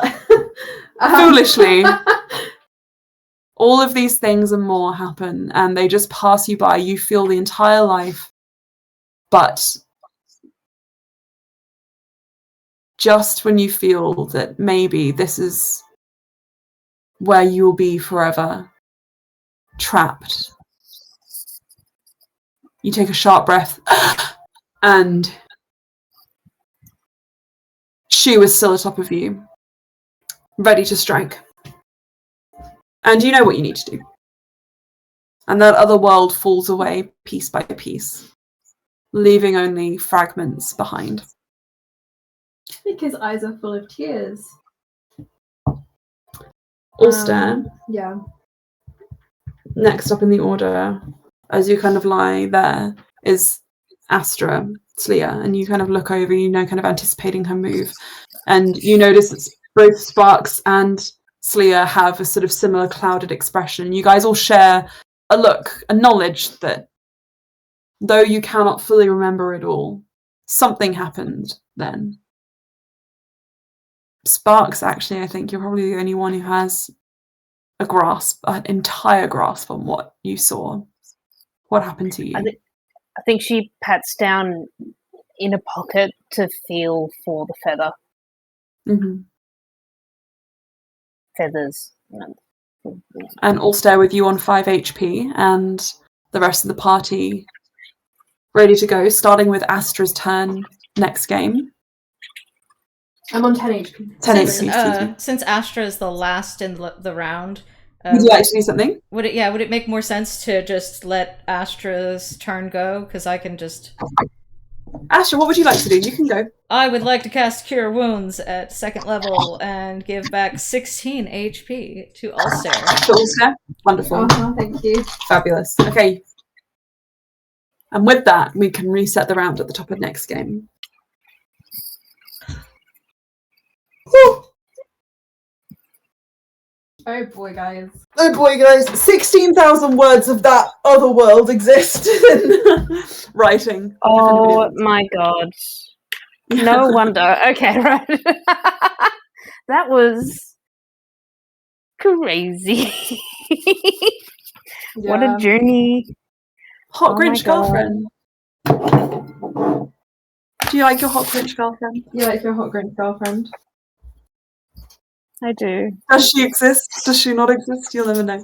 [SPEAKER 1] foolishly. All of these things and more happen, and they just pass you by. You feel the entire life, but just when you feel that maybe this is where you will be forever trapped. You take a sharp breath, and Shu is still atop of you, ready to strike. And you know what you need to do. And that other world falls away piece by piece, leaving only fragments behind.
[SPEAKER 5] I think his eyes are full of tears.
[SPEAKER 1] Ulster,
[SPEAKER 5] Yeah.
[SPEAKER 1] next up in the order, as you kind of lie there, is Astra, Slia, and you kind of look over, kind of anticipating her move. And you notice that both Sparks and Slia have a sort of similar clouded expression. You guys all share a look, a knowledge that, though you cannot fully remember it all, something happened then. Sparks, actually, I think you're probably the only one who has a grasp, an entire grasp on what you saw. What happened to you?
[SPEAKER 3] I think she pats down in a pocket to feel for the feather.
[SPEAKER 1] Mm-hmm.
[SPEAKER 3] Feathers.
[SPEAKER 1] And all stay with you on 5 HP, and the rest of the party ready to go, starting with Astra's turn next game.
[SPEAKER 5] I'm on 10 HP.
[SPEAKER 1] 10 HP, excuse me.
[SPEAKER 4] Since Astra is the last in the round,
[SPEAKER 1] would you like to do something?
[SPEAKER 4] Would it make more sense to just let Astra's turn go? Because I can just...
[SPEAKER 1] Astra, what would you like to do? You can go.
[SPEAKER 4] I would like to cast Cure Wounds at 2nd level and give back 16 HP to Ulster.
[SPEAKER 1] To Ulster? Wonderful.
[SPEAKER 5] Thank you.
[SPEAKER 1] Fabulous. Okay. And with that, we can reset the round at the top of next game. Whew.
[SPEAKER 5] Oh boy, guys.
[SPEAKER 1] Oh boy, guys. 16,000 words of that other world exist in writing.
[SPEAKER 3] Oh my god. No wonder. Okay, right. That was crazy.
[SPEAKER 5] Yeah.
[SPEAKER 3] What a journey.
[SPEAKER 1] Hot
[SPEAKER 3] Oh
[SPEAKER 1] Grinch
[SPEAKER 3] my God.
[SPEAKER 1] girlfriend. Do you like your Hot Grinch girlfriend?
[SPEAKER 5] You like your hot Grinch girlfriend?
[SPEAKER 3] I do.
[SPEAKER 1] Does she exist? Does she not exist? You'll never know.